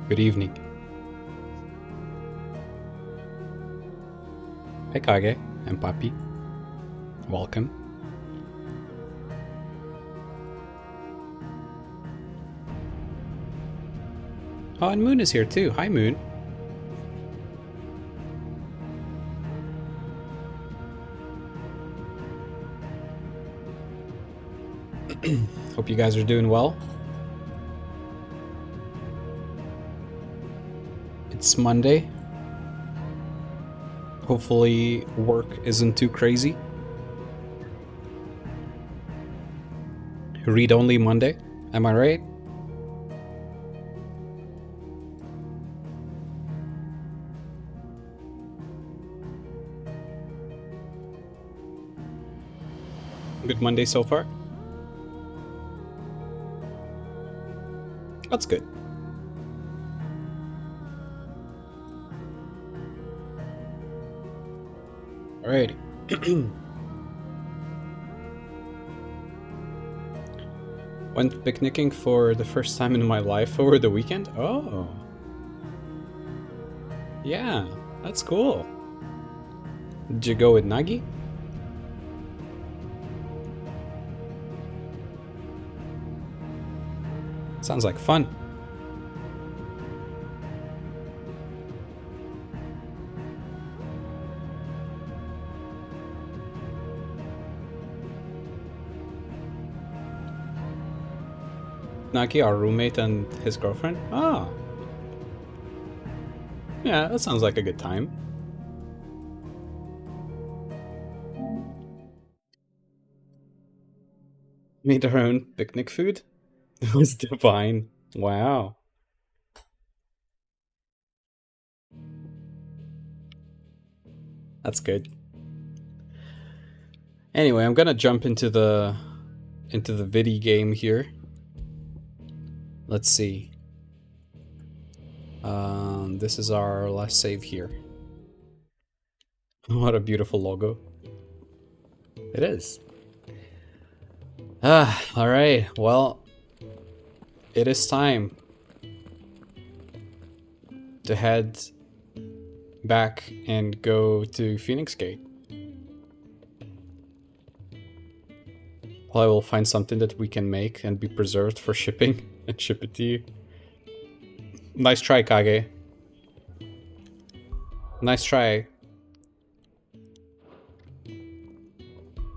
Good evening. Hey Kage and Papi. Welcome. Oh, and Moon is here too. Hi, Moon. Hope you guys are doing well. It's Monday. Hopefully work isn't too crazy. Read only Monday. Am I right? Good Monday so far? That's good. Alrighty. Went picnicking for the first time in my life over the weekend. Oh. Yeah, that's cool. Did you go with Nagi? Sounds like fun. Nagi, our roommate, and his girlfriend? Ah. Yeah, that sounds like a good time. Made our own picnic food? It was divine. Wow. That's good. Anyway, I'm gonna jump into the video game here. Let's see. This is our last save here. What a beautiful logo. It is. Alright, well, it is time to head back and go to Phoenix Gate. Well, I will find something that we can make and be preserved for shipping and ship it to you. Nice try, Kage. Nice try.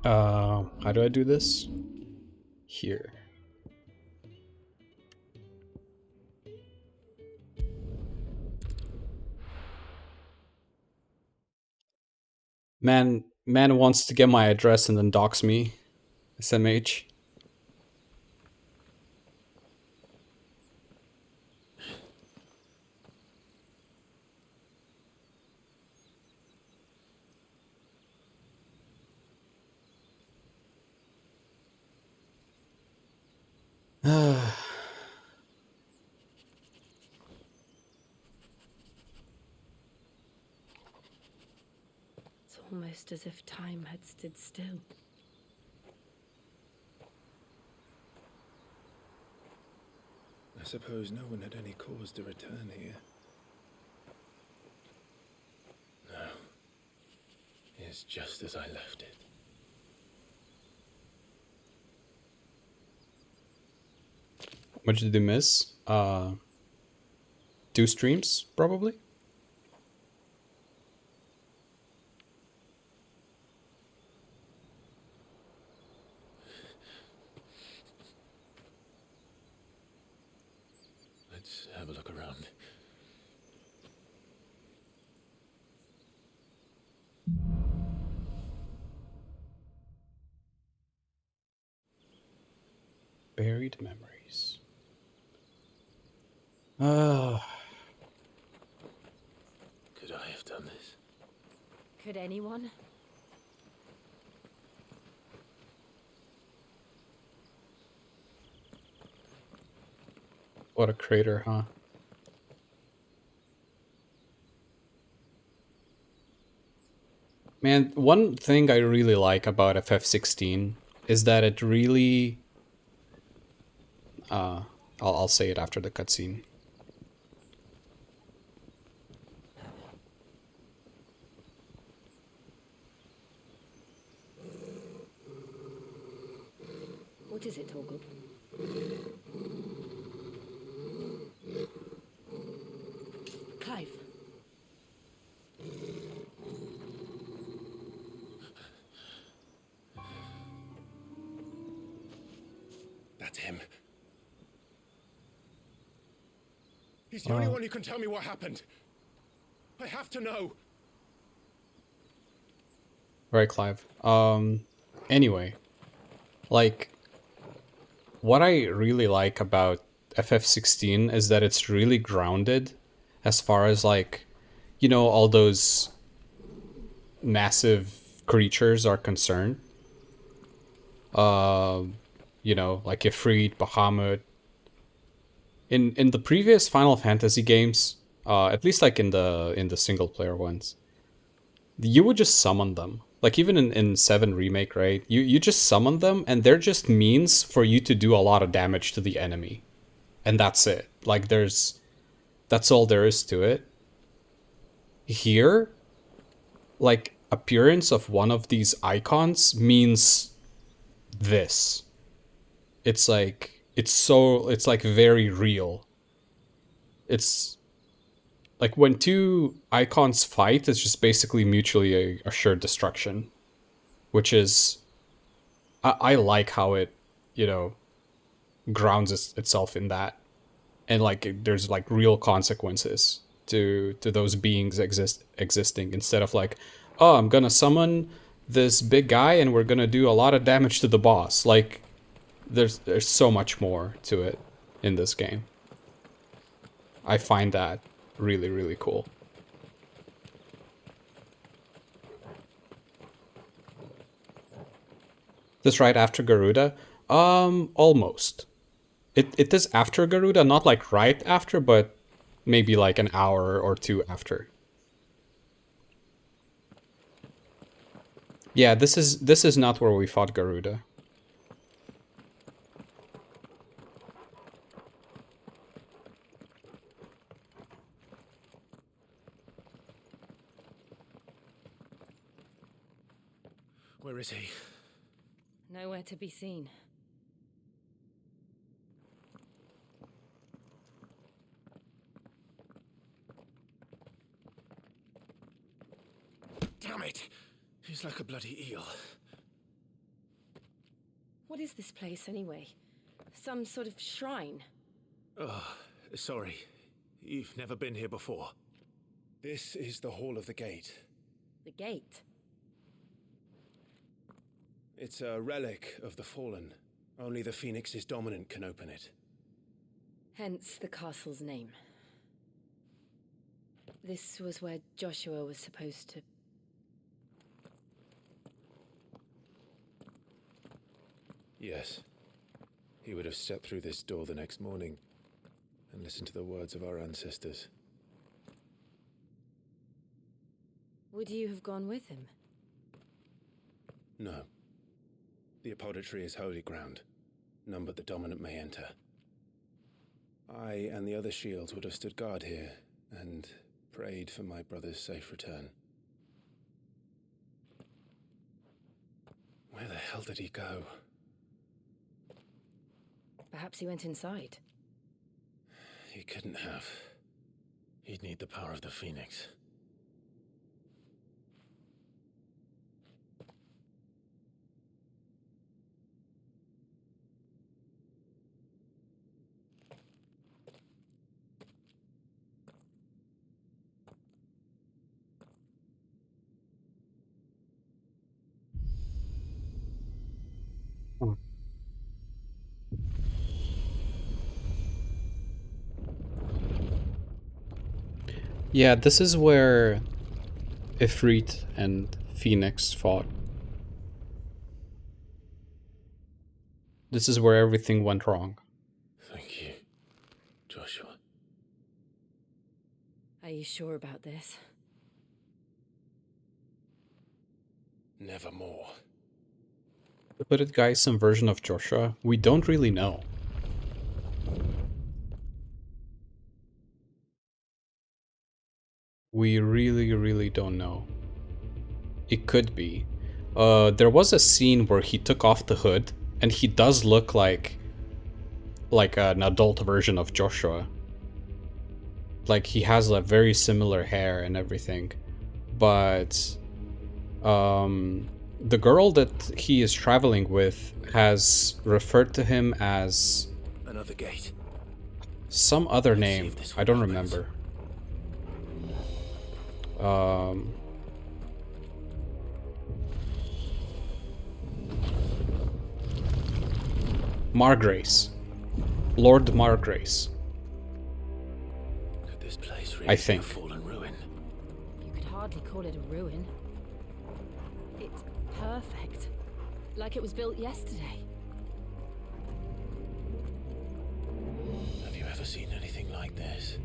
How do I do this? Here. Man wants to get my address and then dox me. SMH. It's almost as if time had stood still. I suppose no one had any cause to return here. No. It's just as I left it. What did you miss? 2 streams, probably? Let's have a look around. Buried memories. Could I have done this? Could anyone? What a crater, huh? Man, one thing I really like about FF16 is that it really... I'll say it after the cutscene. What is it, Torgub? Clive. That's him. He's the only one who can tell me what happened. I have to know. Right, Clive. Anyway, like, what I really like about FF16 is that it's really grounded as far as, like, you know, all those massive creatures are concerned. You know, like Ifrit, Bahamut. In the previous Final Fantasy games, at least like in the single player ones, you would just summon them. Like even in 7 Remake, right? You just summon them and they're just means for you to do a lot of damage to the enemy. And that's it. Like that's all there is to it. Here, like appearance of one of these icons means this. It's like it's like very real. It's like when two icons fight, it's just basically mutually assured destruction, which is I like how it, you know, grounds itself in that, and like there's like real consequences to those beings existing instead of like, oh, I'm gonna summon this big guy and we're gonna do a lot of damage to the boss. Like there's so much more to it in this game. I find that really, really cool. This right after Garuda? Almost. It is after Garuda, not like right after, but maybe like an hour or two after. Yeah, this is not where we fought Garuda. Where is he? Nowhere to be seen. Damn it! He's like a bloody eel. What is this place, anyway? Some sort of shrine? Oh, sorry. You've never been here before. This is the Hall of the Gate. The gate? It's a relic of the Fallen. Only the Phoenix's dominant can open it. Hence the castle's name. This was where Joshua was supposed to... Yes. He would have stepped through this door the next morning and listened to the words of our ancestors. Would you have gone with him? No. The apodatory is holy ground. None but the dominant may enter. I and the other shields would have stood guard here and prayed for my brother's safe return. Where the hell did he go? Perhaps he went inside. He couldn't have. He'd need the power of the Phoenix. Yeah, this is where Ifrit and Phoenix fought. This is where everything went wrong. Thank you, Joshua. Are you sure about this? Nevermore. The hooded guy is some version of Joshua. We don't really know. We really, really don't know. It could be. There was a scene where he took off the hood and he does look like an adult version of Joshua. Like, he has a very similar hair and everything, but the girl that he is traveling with has referred to him as Another gate. some other Let's see name. if this I one don't opens. remember. Margrace. Lord Margrace. Could this place really I be think. a fallen ruin? You could hardly call it a ruin. It's perfect. Like it was built yesterday. Have you ever seen anything like this?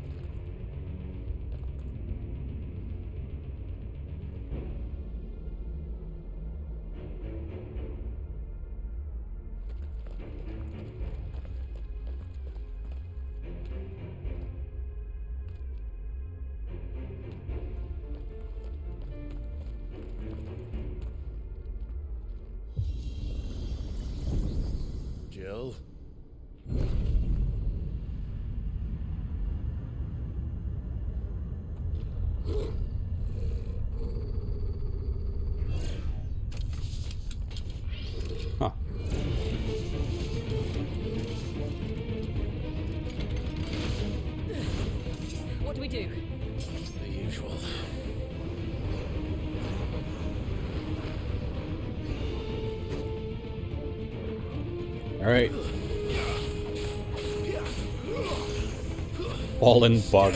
Jill? Huh. What do we do? The usual. Alright. Fallen bug.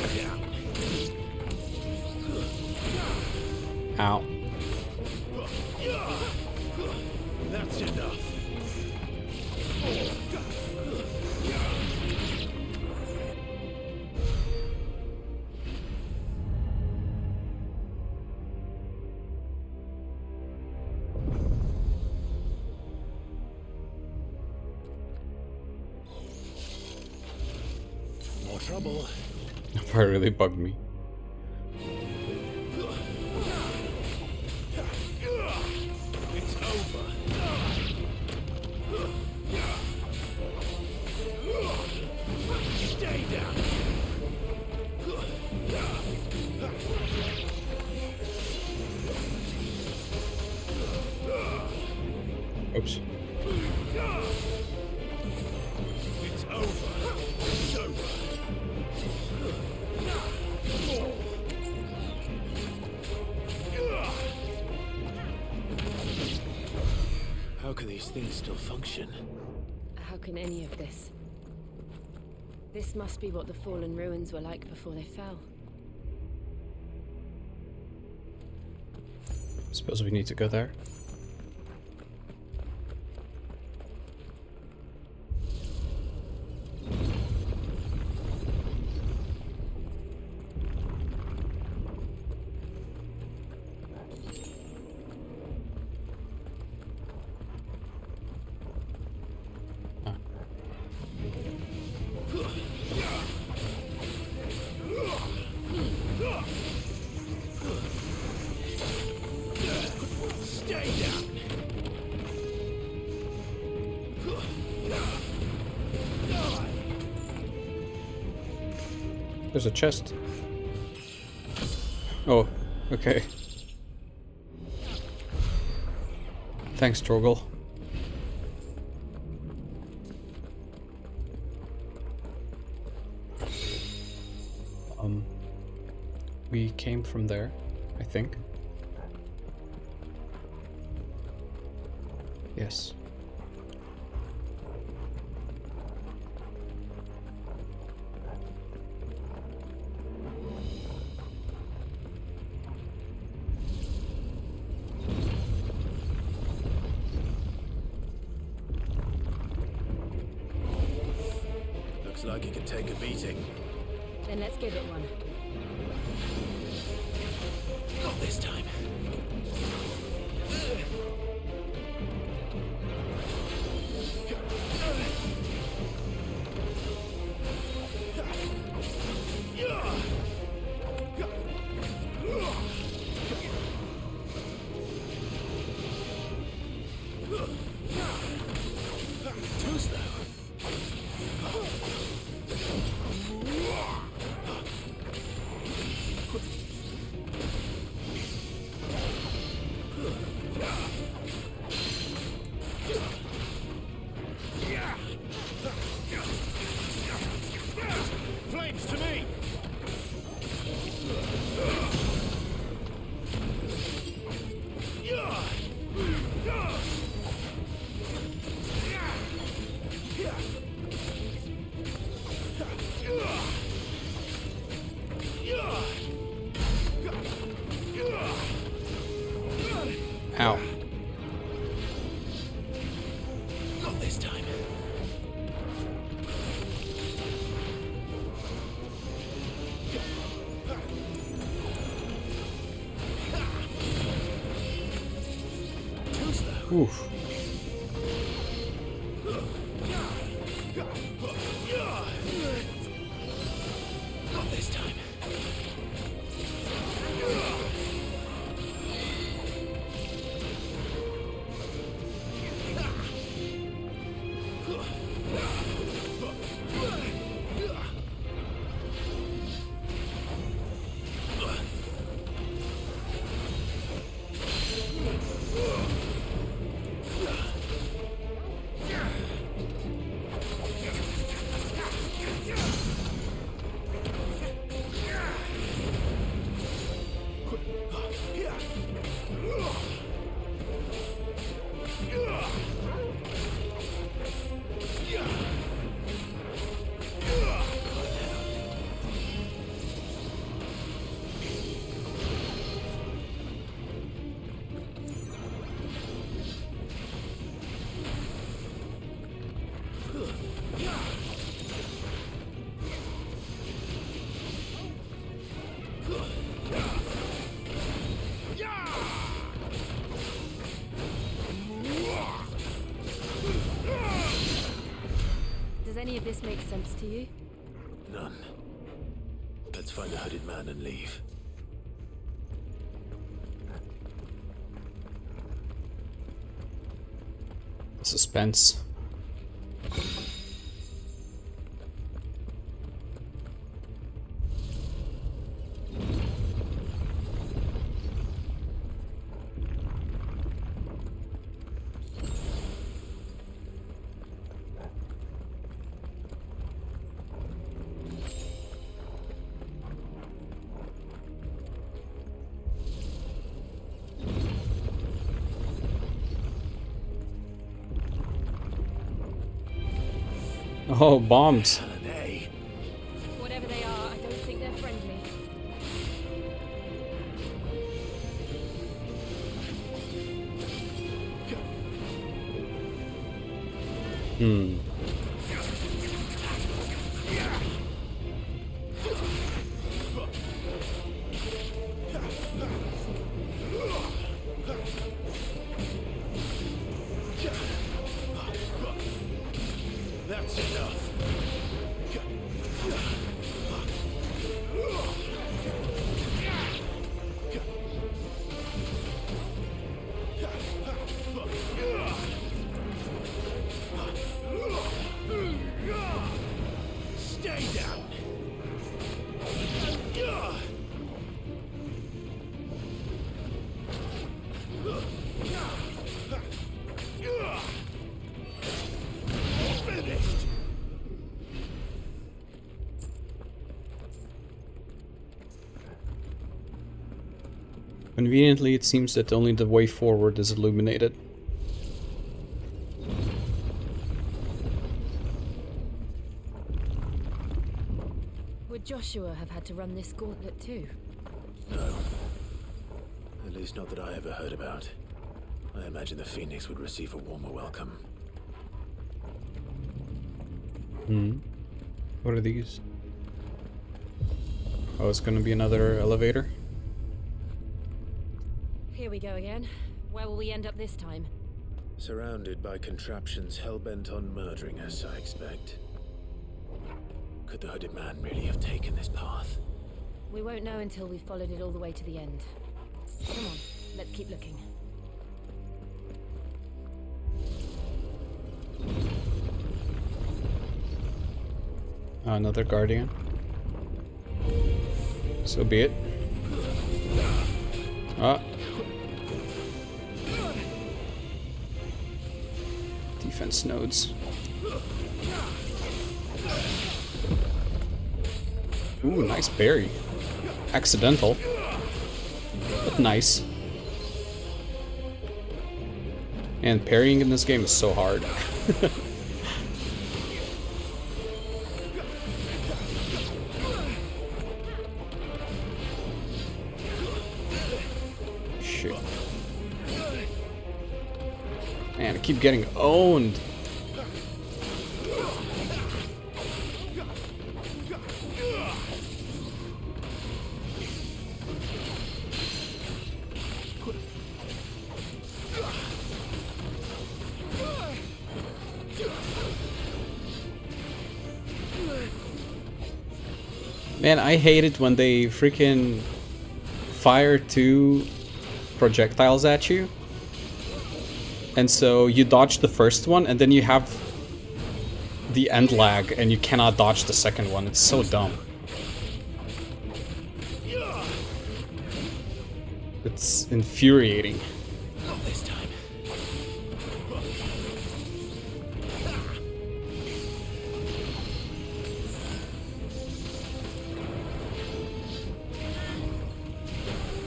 Ow. That's enough. More trouble. That part really bugged me. It's over. Stay down. Oops. It's over. It's over. How can these things still function? How can any of this? This must be what the fallen ruins were like before they fell. Suppose we need to go there. Stay down. There's a chest. Oh, okay. Thanks, Torgal. We came from there, I think. Yes. Looks like it could take a beating. Then let's give it one. Not this time. Oof. Not this time. Does any of this make sense to you? None. Let's find the hooded man and leave. Suspense. Oh, bombs. Hey, Whatever they are, I don't think they're friendly. that's enough. Stay down. Finished. Conveniently, it seems that only the way forward is illuminated. Would Joshua have had to run this gauntlet too? No. At least not that I ever heard about. I imagine the Phoenix would receive a warmer welcome. What are these? Oh, it's gonna be another elevator? Here we go again. Where will we end up this time? Surrounded by contraptions hell-bent on murdering us, I expect. Could the hooded man really have taken this path? We won't know until we've followed it all the way to the end. Come on, let's keep looking. Another guardian. So be it. Ah. Defense nodes. Ooh, nice berry. Accidental, but nice. And parrying in this game is so hard. Shit. Man, I keep getting owned. Man, I hate it when they freaking fire 2 projectiles at you. And so you dodge the first one, and then you have the end lag, and you cannot dodge the second one. It's so dumb. It's infuriating. Not this time.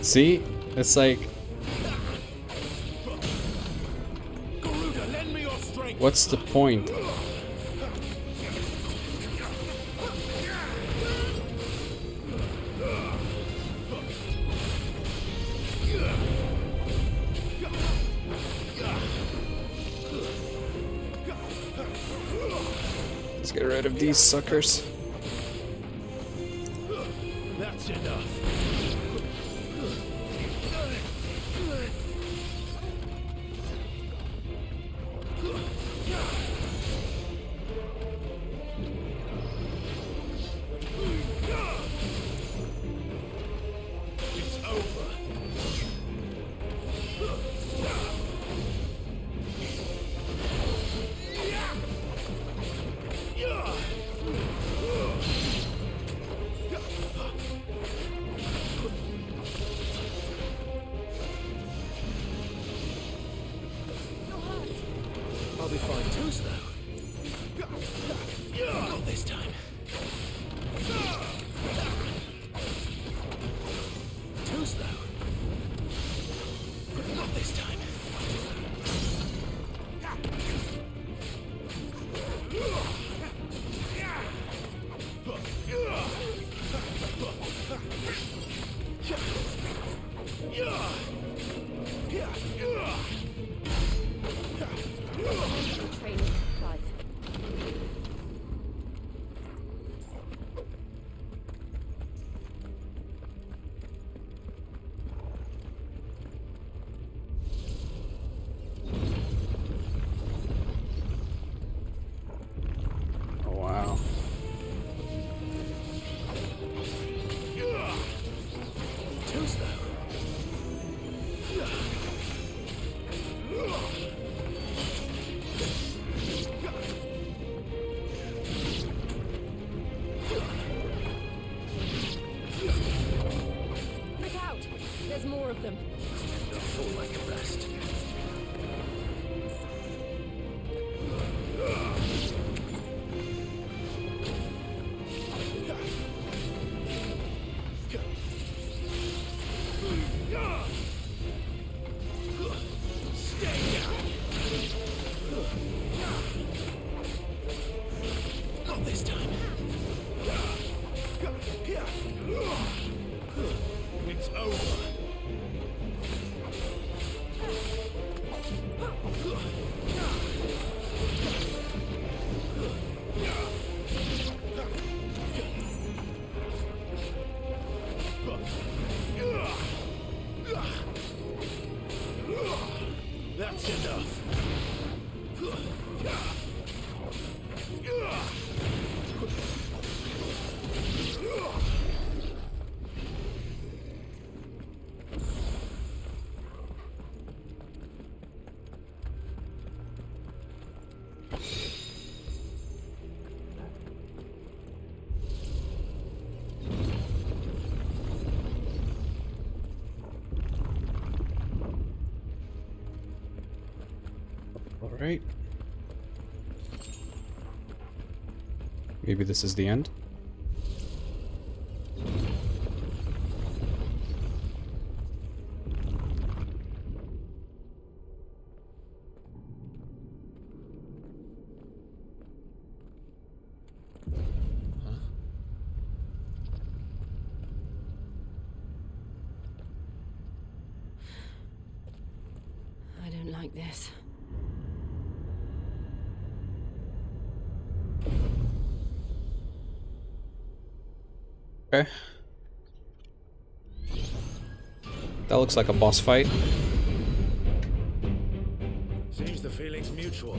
See? It's like, Garuda, lend me your strength. what's the point? Let's get rid of these suckers. That's enough. It's over. I'll be fine too, though. Not this time. Too slow. Not this time. Training supplies. Oh, wow. Too slow. Look out! There's more of them. Not fall like a rest. Stay down. Not this time. It's over. That's enough. Alright. Maybe this is the end? I don't like this. Okay. That looks like a boss fight. Seems the feeling's mutual.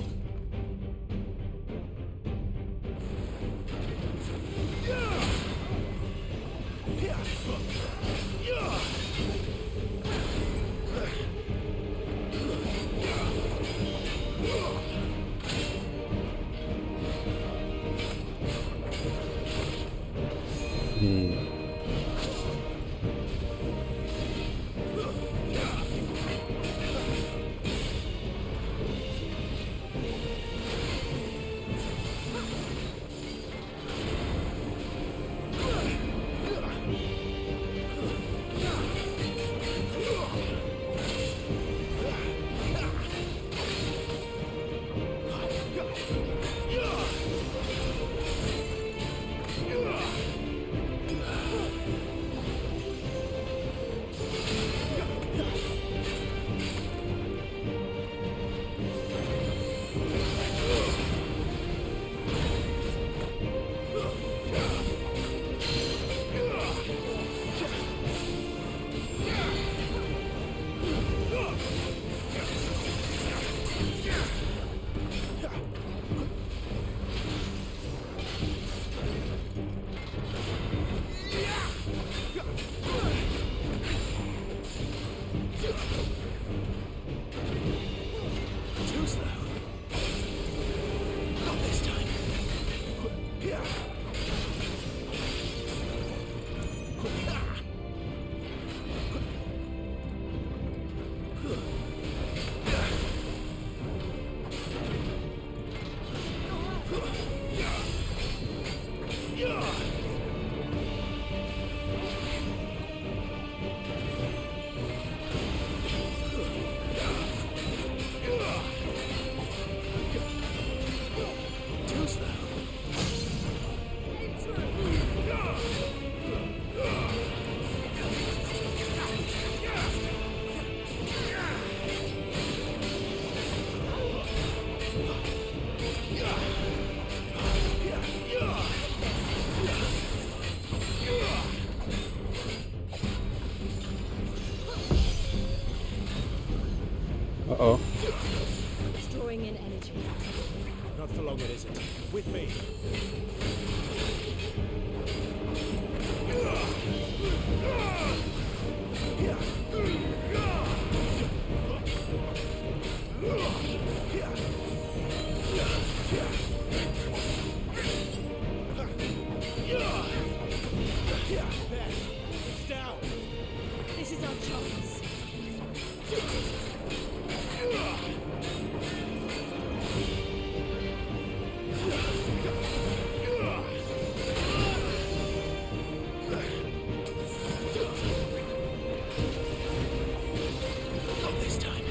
Uh-oh. It's drawing in energy. Not for long, it isn't. With me. Down. This is our chance. Not this time.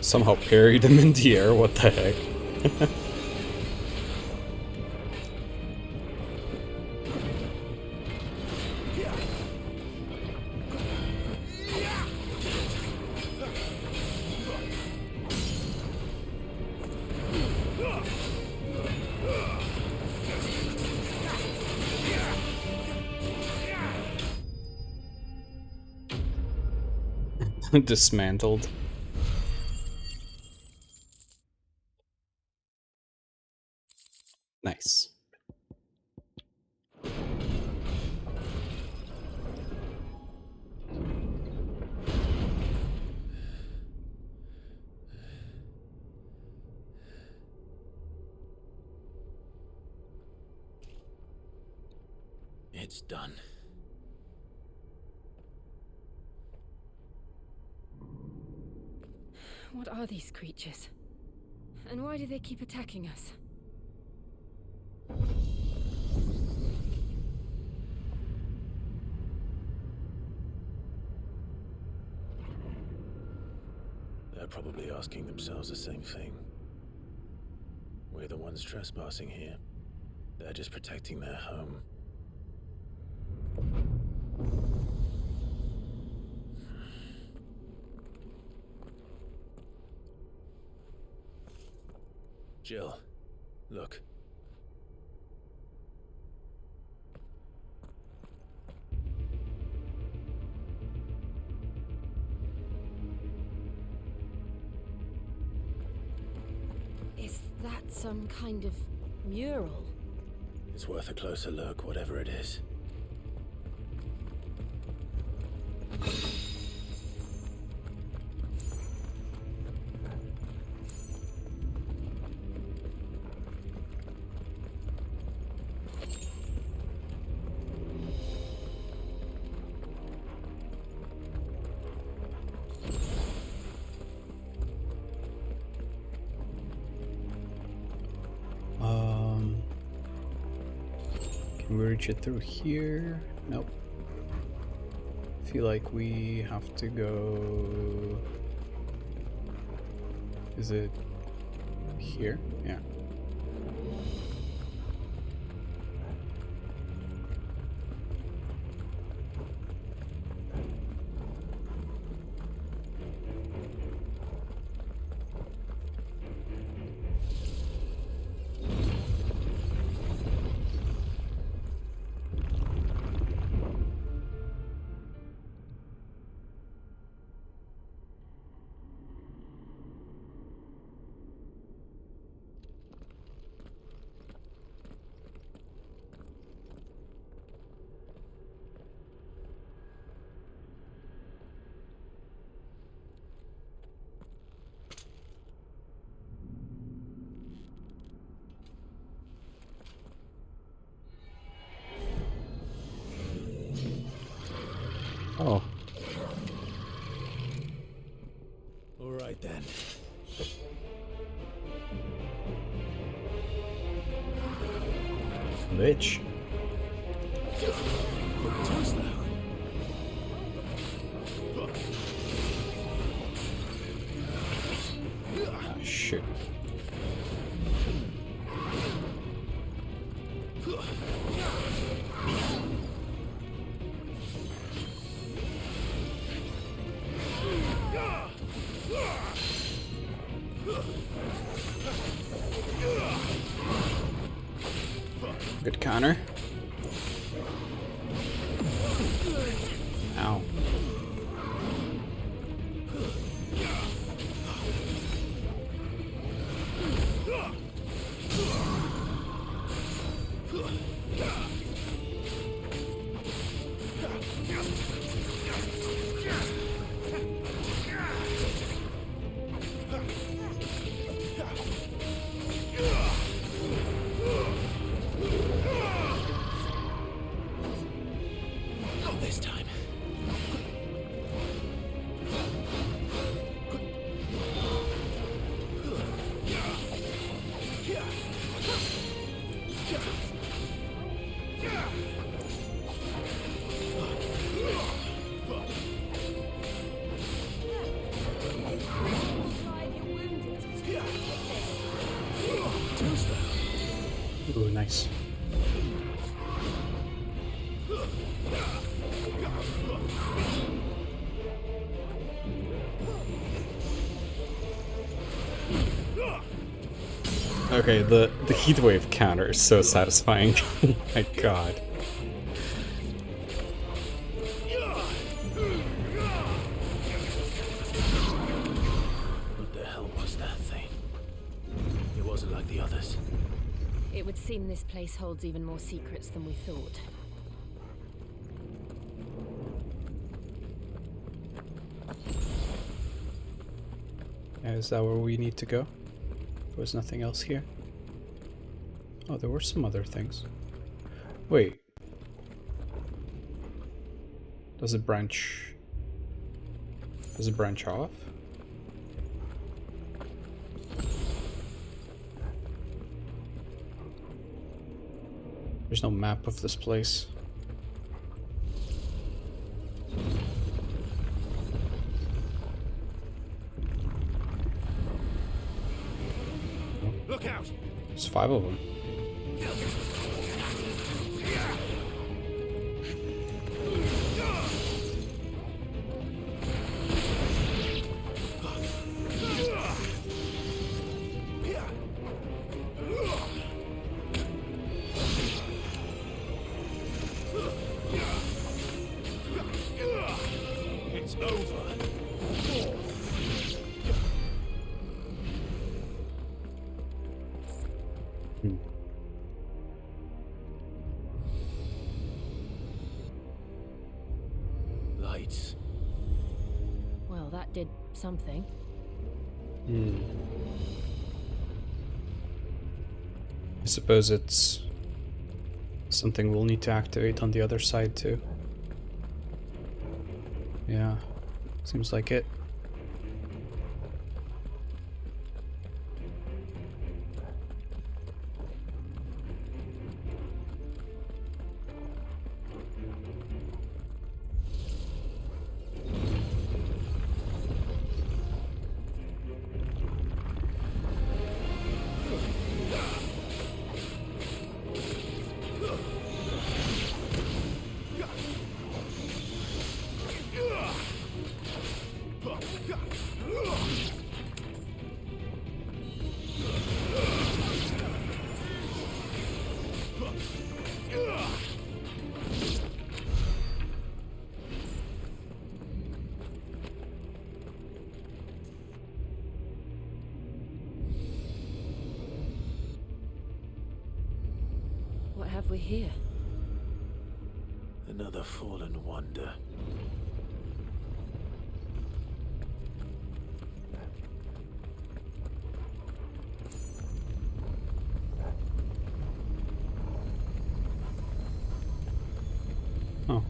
Somehow parried him in the air, what the heck? Dismantled. Nice. It's done. What are these creatures? And why do they keep attacking us? They're probably asking themselves the same thing. We're the ones trespassing here. They're just protecting their home. Jill, look. Is that some kind of mural? It's worth a closer look, whatever it is. Can we reach it through here? Nope. Feel like we have to go. Is it here? Yeah. Oh. All right then. Bitch. Too slow. Ah, shit. Good counter. Ow. Not this time. Too slow. Ooh, nice. Okay, the heatwave counter is so satisfying. My god. What the hell was that thing? It wasn't like the others. It would seem this place holds even more secrets than we thought. Is that where we need to go? There was nothing else here. Oh, there were some other things. Wait. Does it branch? Does it branch off? There's no map of this place. Look out! There's 5 of them. Hmm. Lights. Well, that did something. I suppose it's something we'll need to activate on the other side too. Yeah, seems like it. What have we here? Another fallen wonder. Oh.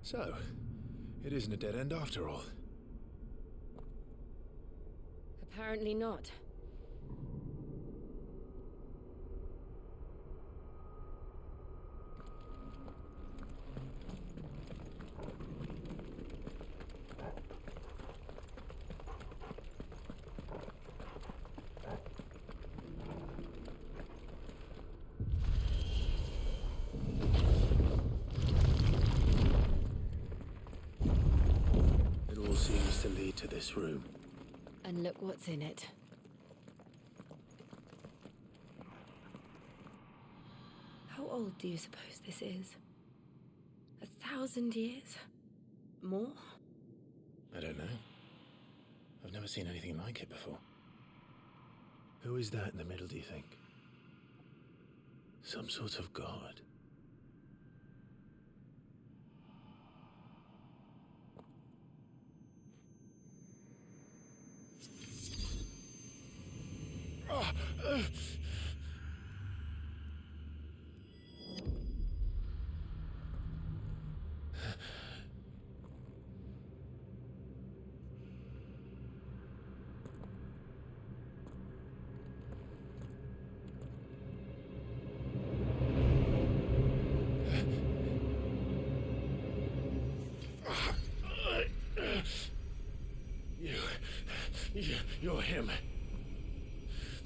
So, it isn't a dead end after all. Apparently not. It all seems to lead to this room. And look what's in it. How old do you suppose this is? 1,000 years? More? I don't know. I've never seen anything like it before. Who is that in the middle, do you think? Some sort of god? You're him.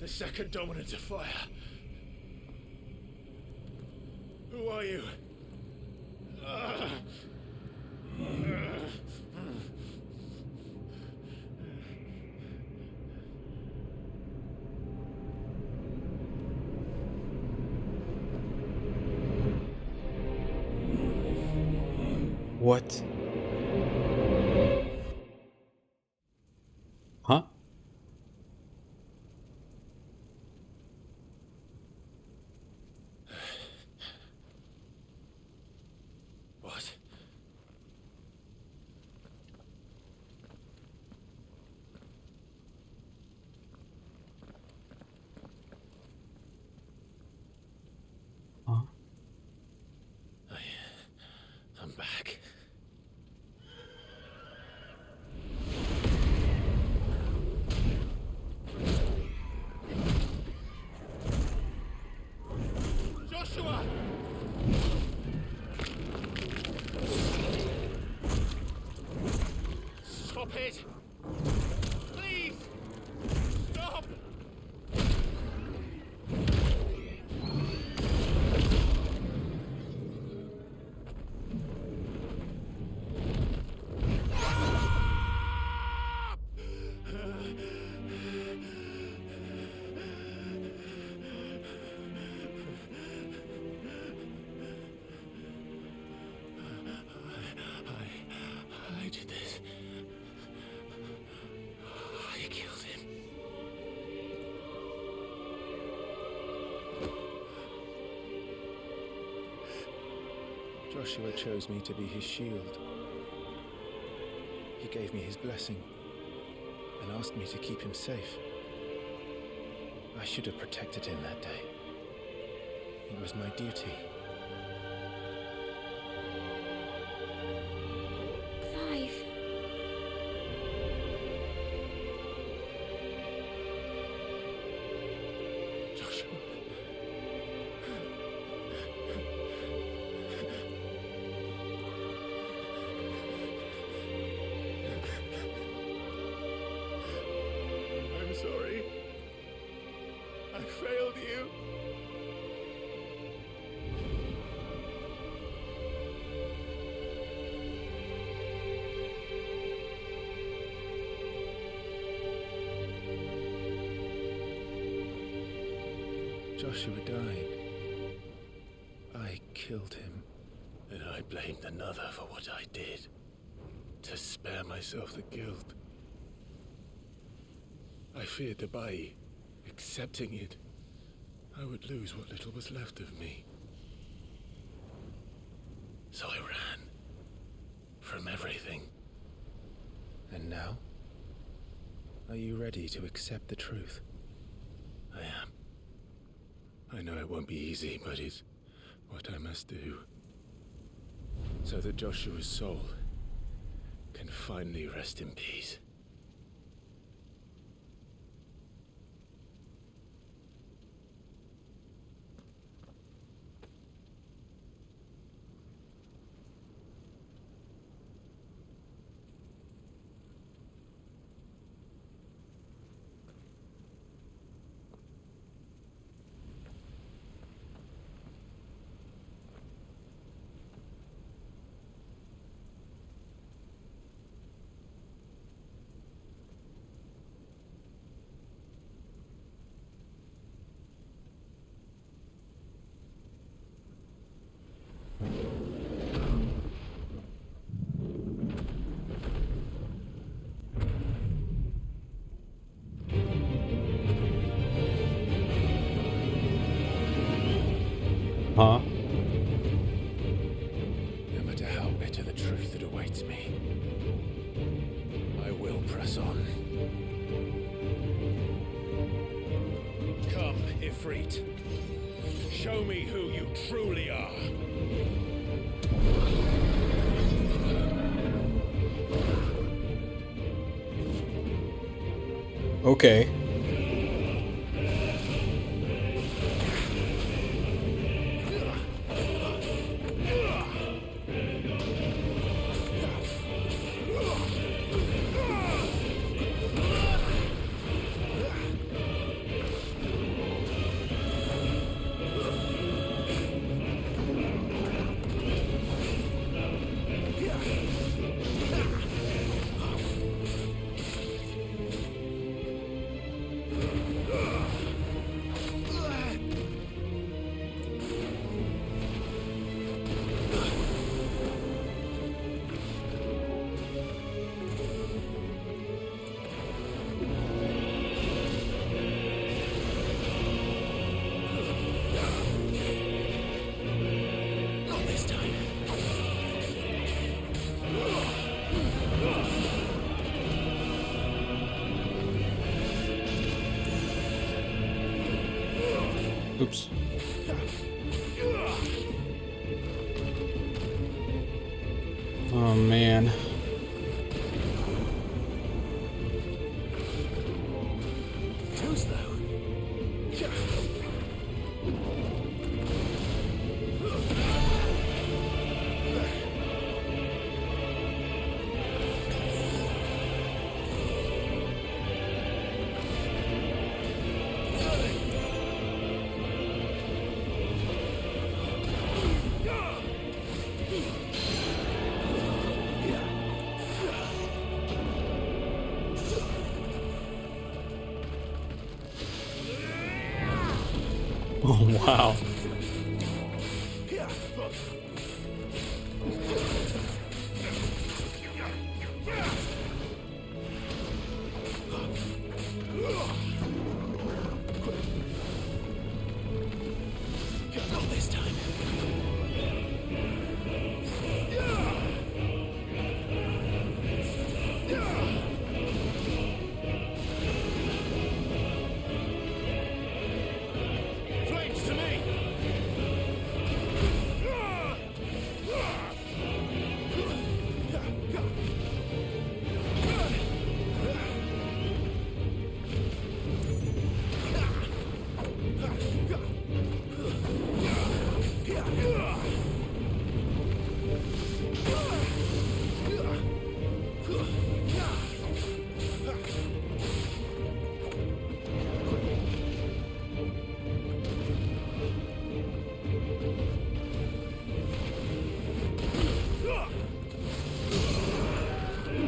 The second dominant of fire. Who are you? What? Huh? What? Huh? I'm back. Joshua! Stop it! Please! Stop! I did this. I killed him. Joshua chose me to be his shield. He gave me his blessing and asked me to keep him safe. I should have protected him that day. It was my duty. Clive. Joshua. I'm sorry. I failed you. Joshua died. I killed him. And I blamed another for what I did. To spare myself the guilt. I feared that by accepting it, I would lose what little was left of me. So I ran. From everything. And now? Are you ready to accept the truth? I am. I know it won't be easy, but it's what I must do. So that Joshua's soul can finally rest in peace. Huh? No matter how bitter the truth that awaits me, I will press on. Come, Ifrit. Show me who you truly are. Okay. Oops. Oh man. Too slow. Oh, wow. Not this time. Flames to me!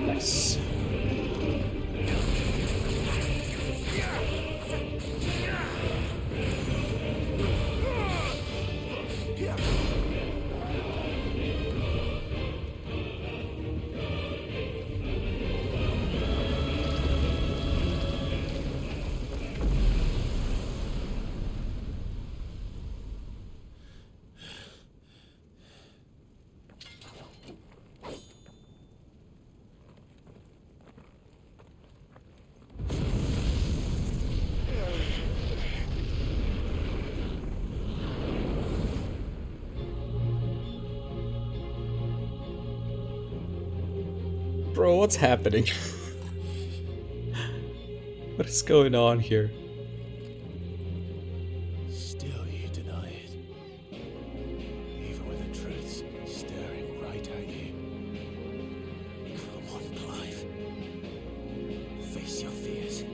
Nice. Bro, what's happening? What is going on here? Still you deny it. Even with the truths staring right at you. Come on, Clive. Face your fears.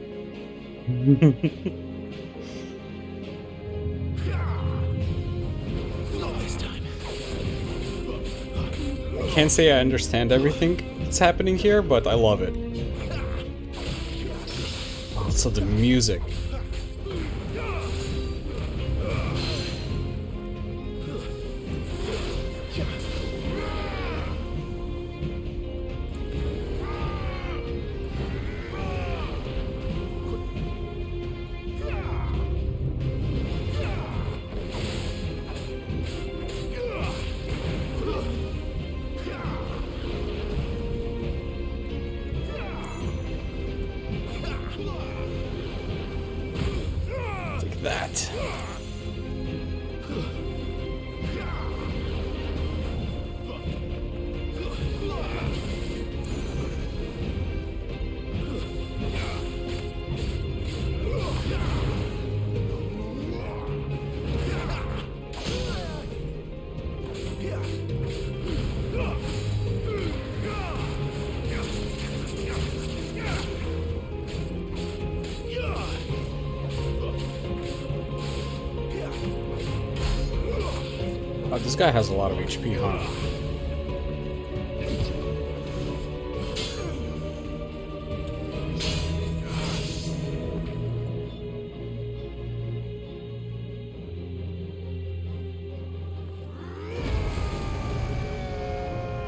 Not this time. Can't say I understand everything that's happening here, but I love it. Also the music. Take that. Oh, this guy has a lot of HP, huh?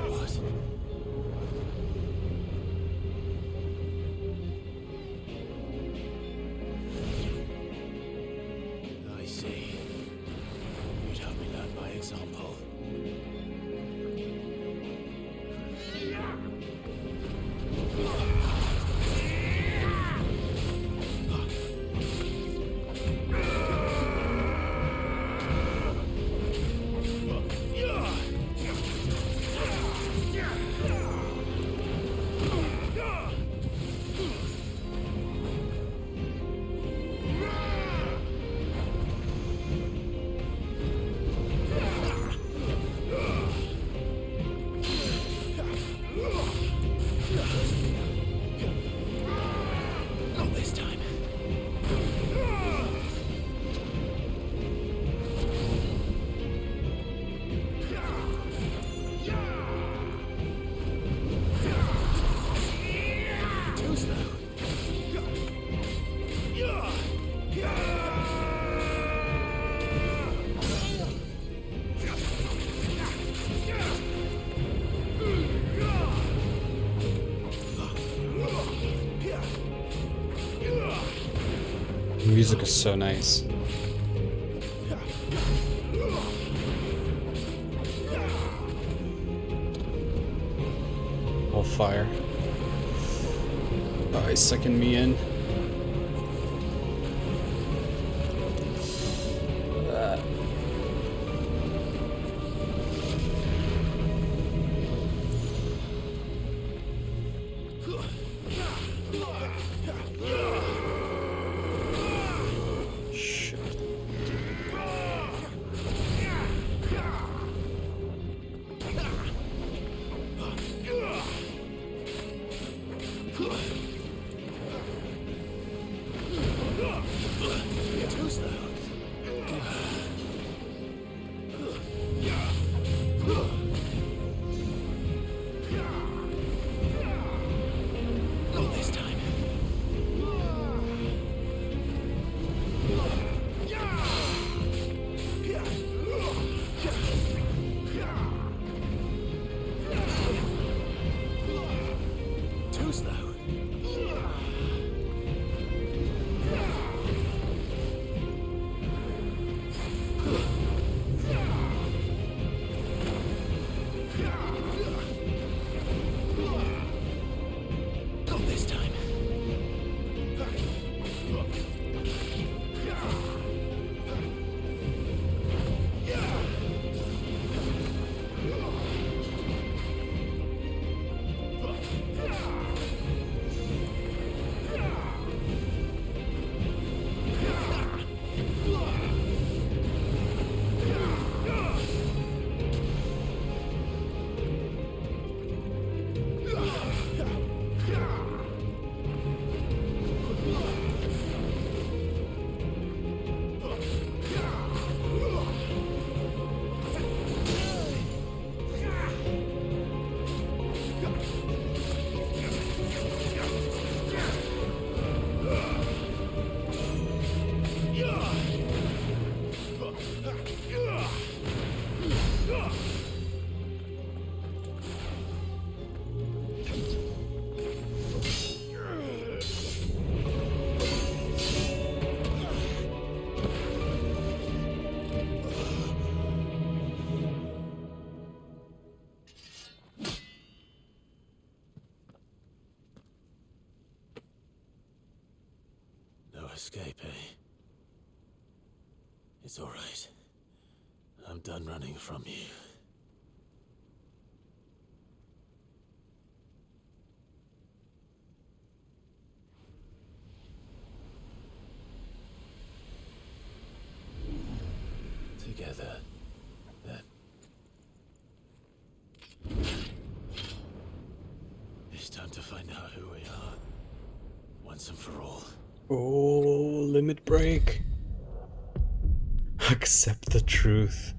What? I see. You'd help me learn by example. music is so nice. All fire. Oh, he's sucking me in. Escape, eh? It's all right. I'm done running from you. Together, then. It's time to find out who we are, once and for all. Oh, limit break. Accept the truth.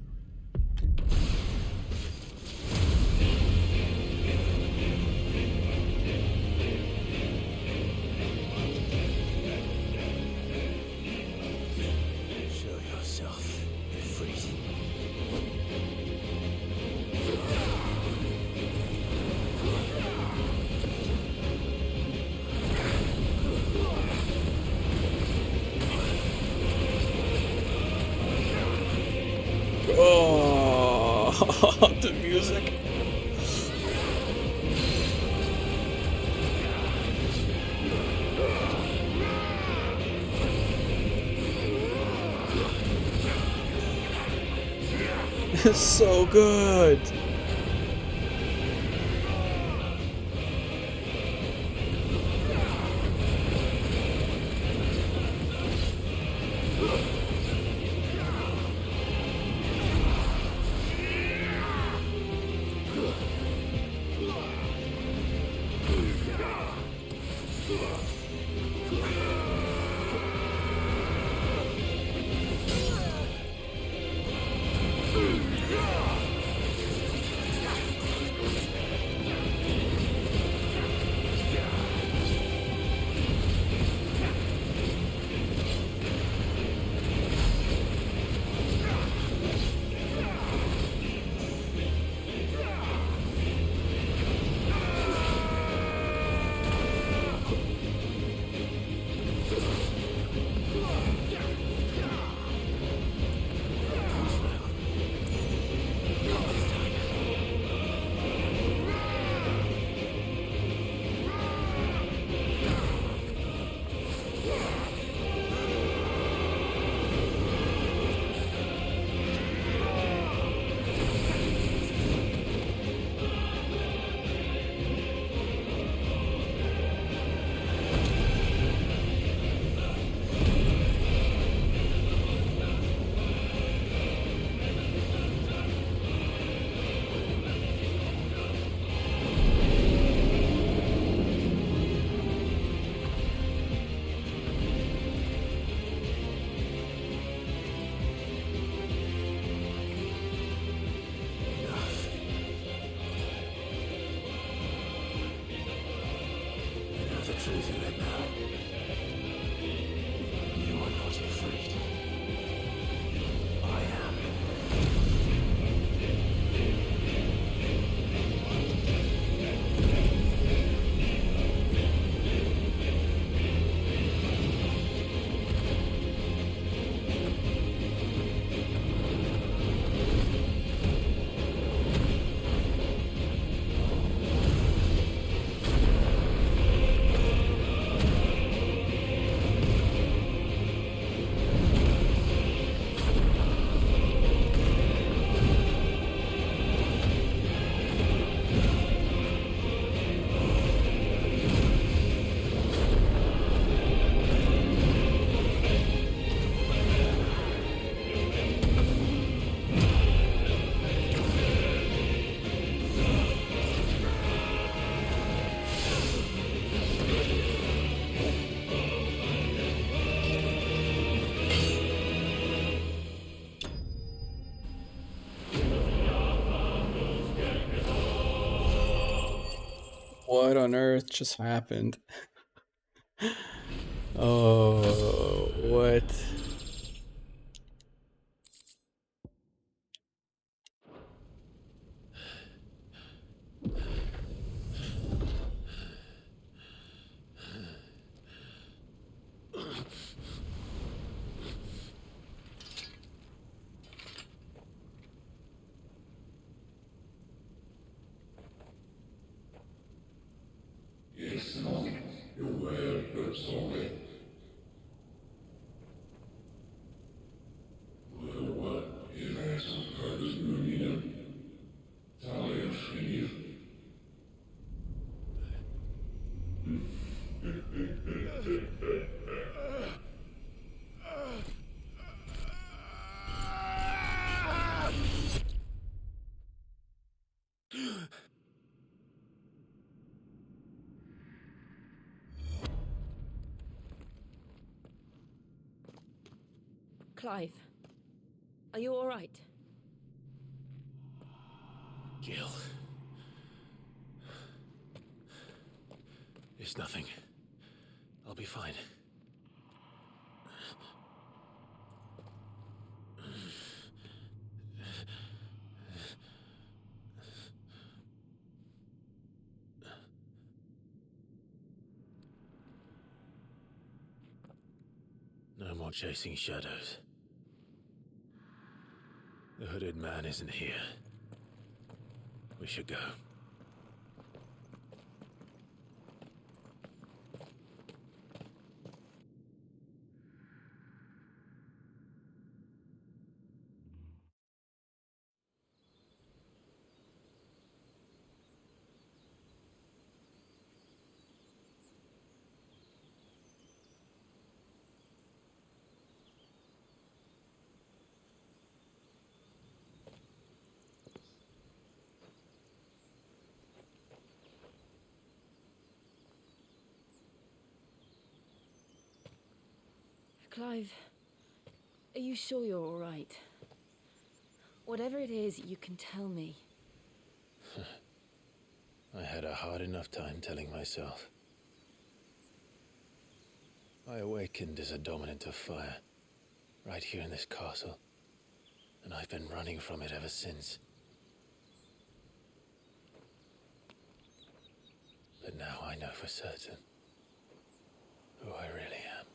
Show yourself, Ifrit. Oh, the music. It's so good. What on earth just happened? Oh, what? Clive, are you all right? Jill. It's nothing. I'll be fine. No more chasing shadows. The hooded man isn't here. We should go. Clive, are you sure you're all right? Whatever it is, you can tell me. I had a hard enough time telling myself. I awakened as a dominant of fire, right here in this castle, and I've been running from it ever since. But now I know for certain who I really am.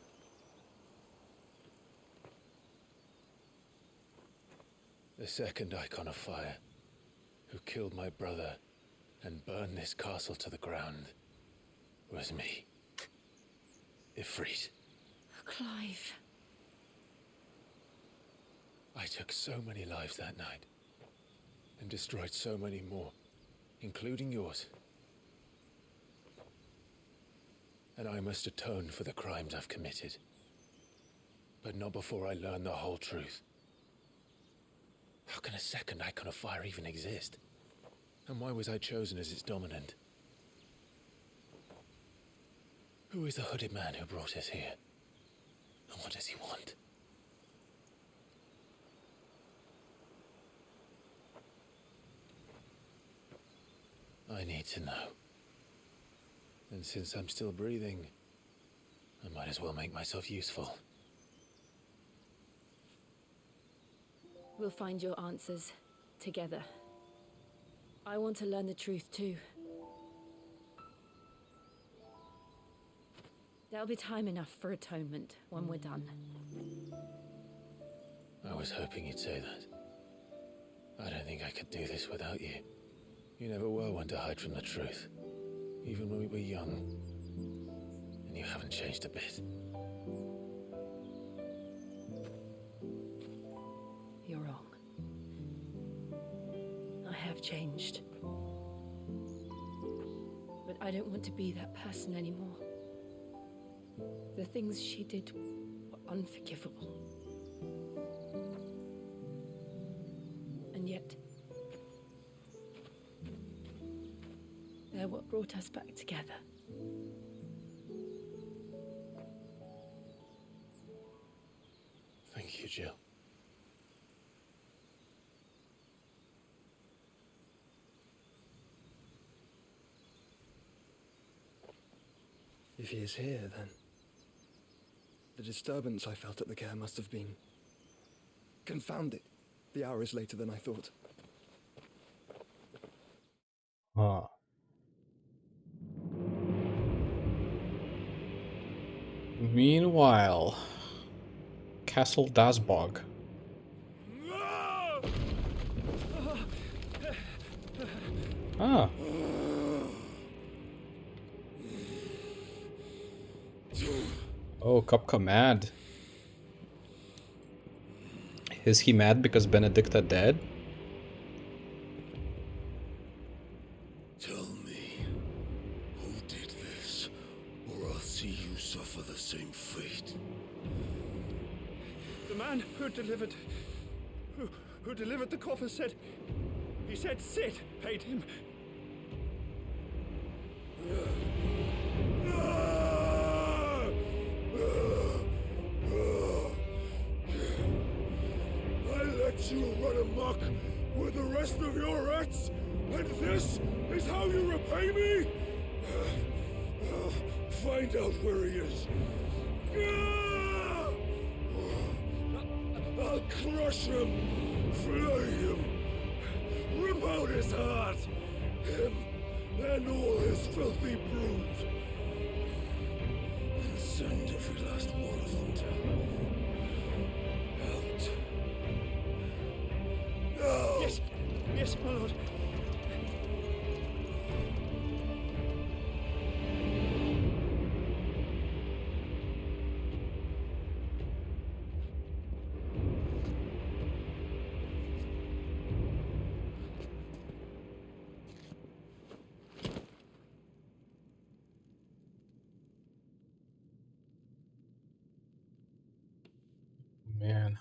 The second icon of fire, who killed my brother and burned this castle to the ground, was me. Ifrit. Clive. I took so many lives that night, and destroyed so many more, including yours. And I must atone for the crimes I've committed. But not before I learn the whole truth. How can a second icon of fire even exist? And why was I chosen as its dominant? Who is the hooded man who brought us here? And what does he want? I need to know. And since I'm still breathing, I might as well make myself useful. We'll find your answers together. I want to learn the truth too. There'll be time enough for atonement when we're done. I was hoping you'd say that. I don't think I could do this without you. You never were one to hide from the truth, even when we were young. And you haven't changed a bit. You're wrong. I have changed. But I don't want to be that person anymore. The things she did were unforgivable. And yet, they're what brought us back together. Thank you, Jill. If he is here, then the disturbance I felt at the care must have been confounded. The hour is later than I thought. Ah. Meanwhile, Castle Dasbog. Ah. Oh, Kopka mad. Is he mad because Benedicta dead? Tell me, who did this, or I'll see you suffer the same fate. The man who delivered the coffer said... He said Sid paid him. I let you run amok with the rest of your rats, and this is how you repay me? Find out where he is. I'll crush him, flay him, rip out his heart, him and all his filthy brood, and send every last one of them to hell. Out. Now! Yes, my lord. Man.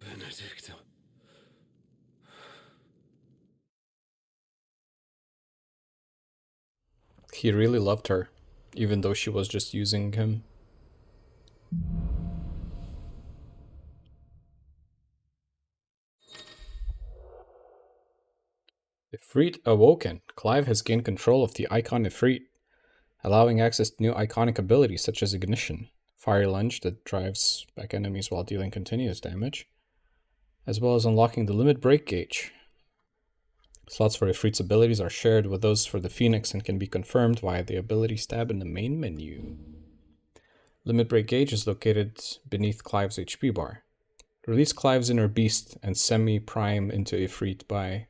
Benedicta. He really loved her, even though she was just using him. Ifrit awoken. Clive has gained control of the icon Ifrit, allowing access to new iconic abilities such as Ignition, Fire Lunge that drives back enemies while dealing continuous damage, as well as unlocking the Limit Break gauge. Slots for Ifrit's abilities are shared with those for the Phoenix and can be confirmed via the ability tab in the main menu. Limit Break gauge is located beneath Clive's HP bar. Release Clive's inner beast and semi-prime into Ifrit by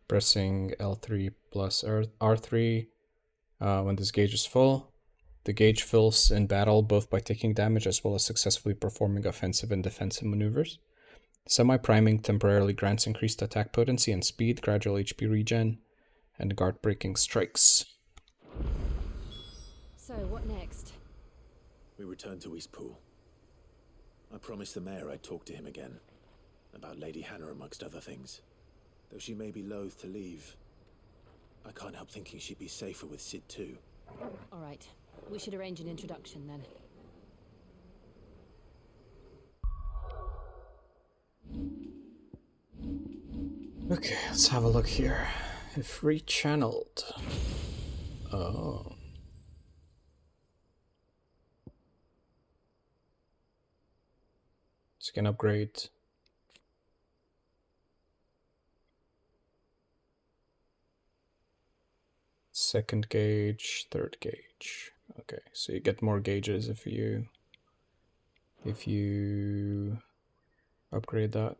pressing L3 plus R3 when this gauge is full. The gauge fills in battle both by taking damage as well as successfully performing offensive and defensive maneuvers. Semi-priming temporarily grants increased attack potency and speed, gradual HP regen, and guard-breaking strikes. So, what next? We return to Eastpool. I promised the mayor I'd talk to him again. About Lady Hannah amongst other things. Though she may be loath to leave, I can't help thinking she'd be safer with Sid too. Alright, we should arrange an introduction then. Okay, let's have a look here. If rechanneled. Oh. Skin upgrade. Second gauge, third gauge. Okay, so you get more gauges if you upgrade that.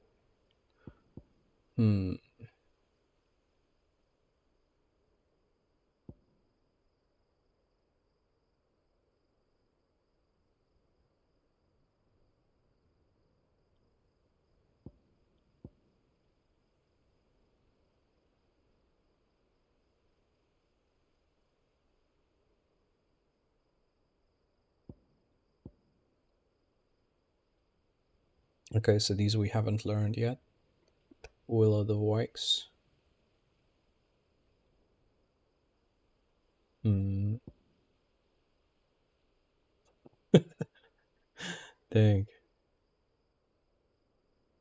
Okay, so these we haven't learned yet. Will of the Wisps. Dang.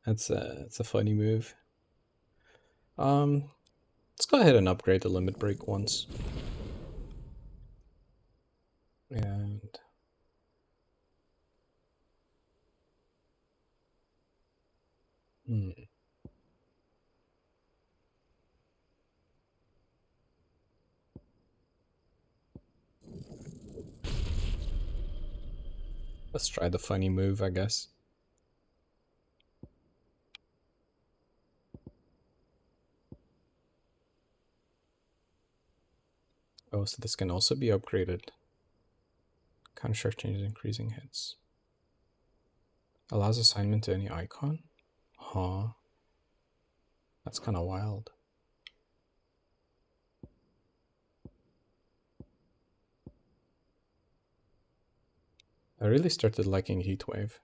That's a funny move. Let's go ahead and upgrade the limit break once. And let's try the funny move, I guess. Oh, so this can also be upgraded. Construct changes increasing hits. Allows assignment to any icon? Huh. That's kind of wild. I really started liking Heatwave.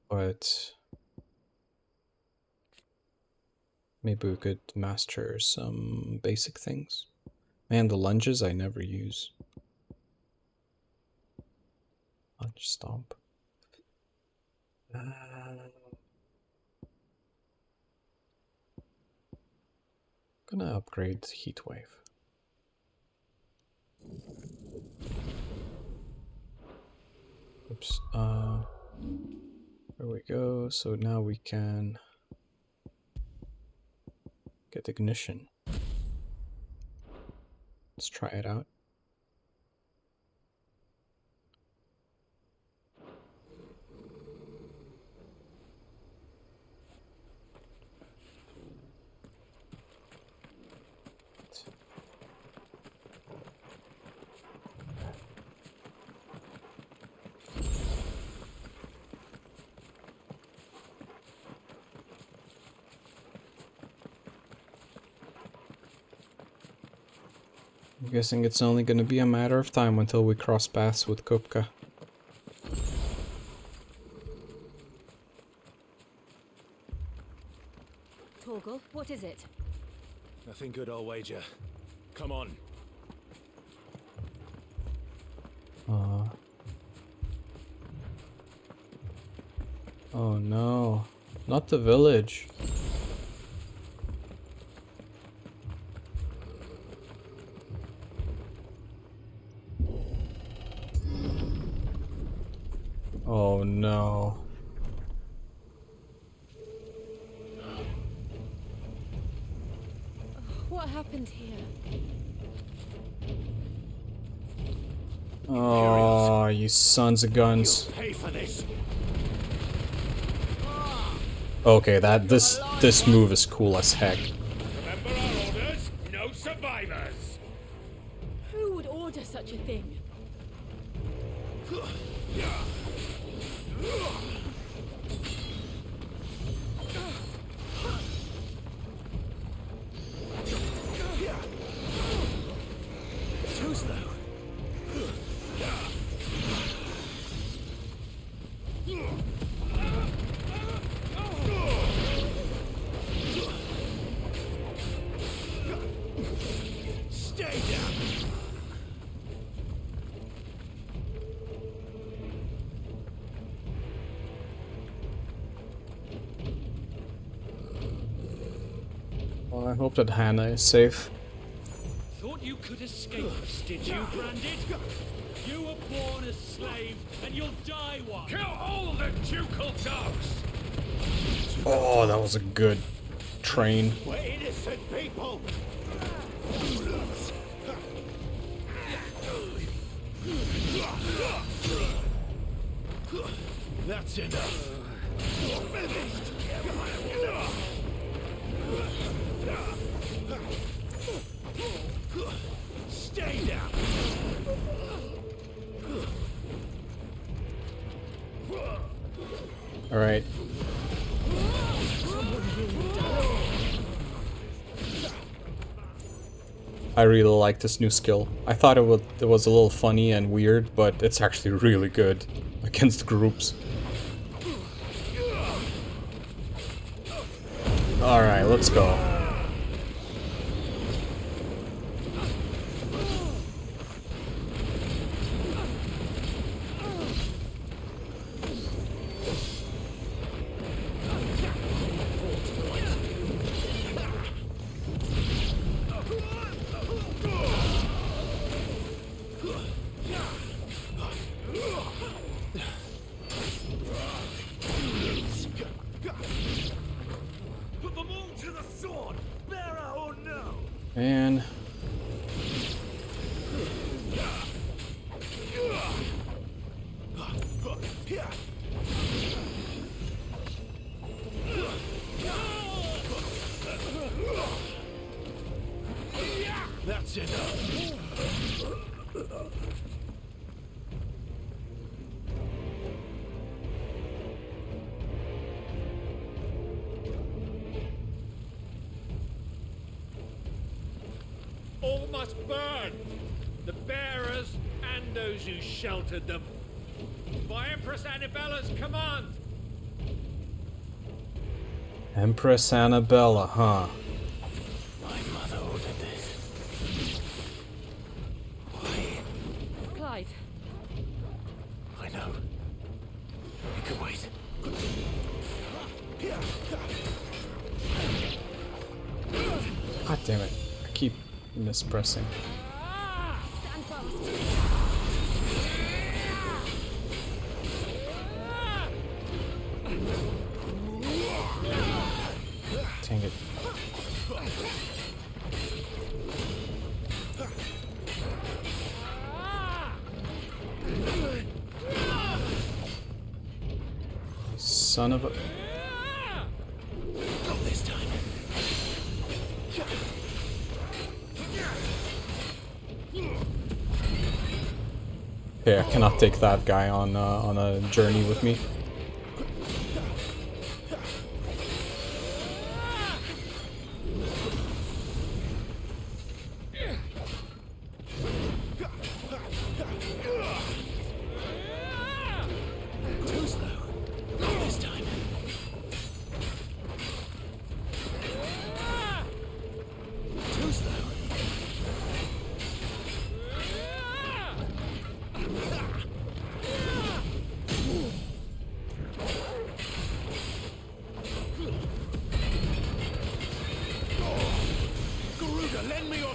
But maybe we could master some basic things. Man, the lunges I never use. Lunge stomp. Gonna upgrade Heatwave. Oops. There we go. So now we can get ignition. Let's try it out. I'm guessing it's only gonna be a matter of time until we cross paths with Kupka. Torgal, what is it? Nothing good, I'll wager. Come on. Oh no, not the village. Oh no. What happened here? Oh, you sons of guns. Pay for this. Okay, this move is cool as heck. Remember our orders? No survivors! Who would order such a thing? Too slow. Stay down. Well, I hope that Hannah is safe. Thought you could escape us, did you, Branded? You were born a slave, and you'll die one. Kill all the ducal dogs! Oh, that was a good train. We're innocent people. That's enough. You're finished. Stay down. All right. I really like this new skill. I thought it was a little funny and weird, but it's actually really good against groups. Alright, let's go. Put them all to the sword, bearer or no. And That's enough. All must burn! The bearers and those who sheltered them. By Empress Annabella's command! Empress Annabella, huh? My mother ordered this. Clive, I know. You can wait. God damn it. I keep mispressing. stand fast. Dang it. Son of a... Not this time. Okay, I cannot take that guy on a journey with me. Too slow. Not this time. Too slow. Garuda, lend me your...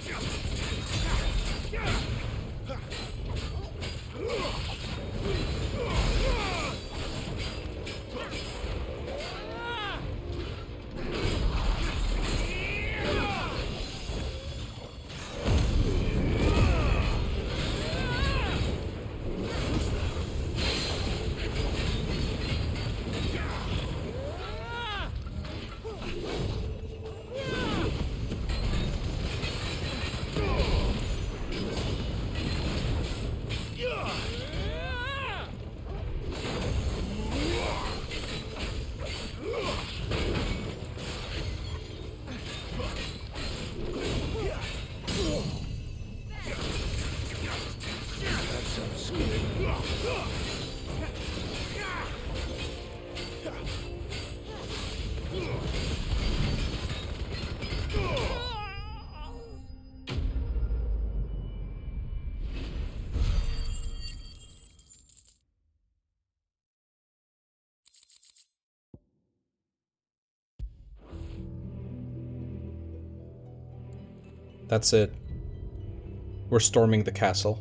That's it. We're storming the castle.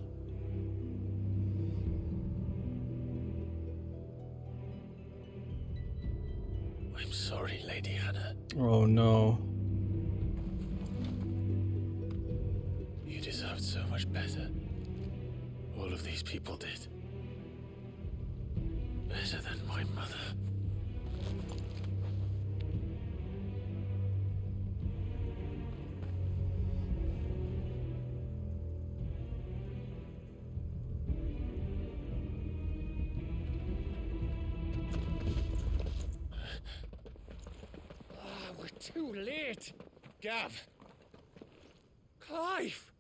I'm sorry, Lady Hannah. Oh no. You deserved so much better. All of these people did. Better than my mother. We're too late. Gav. Clive.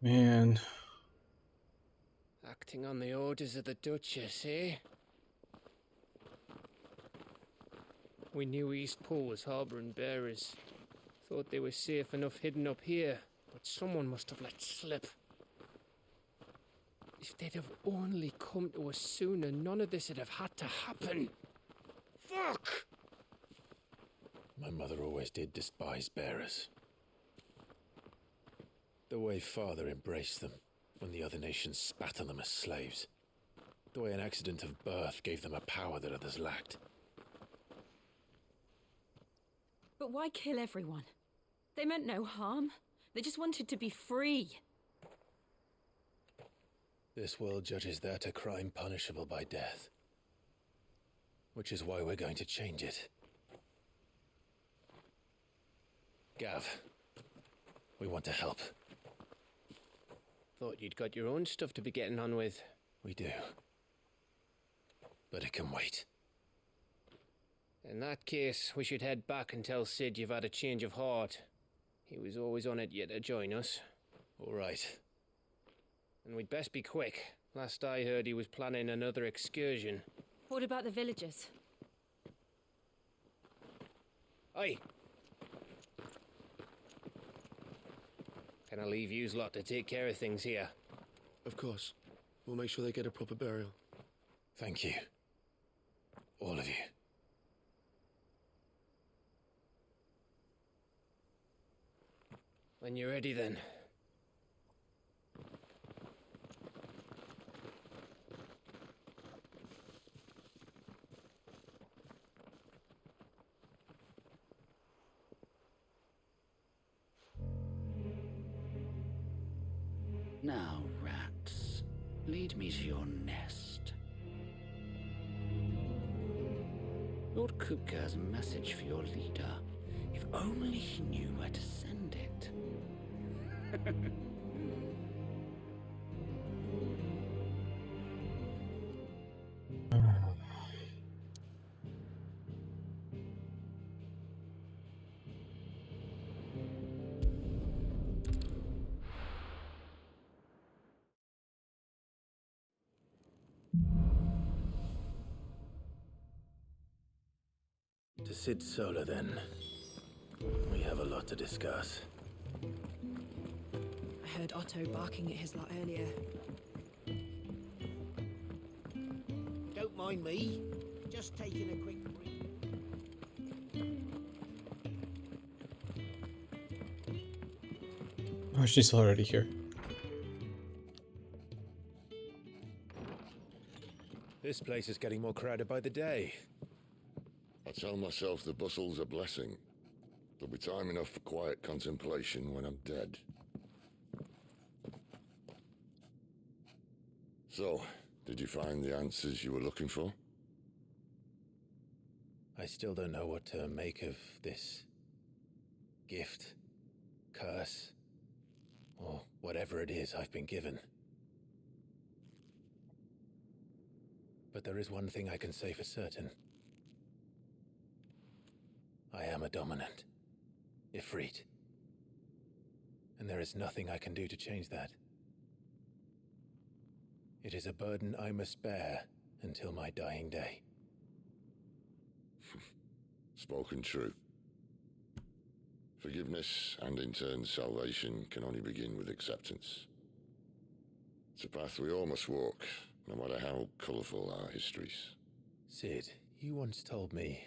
Man. Acting on the orders of the Duchess, eh? We knew East Pool was harbouring bearers. Thought they were safe enough hidden up here, but someone must have let slip. If they'd have only come to us sooner, none of this would have had to happen. Fuck! My mother always did despise bearers. The way Father embraced them when the other nations spat on them as slaves. The way an accident of birth gave them a power that others lacked. But why kill everyone? They meant no harm. They just wanted to be free. This world judges that a crime punishable by death. Which is why we're going to change it. Gav, we want to help. Thought you'd got your own stuff to be getting on with. We do. But it can wait. In that case, we should head back and tell Sid you've had a change of heart. He was always on it yet to join us. All right. And we'd best be quick. Last I heard, he was planning another excursion. What about the villagers? Aye. Can I leave yous lot to take care of things here? Of course. We'll make sure they get a proper burial. Thank you. All of you. When you're ready, then. Now, rats, lead me to your nest. Lord Kupka has a message for your leader. If only he knew where to send it. To Sid Solar, then. We have a lot to discuss. I heard Otto barking at his lot earlier. Don't mind me. Just taking a quick break. Oh, she's already here. This place is getting more crowded by the day. I tell myself the bustle's a blessing. There'll be time enough for quiet contemplation when I'm dead. So, did you find the answers you were looking for? I still don't know what to make of this gift, curse, or whatever it is I've been given. But there is one thing I can say for certain. I am a dominant, Ifrit. And there is nothing I can do to change that. It is a burden I must bear until my dying day. Spoken true. Forgiveness and in turn salvation can only begin with acceptance. It's a path we all must walk, no matter how colourful our histories. Sid, you once told me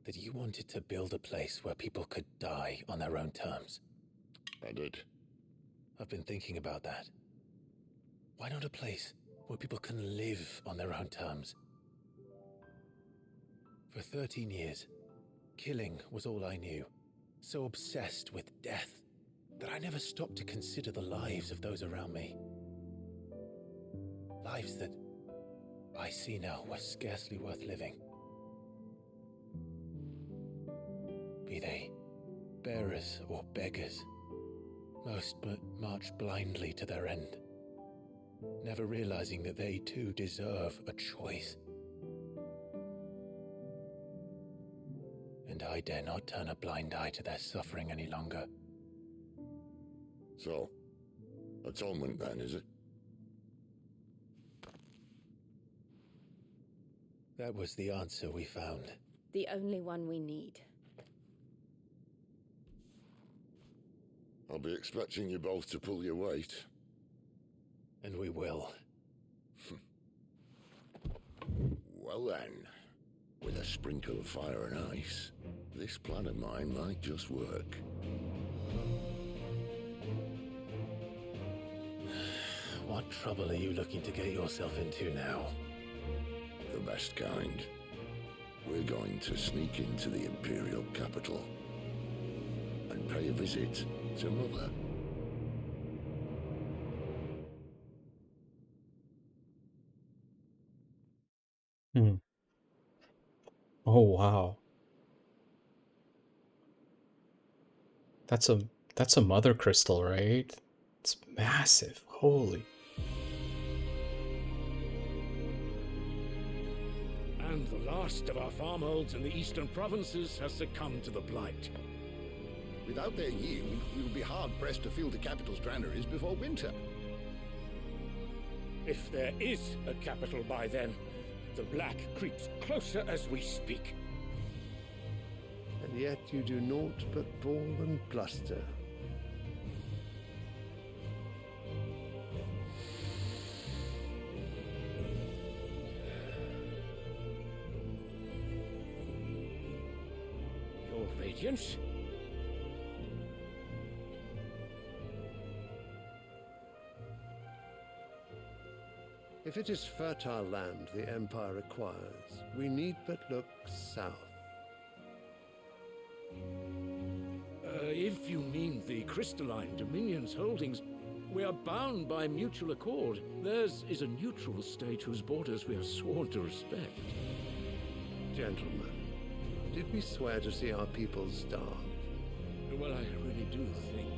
that you wanted to build a place where people could die on their own terms. I did. I've been thinking about that. Why not a place where people can live on their own terms? For 13 years, killing was all I knew. So obsessed with death that I never stopped to consider the lives of those around me. Lives that I see now were scarcely worth living. Be they bearers or beggars, most but march blindly to their end, never realizing that they too deserve a choice. And I dare not turn a blind eye to their suffering any longer. So, Atonement, then, is it? That was the answer we found. The only one we need. I'll be expecting you both to pull your weight. And we will. Well then, with a sprinkle of fire and ice, this plan of mine might just work. What trouble are you looking to get yourself into now? The best kind. We're going to sneak into the Imperial capital and pay a visit to Mother. Oh wow. That's a mother crystal, right? It's massive. Holy. And the last of our farmholds in the eastern provinces has succumbed to the blight. Without their yield, we will be hard-pressed to fill the capital's granaries before winter. If there is a capital by then, the black creeps closer as we speak. And yet you do naught but bawl and bluster. Your Radiance? If it is fertile land the Empire acquires, we need but look south. If you mean the crystalline Dominion's holdings, we are bound by mutual accord. Theirs is a neutral state whose borders we are sworn to respect. Gentlemen, did we swear to see our people starve? Well, I really do think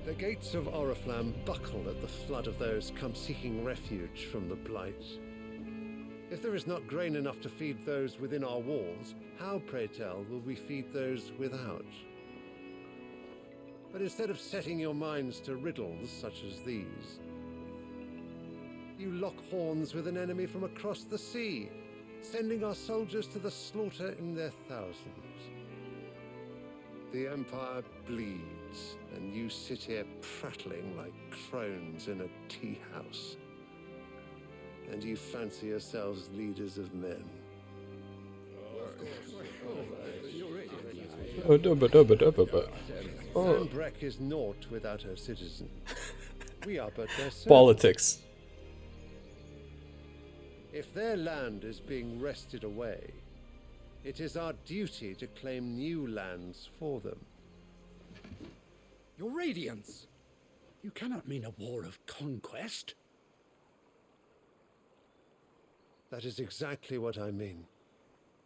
The gates of Oriflamme buckle at the flood of those come seeking refuge from the blight. If there is not grain enough to feed those within our walls, how, pray tell, will we feed those without? But instead of setting your minds to riddles such as these, you lock horns with an enemy from across the sea, sending our soldiers to the slaughter in their thousands. The Empire bleeds, and you sit here prattling like crones in a tea house. And you fancy yourselves leaders of men. Sanbreck is naught without her citizens. We are but their servants. Politics. If their land is being wrested away, it is our duty to claim new lands for them. Your Radiance! You cannot mean a war of conquest. That is exactly what I mean.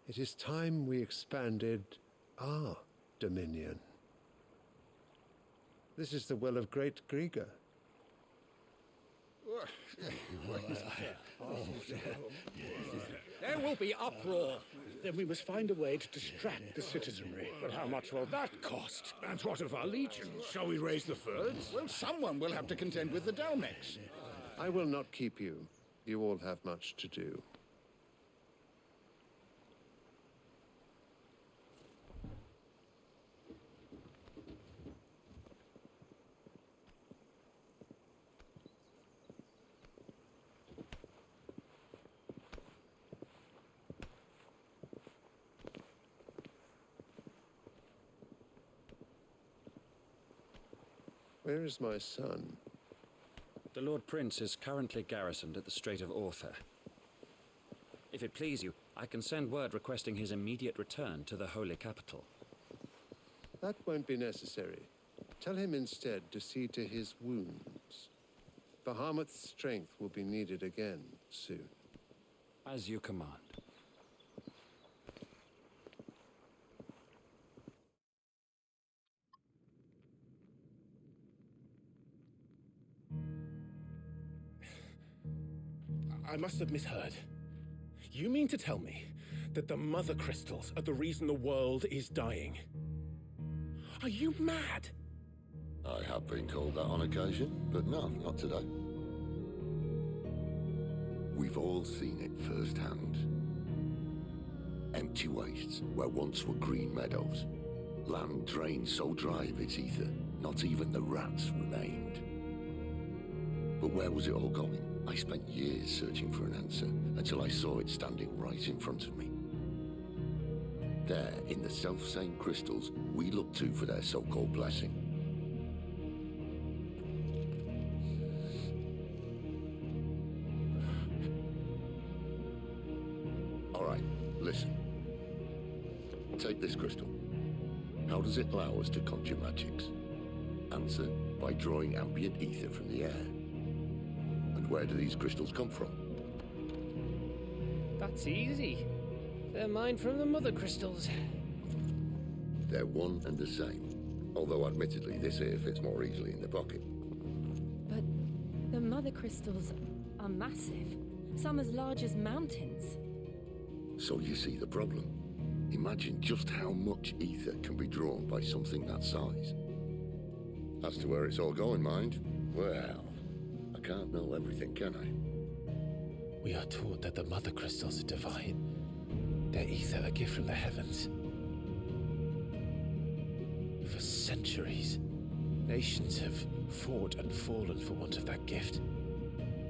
It is time we expanded our dominion. This is the will of great Grieger. There will be uproar. Then we must find a way to distract the citizenry. But how much will that cost? And what of our legions? Shall we raise the furs? Well, someone will have to contend with the Dalmex. I will not keep you. You all have much to do. Where is my son? The Lord Prince is currently garrisoned at the Strait of Orther. If it please you, I can send word requesting his immediate return to the Holy Capital. That won't be necessary. Tell him instead to see to his wounds. Bahamut's strength will be needed again soon. As you command. I must have misheard. You mean to tell me that the mother crystals are the reason the world is dying? Are you mad? I have been called that on occasion, but no, not today. We've all seen it firsthand. Empty wastes where once were green meadows. Land drained so dry of its ether, not even the rats remained. But where was it all going? I spent years searching for an answer until I saw it standing right in front of me. There, in the self-same crystals we look to for their so-called blessing. All right, listen. Take this crystal. How does it allow us to conjure magics? Answer, by drawing ambient ether from the air. And where do these crystals come from? That's easy. They're mined from the mother crystals. They're one and the same. Although admittedly this here fits more easily in the pocket. But the mother crystals are massive. Some as large as mountains. So you see the problem. Imagine just how much ether can be drawn by something that size. As to where it's all going, mind, well, I can't know everything, can I? We are taught that the mother crystals are divine. Their ether a gift from the heavens. For centuries, nations have fought and fallen for want of that gift.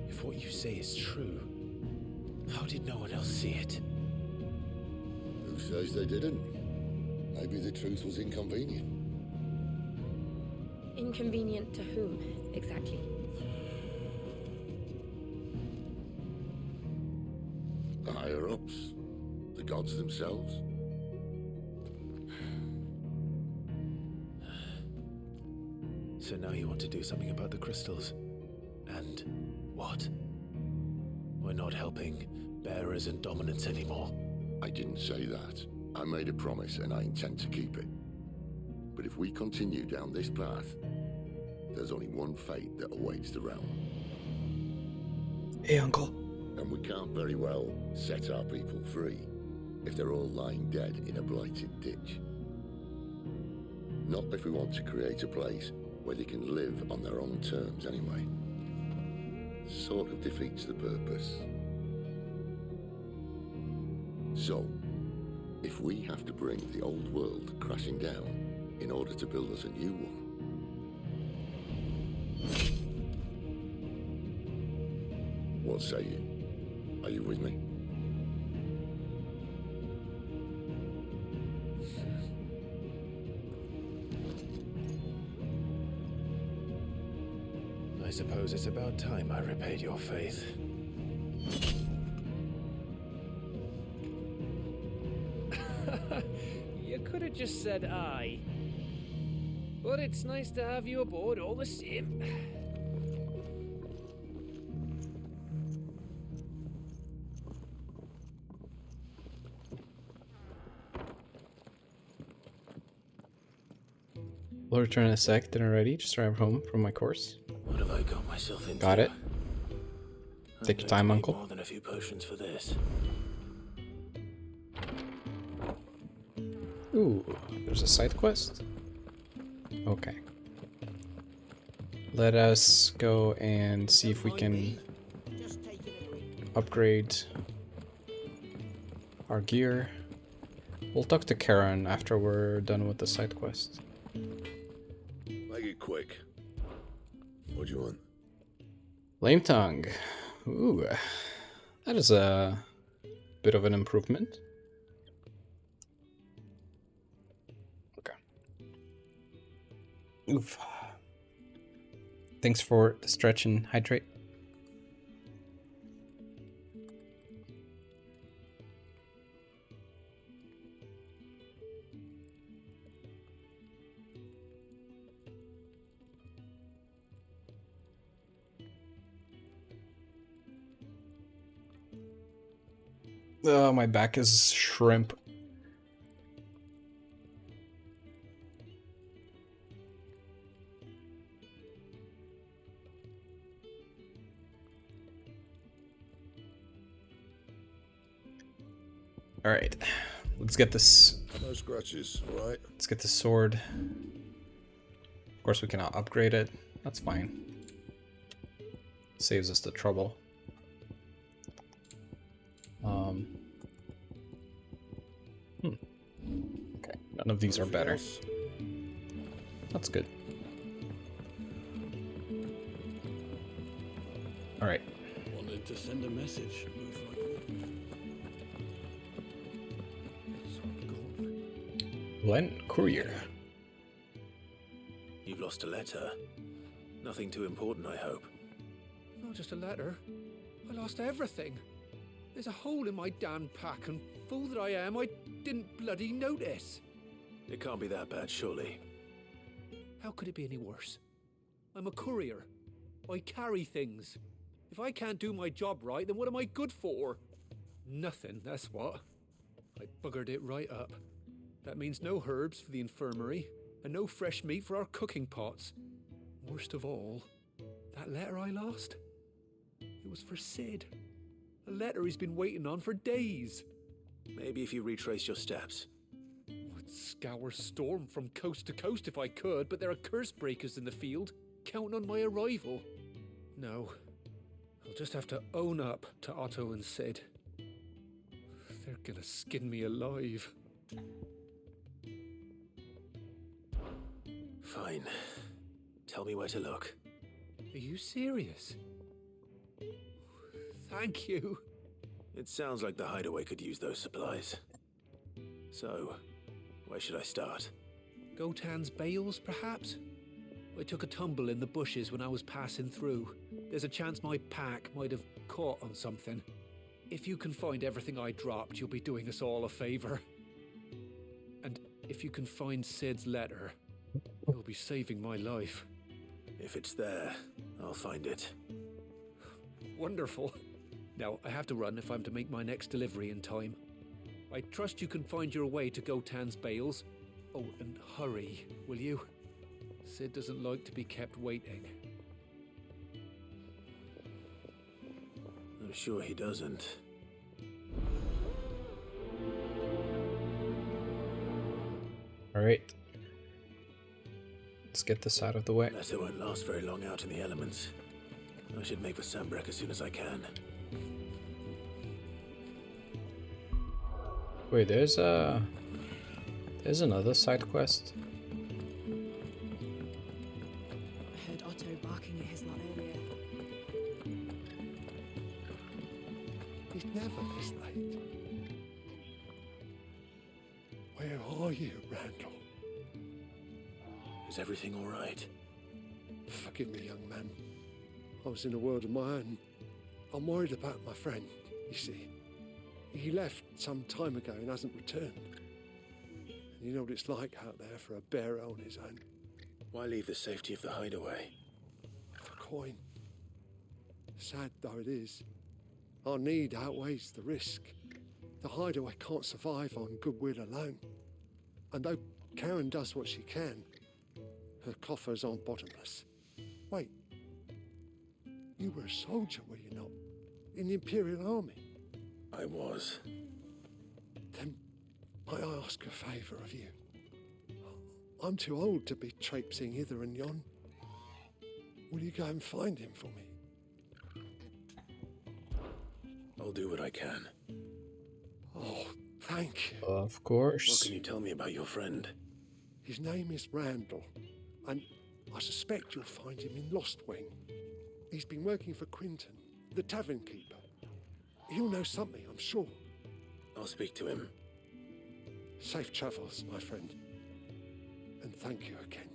If what you say is true, how did no one else see it? Who says they didn't? Maybe the truth was inconvenient. Inconvenient to whom, exactly? The higher-ups, the gods themselves. So now you want to do something about the crystals. And what? We're not helping bearers and dominants anymore. I didn't say that. I made a promise and I intend to keep it. But if we continue down this path, there's only one fate that awaits the realm. Hey, Uncle. And we can't very well set our people free if they're all lying dead in a blighted ditch. Not if we want to create a place where they can live on their own terms anyway. Sort of defeats the purpose. So, if we have to bring the old world crashing down in order to build us a new one, what say you? Are you with me? I suppose it's about time I repaid your faith. You could have just said aye. But it's nice to have you aboard all the same. We'll return in a sec. Dinner ready. Just arrived home from my course. What have I got myself into? Got it. Take your time, Uncle. More than a few potions for this. Ooh, there's a side quest? Okay. Let us go and see if we can upgrade our gear. We'll talk to Karen after we're done with the side quest. Make it quick. What do you want? Lame tongue. Ooh, that is a bit of an improvement. Okay. Oof. Thanks for the stretch and hydrate. Oh, my back is shrimp. All right, let's get this. No scratches, right? Let's get the sword. Of course, we cannot upgrade it. That's fine. Saves us the trouble. Okay, none of these are better. That's good. All right. Wanted to send a message. Glenn Courier. You've lost a letter. Nothing too important, I hope. Not just a letter. I lost everything. There's a hole in my damn pack, and fool that I am, I didn't bloody notice. It can't be that bad, surely. How could it be any worse? I'm a courier. I carry things. If I can't do my job right, then what am I good for? Nothing, that's what. I buggered it right up. That means no herbs for the infirmary, and no fresh meat for our cooking pots. Worst of all, that letter I lost? It was for Sid. A letter he's been waiting on for days. Maybe if you retrace your steps. I'd scour Storm from coast to coast if I could, but there are curse breakers in the field, counting on my arrival. No, I'll just have to own up to Otto and Sid. They're gonna skin me alive. Fine. Tell me where to look. Are you serious? Thank you. It sounds like the hideaway could use those supplies. So, where should I start? Gotan's bales, perhaps? I took a tumble in the bushes when I was passing through. There's a chance my pack might have caught on something. If you can find everything I dropped, you'll be doing us all a favor. And if you can find Sid's letter, you'll be saving my life. If it's there, I'll find it. Wonderful. Now, I have to run if I'm to make my next delivery in time. I trust you can find your way to Gotan's bales. Oh, and hurry, will you? Sid doesn't like to be kept waiting. I'm sure he doesn't. All right. Let's get this out of the way. Letter won't last very long out in the elements. I should make for Sambrek as soon as I can. Wait, there's another side quest. I heard Otto barking at his lot earlier. He's never this late. Where are you, Randall? Is everything all right? Forgive me, young man. I was in a world of my own. I'm worried about my friend, you see. He left some time ago and hasn't returned. And you know what it's like out there for a bearer on his own. Why leave the safety of the hideaway? For coin. Sad though it is, our need outweighs the risk. The hideaway can't survive on goodwill alone. And though Karen does what she can, her coffers aren't bottomless. Wait, you were a soldier, were you not? In the Imperial Army? I was. Then might I ask a favour of you? I'm too old to be traipsing hither and yon. Will you go and find him for me? I'll do what I can. Oh, thank you. Of course. What can you tell me about your friend? His name is Randall, and I suspect you'll find him in Lost Wing. He's been working for Quinton, the tavern keeper. He'll know something, I'm sure. I'll speak to him. Safe travels, my friend. And thank you again.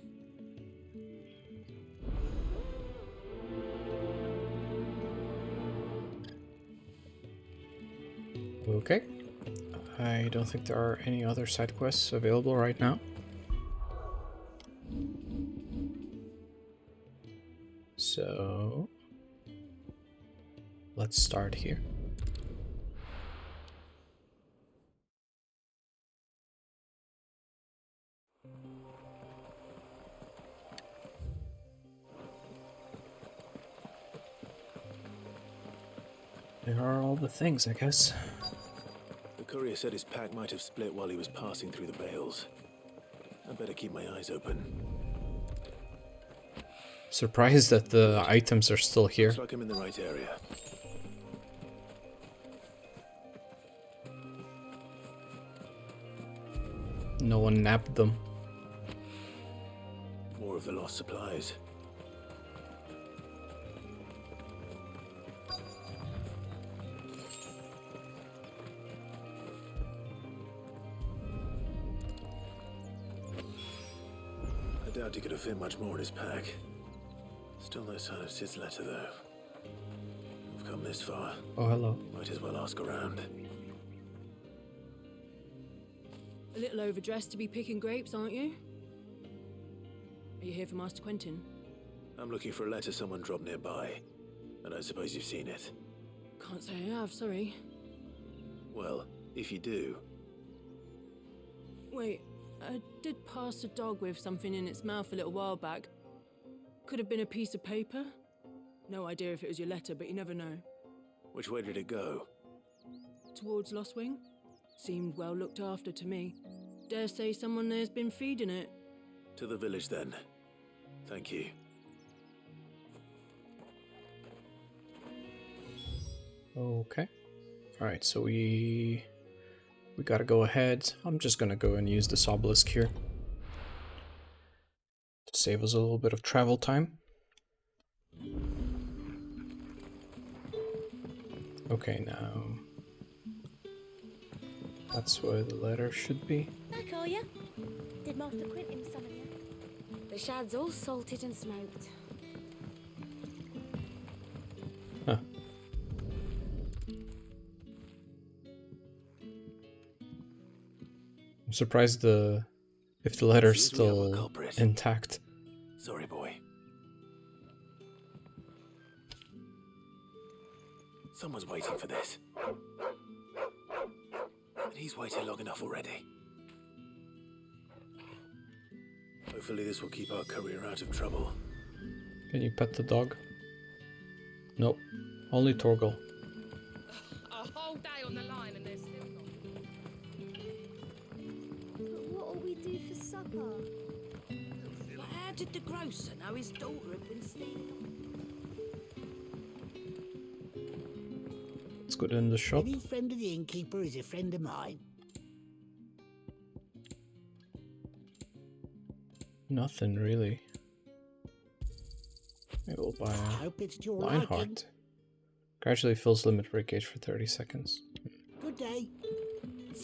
Okay. I don't think there are any other side quests available right now. So let's start here. There are all the things, I guess. The Courier said his pack might have split while he was passing through the bales. I better keep my eyes open. Surprised that the items are still here. Looks like I'm in the right area. No one nabbed them. More of the lost supplies. I doubt he could have fit much more in his pack. Still no sign of Sid's letter, though. We've come this far. Oh, hello. Might as well ask around. A little overdressed to be picking grapes, aren't you? Are you here for Master Quentin? I'm looking for a letter someone dropped nearby, and I suppose you've seen it. Can't say I have, sorry. Well, if you do, Wait, I did pass a dog with something in its mouth a little while back. Could have been a piece of paper. No idea if it was your letter, but you never know. which way did it go? Towards Lost Wing? Seemed well looked after to me. Dare say someone there's been feeding it. To the village, then. Thank you. Okay. Alright, so we gotta go ahead. I'm just gonna go and use this obelisk here to save us a little bit of travel time. Okay, now that's where the letter should be. Back, are ya? Did Master Quentin summon you? The shad's all salted and smoked. Huh. I'm surprised if the letter's Seems we have a still culprit. intact. Sorry, boy. Someone's waiting for this. And he's waited long enough already. Hopefully this will keep our career out of trouble. Can you pet the dog? Nope. Only Torgal. A whole day on the line and they're still not. But what'll we do for supper? But how did the grocer know his daughter had been stealing? Let's go in the shop. Any friend of the innkeeper is a friend of mine. Nothing really. Maybe we'll buy I a hope it's to your liking. Lionheart. Gradually fills limit break gauge for 30 seconds. Good day.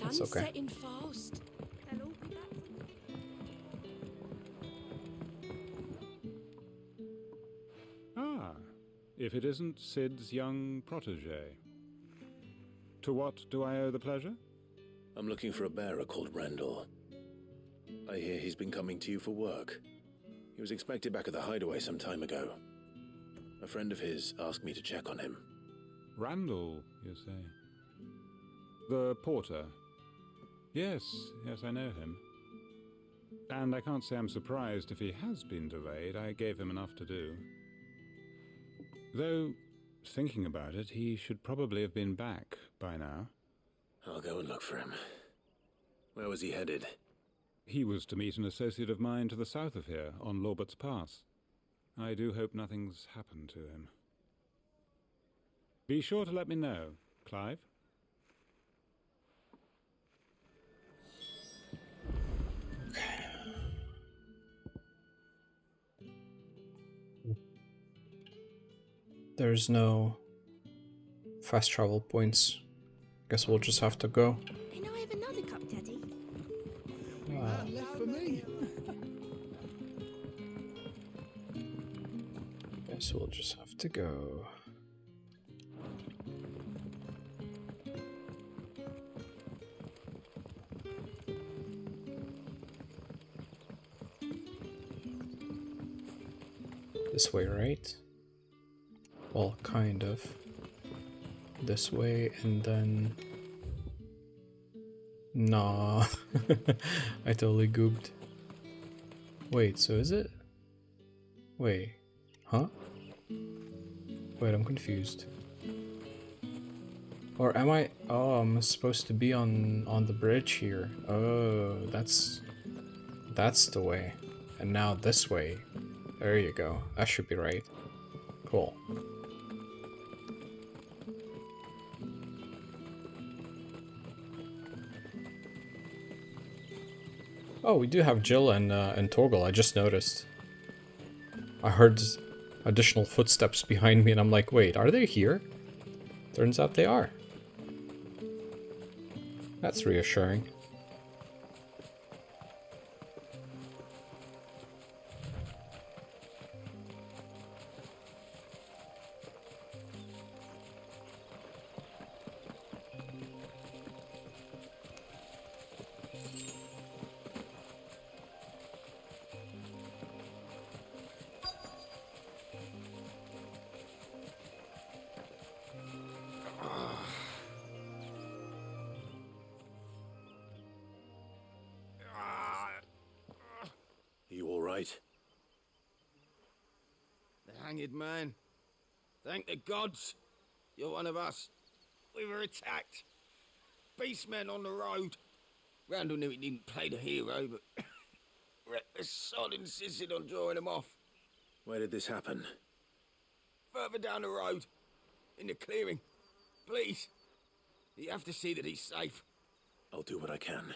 That's okay. Setting fast. They'll all be back. Ah, if it isn't Sid's young protege. To what do I owe the pleasure? I'm looking for a bearer called Randall. I hear he's been coming to you for work. He was expected back at the hideaway some time ago. A friend of his asked me to check on him. Randall, you say? The porter? Yes, I know him. And I can't say I'm surprised if he has been delayed. I gave him enough to do. Though, thinking about it, he should probably have been back by now. I'll go and look for him. Where was he headed? He was to meet an associate of mine to the south of here, on Lorbert's Pass. I do hope nothing's happened to him. Be sure to let me know, Clive. There's no fast travel points. Guess we'll just have to go. Can I have another cup, Daddy? Left for me. Guess we'll just have to go. This way, right? Well, kind of. This way, and then... Nah. I totally gooped. Wait, so is it? Wait. Huh? Wait, I'm confused. Or am I? Oh, I'm supposed to be on the bridge here. Oh, that's the way. And now this way. There you go. That should be right. Cool. Oh, we do have Jill and Torgal. I just noticed. I heard additional footsteps behind me, and I'm like, wait, are they here? Turns out they are. That's reassuring. You all right? The hanged man. Thank the gods. You're one of us. We were attacked. Beastmen on the road. Randall knew he didn't play the hero, but the sod insisted on drawing him off. Where did this happen? Further down the road. In the clearing. Please. You have to see that he's safe. I'll do what I can.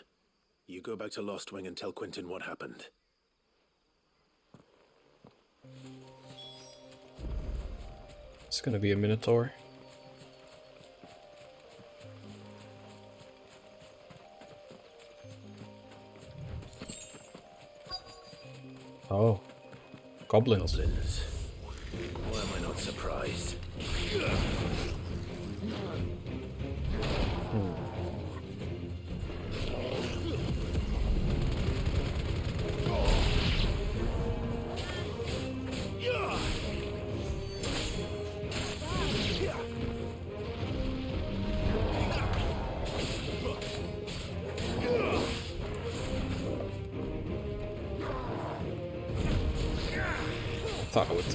You go back to Lost Wing and tell Quentin what happened. It's gonna be a Minotaur. Oh. Goblins. Goblins. Why am I not surprised? Thought I would.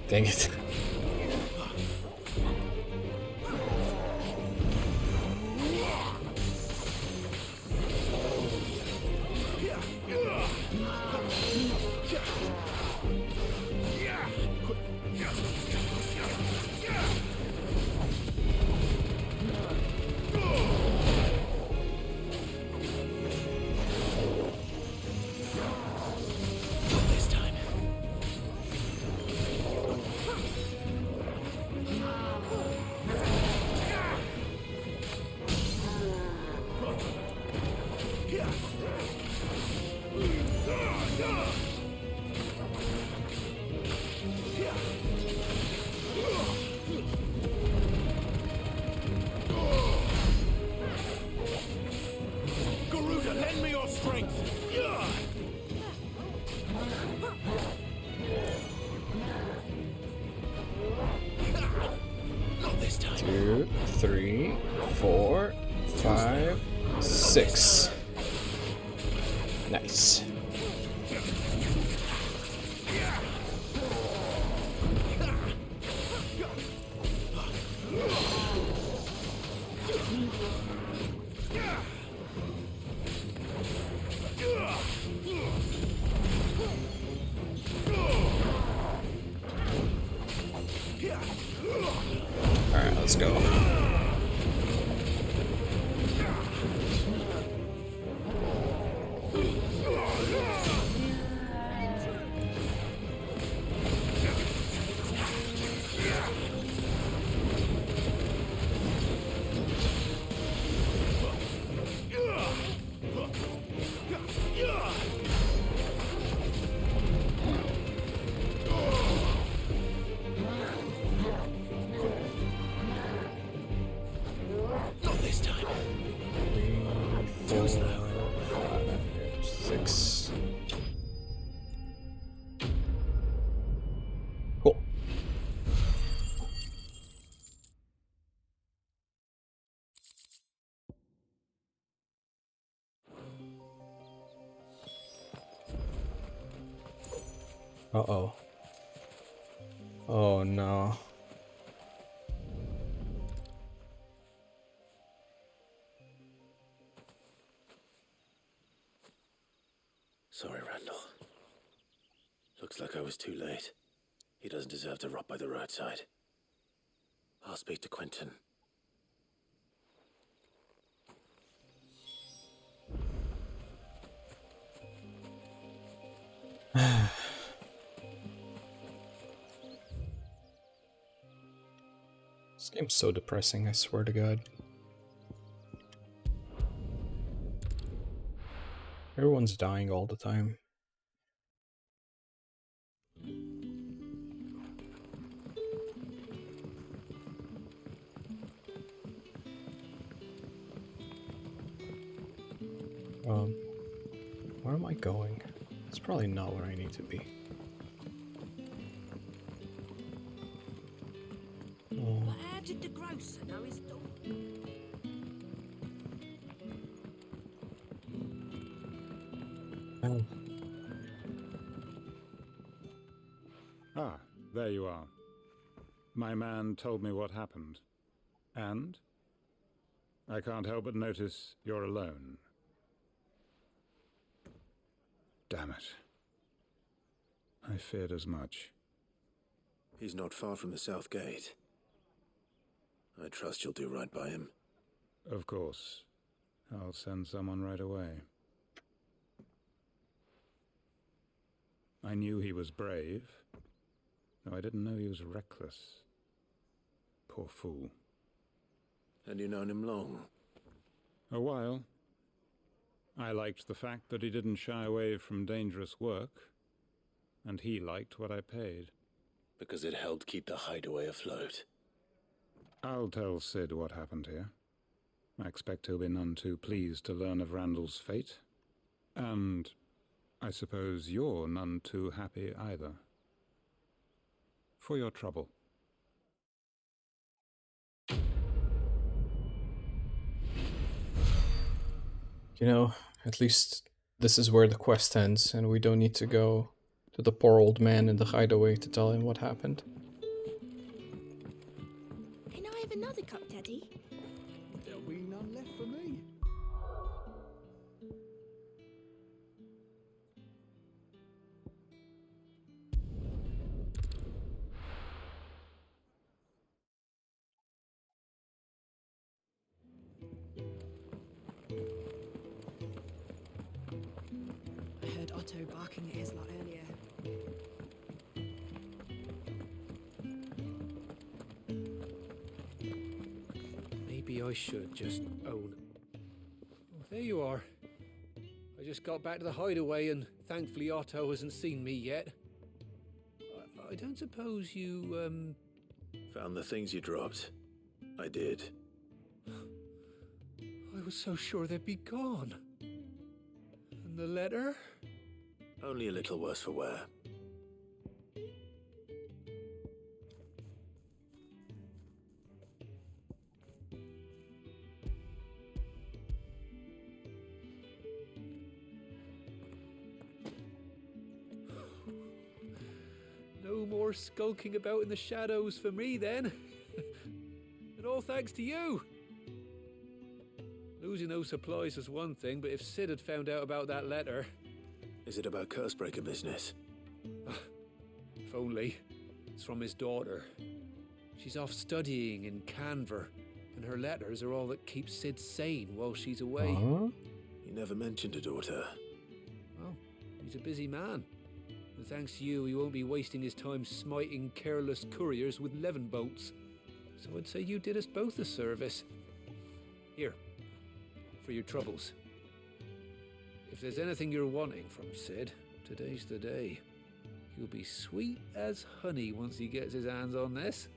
Dang it. Garuda, lend me your strength. Not this time. 2, 3, 4, 5, 6. Nice. Alright, let's go. Not this time. 4, 5, 6. Cool. Uh-oh. Oh no. Sorry, Randall. Looks like I was too late. He doesn't deserve to rot by the roadside. I'll speak to Quentin. This game's so depressing, I swear to God. Everyone's dying all the time. Where am I going? It's probably not where I need to be. Oh. But how did the grocer know his daughter? Oh. Ah, there you are. My man told me what happened. And? I can't help but notice you're alone. Damn it. I feared as much. He's not far from the south gate. I trust you'll do right by him. Of course. I'll send someone right away. I knew he was brave, though I didn't know he was reckless. Poor fool. And you known him long? A while. I liked the fact that he didn't shy away from dangerous work, and he liked what I paid. Because it helped keep the hideaway afloat. I'll tell Sid what happened here. I expect he'll be none too pleased to learn of Randall's fate. And I suppose you're none too happy either. For your trouble. You know, at least this is where the quest ends, and we don't need to go to the poor old man in the hideaway to tell him what happened. Can I have another cup, Daddy? There'll be none left for me. I heard Otto barking at his lot earlier. Maybe I should just own. Oh, there you are. I just got back to the hideaway and thankfully Otto hasn't seen me yet. I don't suppose you, Found the things you dropped. I did. I was so sure they'd be gone. And the letter? Only a little worse for wear. No more skulking about in the shadows for me then. And all thanks to you. Losing those supplies was one thing, but if Sid had found out about that letter... Is it about Cursebreaker business? If only. It's from his daughter. She's off studying in Canver, and her letters are all that keeps Sid sane while she's away. He never mentioned a daughter. Well, he's a busy man. And thanks to you, he won't be wasting his time smiting careless couriers with levin bolts. So I'd say you did us both a service. Here, for your troubles. If there's anything you're wanting from Sid, today's the day. He'll be sweet as honey once he gets his hands on this.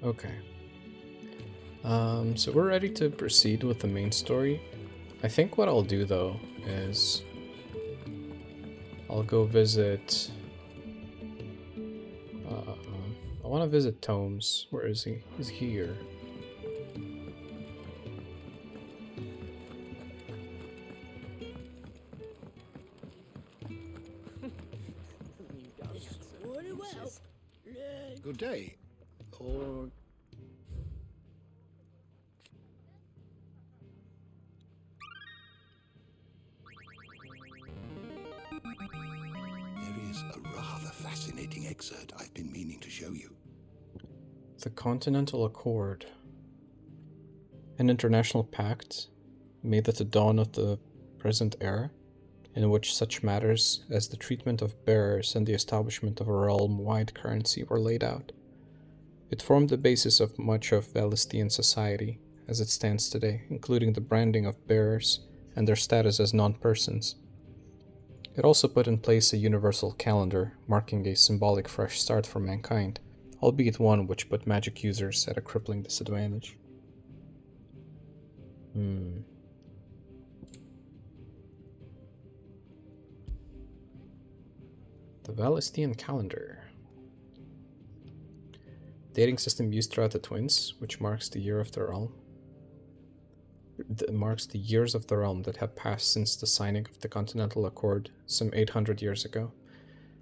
Okay. So we're ready to proceed with the main story. I think what I'll do though is I'll go visit. I want to visit Tomes. Where is he? He's here. horses. Good day. Or... There is a rather fascinating excerpt I've been meaning to show you. The Continental Accord. An international pact made at the dawn of the present era, in which such matters as the treatment of bearers and the establishment of a realm-wide currency were laid out. It formed the basis of much of Valestian society as it stands today, including the branding of bearers and their status as non-persons. It also put in place a universal calendar, marking a symbolic fresh start for mankind, albeit one which put magic users at a crippling disadvantage. The Valestian calendar. Dating system used throughout the Twins, which marks the year of the realm. Marks the years of the realm that have passed since the signing of the Continental Accord some 800 years ago.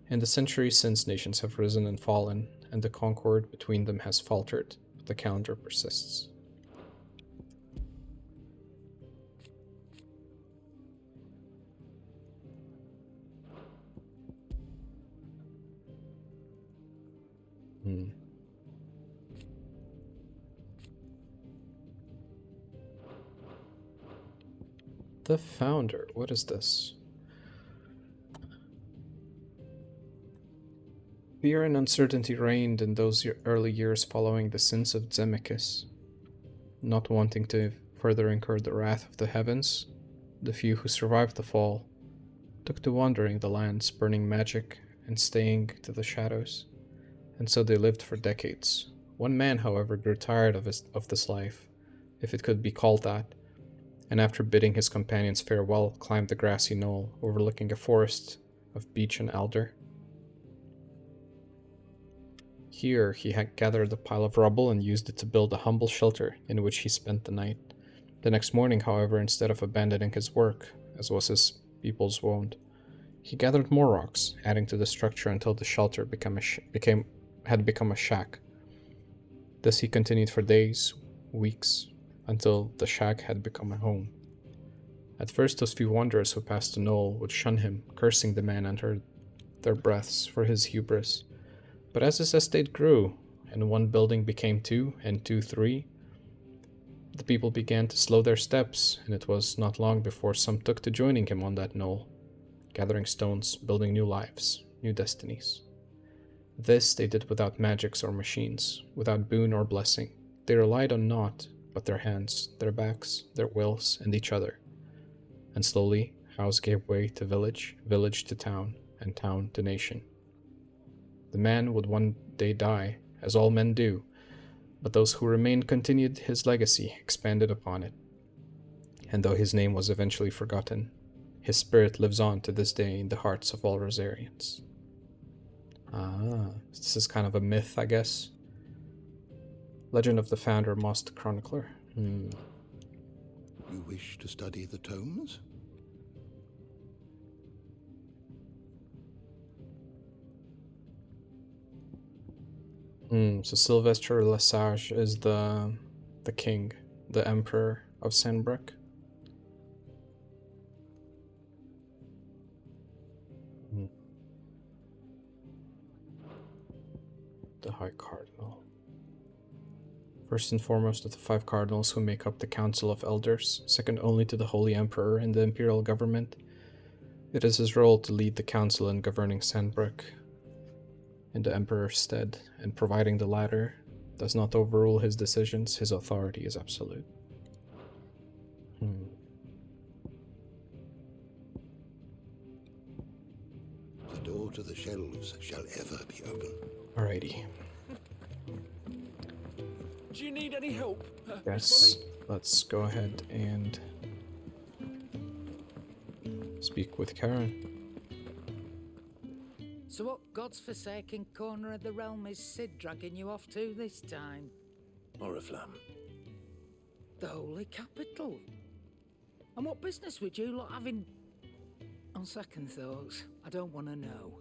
In the centuries since, nations have risen and fallen, and the concord between them has faltered, but the calendar persists. The founder, what is this? Fear and uncertainty reigned in those early years following the sins of Zemicus. Not wanting to further incur the wrath of the heavens, the few who survived the fall took to wandering the lands, burning magic and staying to the shadows, and so they lived for decades. One man, however, grew tired of this life, if it could be called that, and after bidding his companions farewell, climbed the grassy knoll overlooking a forest of beech and alder. Here he had gathered a pile of rubble and used it to build a humble shelter in which he spent the night. The next morning, however, instead of abandoning his work, as was his people's wont, he gathered more rocks, adding to the structure until the shelter had become a shack. Thus he continued for days, weeks, until the shack had become a home. At first, those few wanderers who passed the knoll would shun him, cursing the man under their breaths for his hubris. But as his estate grew, and one building became two, and two three, the people began to slow their steps, and it was not long before some took to joining him on that knoll, gathering stones, building new lives, new destinies. This they did without magics or machines, without boon or blessing. They relied on naught but their hands, their backs, their wills, and each other. And slowly, house gave way to village, village to town, and town to nation. The man would one day die, as all men do, but those who remained continued his legacy, expanded upon it. And though his name was eventually forgotten, his spirit lives on to this day in the hearts of all Rosarians. This is kind of a myth, I guess. Legend of the Founder, Moss Chronicler. You wish to study the tomes? So Sylvester Lesage is the king, the emperor of Sandbrook. The High Cardinal. First and foremost of the 5 cardinals who make up the Council of Elders, second only to the Holy Emperor in the imperial government. It is his role to lead the council in governing Sandbrook in the Emperor's stead, and providing the latter does not overrule his decisions, his authority is absolute. The door to the shelves shall ever be open. Alrighty. Do you need any help? Yes, let's go ahead and speak with Karen. So what God's forsaken corner of the realm is Sid dragging you off to this time? Oriflamme. The Holy Capital. And what business would you lot have in... On second thoughts, I don't want to know.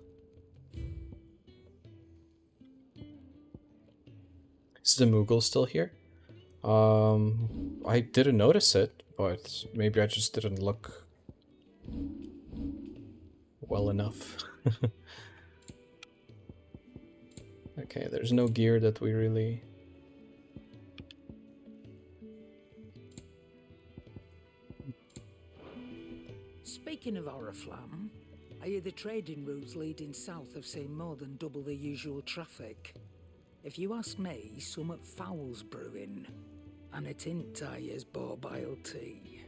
Is the Moogle still here? I didn't notice it, but maybe I just didn't look well enough. Okay, there's no gear that we really... Speaking of Oriflamme, I hear the trading routes leading south have seen more than double the usual traffic. If you ask me, somewhat foul's brewing, and it ain't as barbile tea.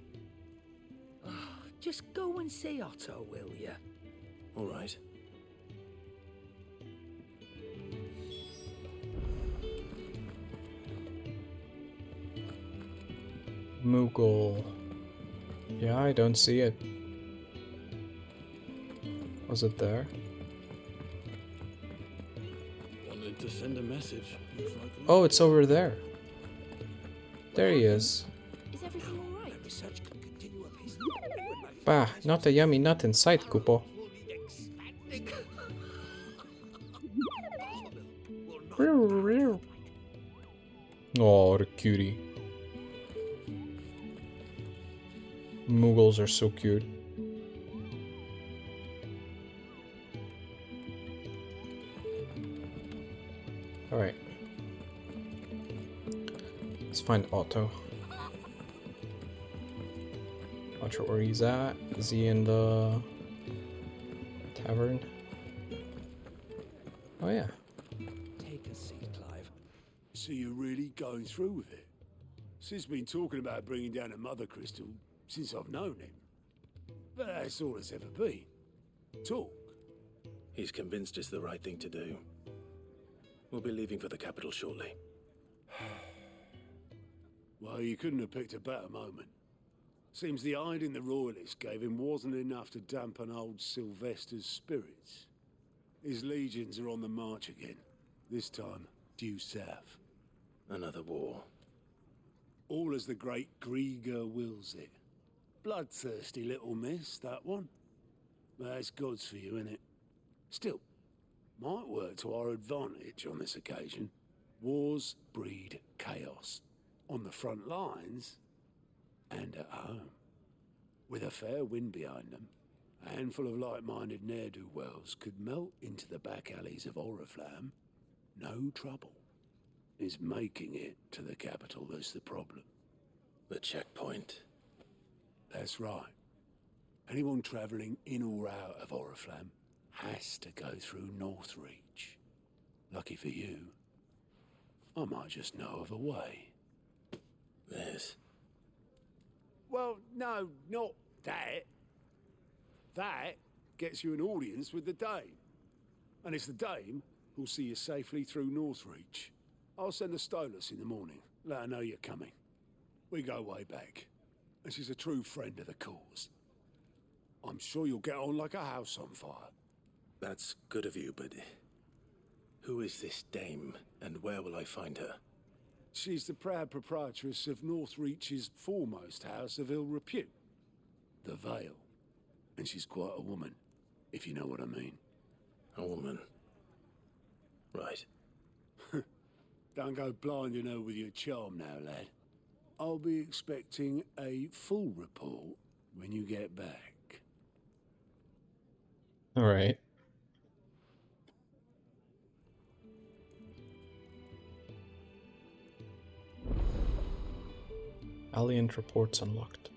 Just go and see Otto, will you? All right. Moogle. Yeah, I don't see it. Was it there? Wanted to send a message. Oh, it's over there. There he is. Is everything all right? Bah, not a yummy nut in sight, Kupo. Oh, the cutie. Moogles are so cute. Alright. Let's find Otto. Not sure where he's at. Is he in the tavern? Oh yeah. Take a seat, Clive. So you're really going through with it? Sid's been talking about bringing down a mother crystal since I've known him. But that's all it's ever been. Talk. He's convinced it's the right thing to do. We'll be leaving for the capital shortly. Well, you couldn't have picked a better moment. Seems the hiding the royalists gave him wasn't enough to dampen old Sylvester's spirits. His legions are on the march again, this time due south. Another war. All as the great Grieger wills it. Bloodthirsty little miss, that one. But that's God's for you, innit? Still, might work to our advantage on this occasion. Wars breed chaos. On the front lines, and at home. With a fair wind behind them, a handful of like-minded ne'er-do-wells could melt into the back alleys of Oriflamme. No trouble. It's making it to the capital that's the problem. The checkpoint. That's right. Anyone travelling in or out of Oriflamme has to go through Northreach. Lucky for you, I might just know of a way. There's... Well, no, not that. That gets you an audience with the Dame. And it's the Dame who'll see you safely through Northreach. I'll send the Stolas in the morning. Let her know you're coming. We go way back. And she's a true friend of the cause. I'm sure you'll get on like a house on fire. That's good of you, but... who is this Dame, and where will I find her? She's the proud proprietress of Northreach's foremost house of ill repute, the Vale. And she's quite a woman, if you know what I mean. A woman. Right. Don't go blinding her with your charm now, lad. I'll be expecting a full report when you get back. Alright. Alliant reports unlocked.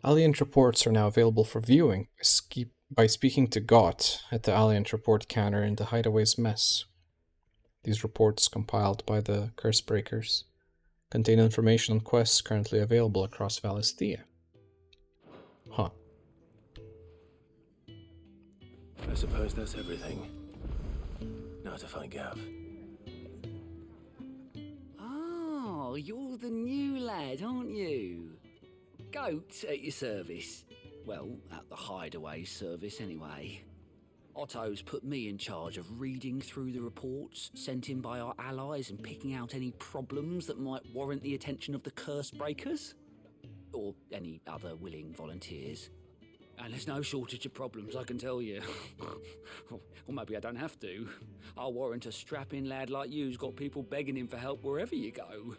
Alliant reports are now available for viewing by speaking to Gott at the Alliant report counter in the Hideaway's mess. These reports, compiled by the Cursebreakers, contain information on quests currently available across Valisthea. Huh. I suppose that's everything. Now to find Gav. Oh, you're the new lad, aren't you? Goat at your service. Well, at the Hideaway service anyway. Otto's put me in charge of reading through the reports sent in by our allies and picking out any problems that might warrant the attention of the Cursebreakers. Or any other willing volunteers. And there's no shortage of problems, I can tell you. Or maybe I don't have to. I'll warrant a strapping lad like you's got people begging him for help wherever you go.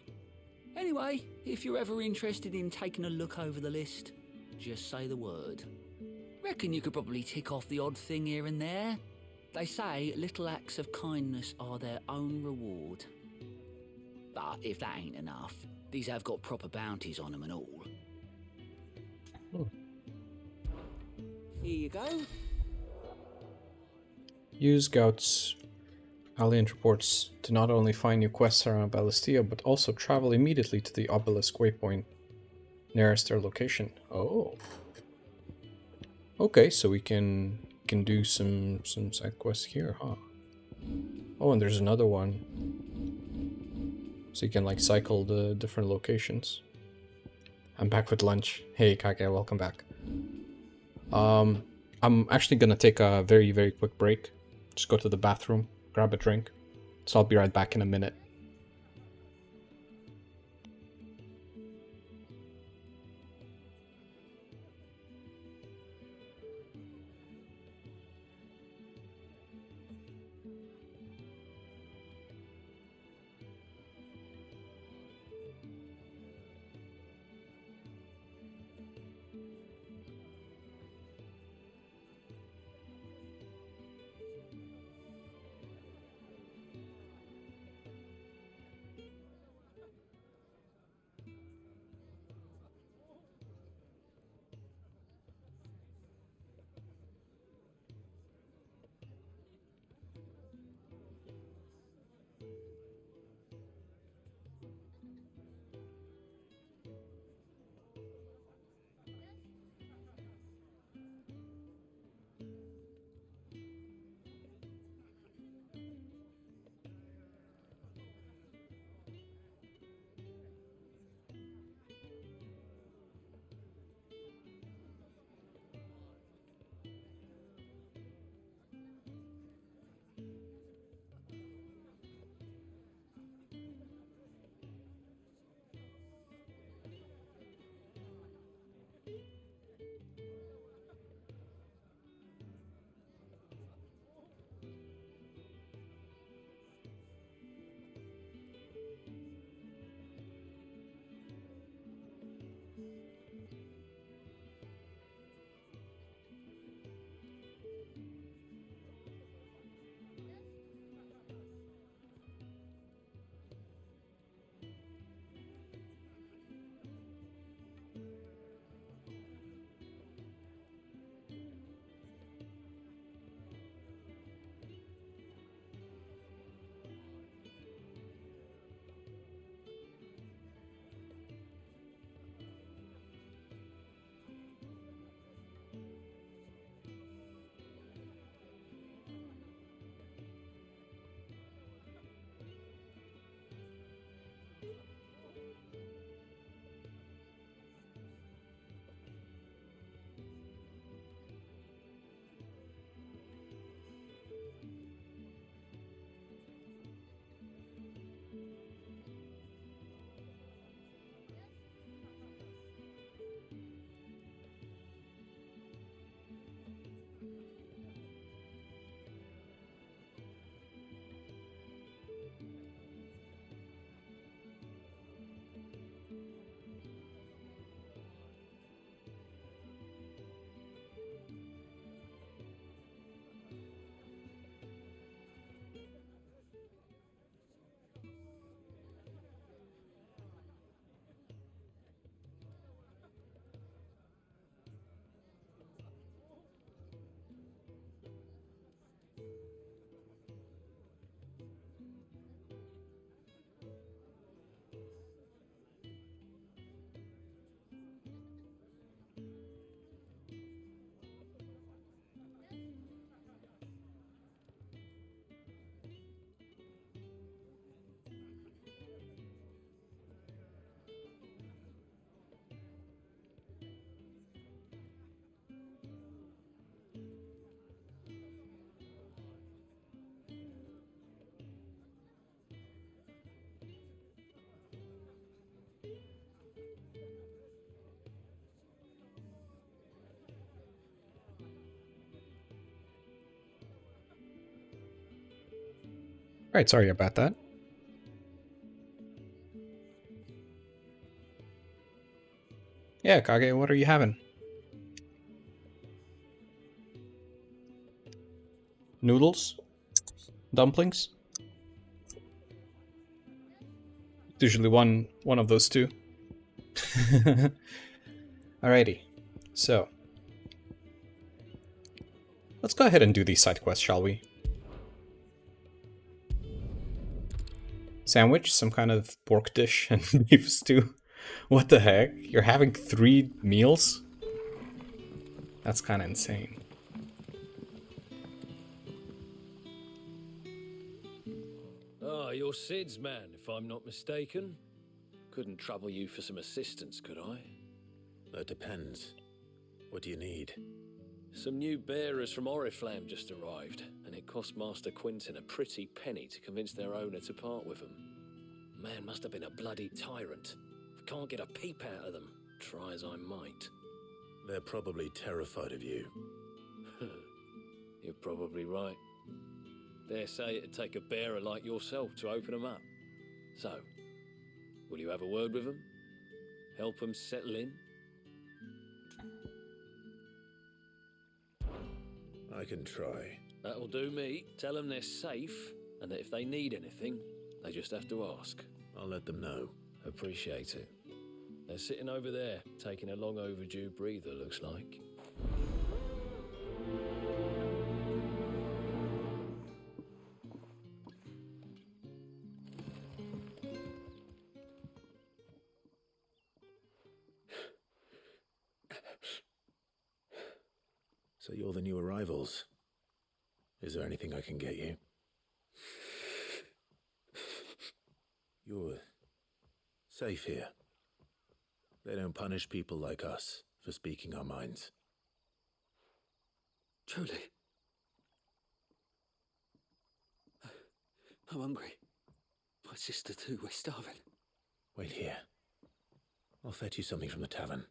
Anyway, if you're ever interested in taking a look over the list, just say the word. Reckon you could probably tick off the odd thing here and there. They say little acts of kindness are their own reward. But if that ain't enough, these have got proper bounties on them and all. Here you go. Use Scout's Alliant reports to not only find new quests around Ballistia, but also travel immediately to the obelisk waypoint nearest their location. Oh. Okay, so we can do some side quests here, huh? Oh, and there's another one. So you can like cycle the different locations. I'm back with lunch. Hey Kage, welcome back. I'm actually gonna take a very, very quick break. Just go to the bathroom, grab a drink. So I'll be right back in a minute. Right, sorry about that. Yeah, Kage, what are you having? Noodles? Dumplings? Usually one of those two. Alrighty, so let's go ahead and do these side quests, shall we? Sandwich, some kind of pork dish and beef stew. What the heck? You're having 3 meals? That's kind of insane. Ah, you're Sid's man, if I'm not mistaken. Couldn't trouble you for some assistance, could I? That depends. What do you need? Some new bearers from Oriflamme just arrived, and it cost Master Quinton a pretty penny to convince their owner to part with them. Man must have been a bloody tyrant. I can't get a peep out of them, try as I might. They're probably terrified of you. You're probably right. Dare say it'd take a bearer like yourself to open them up. So, will you have a word with them? Help them settle in? I can try. That'll do me. Tell them they're safe, and that if they need anything, they just have to ask. I'll let them know. Appreciate it. They're sitting over there, taking a long overdue breather, looks like. So you're the new arrivals. Is there anything I can get you? You're safe here. They don't punish people like us for speaking our minds. Truly. I'm hungry. My sister too, we're starving. Wait here. I'll fetch you something from the tavern.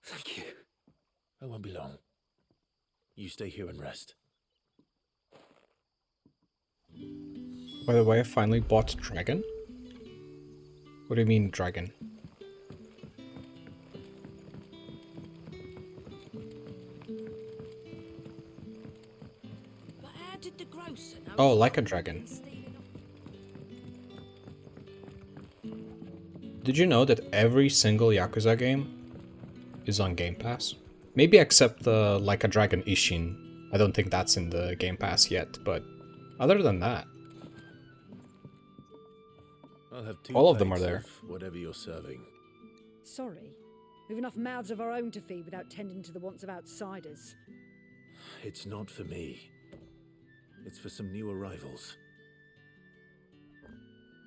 Thank you. I won't be long. You stay here and rest. By the way, I finally bought Dragon. What do you mean, Dragon? But how did the grocer know? Oh, like a dragon. Did you know that every single Yakuza game is on Game Pass? Maybe except the Like a Dragon Ishin. I don't think that's in the Game Pass yet, but other than that, I'll have 2 all of them are plates there. of whatever you're serving. Sorry. We've enough mouths of our own to feed without tending to the wants of outsiders. It's not for me. It's for some new arrivals.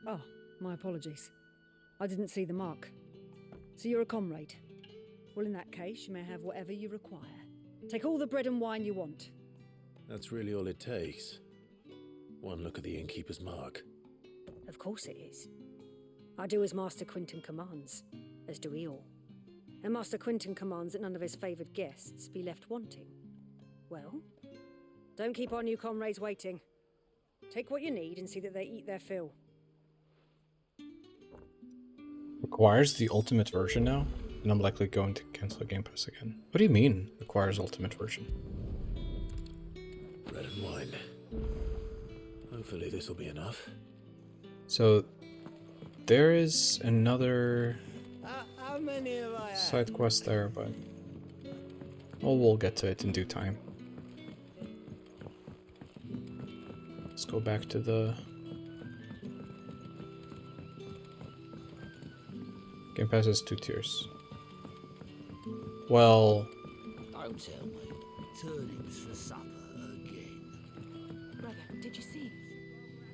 Oh, my apologies. I didn't see the mark. So you're a comrade. Well, in that case, you may have whatever you require. Take all the bread and wine you want. That's really all it takes. One look at the innkeeper's mark. Of course it is. I do as Master Quinton commands, as do we all. And Master Quinton commands that none of his favoured guests be left wanting. Well, don't keep our new comrades waiting. Take what you need and see that they eat their fill. Requires the ultimate version now? And I'm likely going to cancel Game Pass again. What do you mean, requires ultimate version? Bread and wine. Hopefully this will be enough. So, there is another How many have I had? side quest there, but well, we'll get to it in due time. Let's go back to the Game Pass has 2 tiers. Well, Don't tell me. Turnings for supper again. Brother, did you see?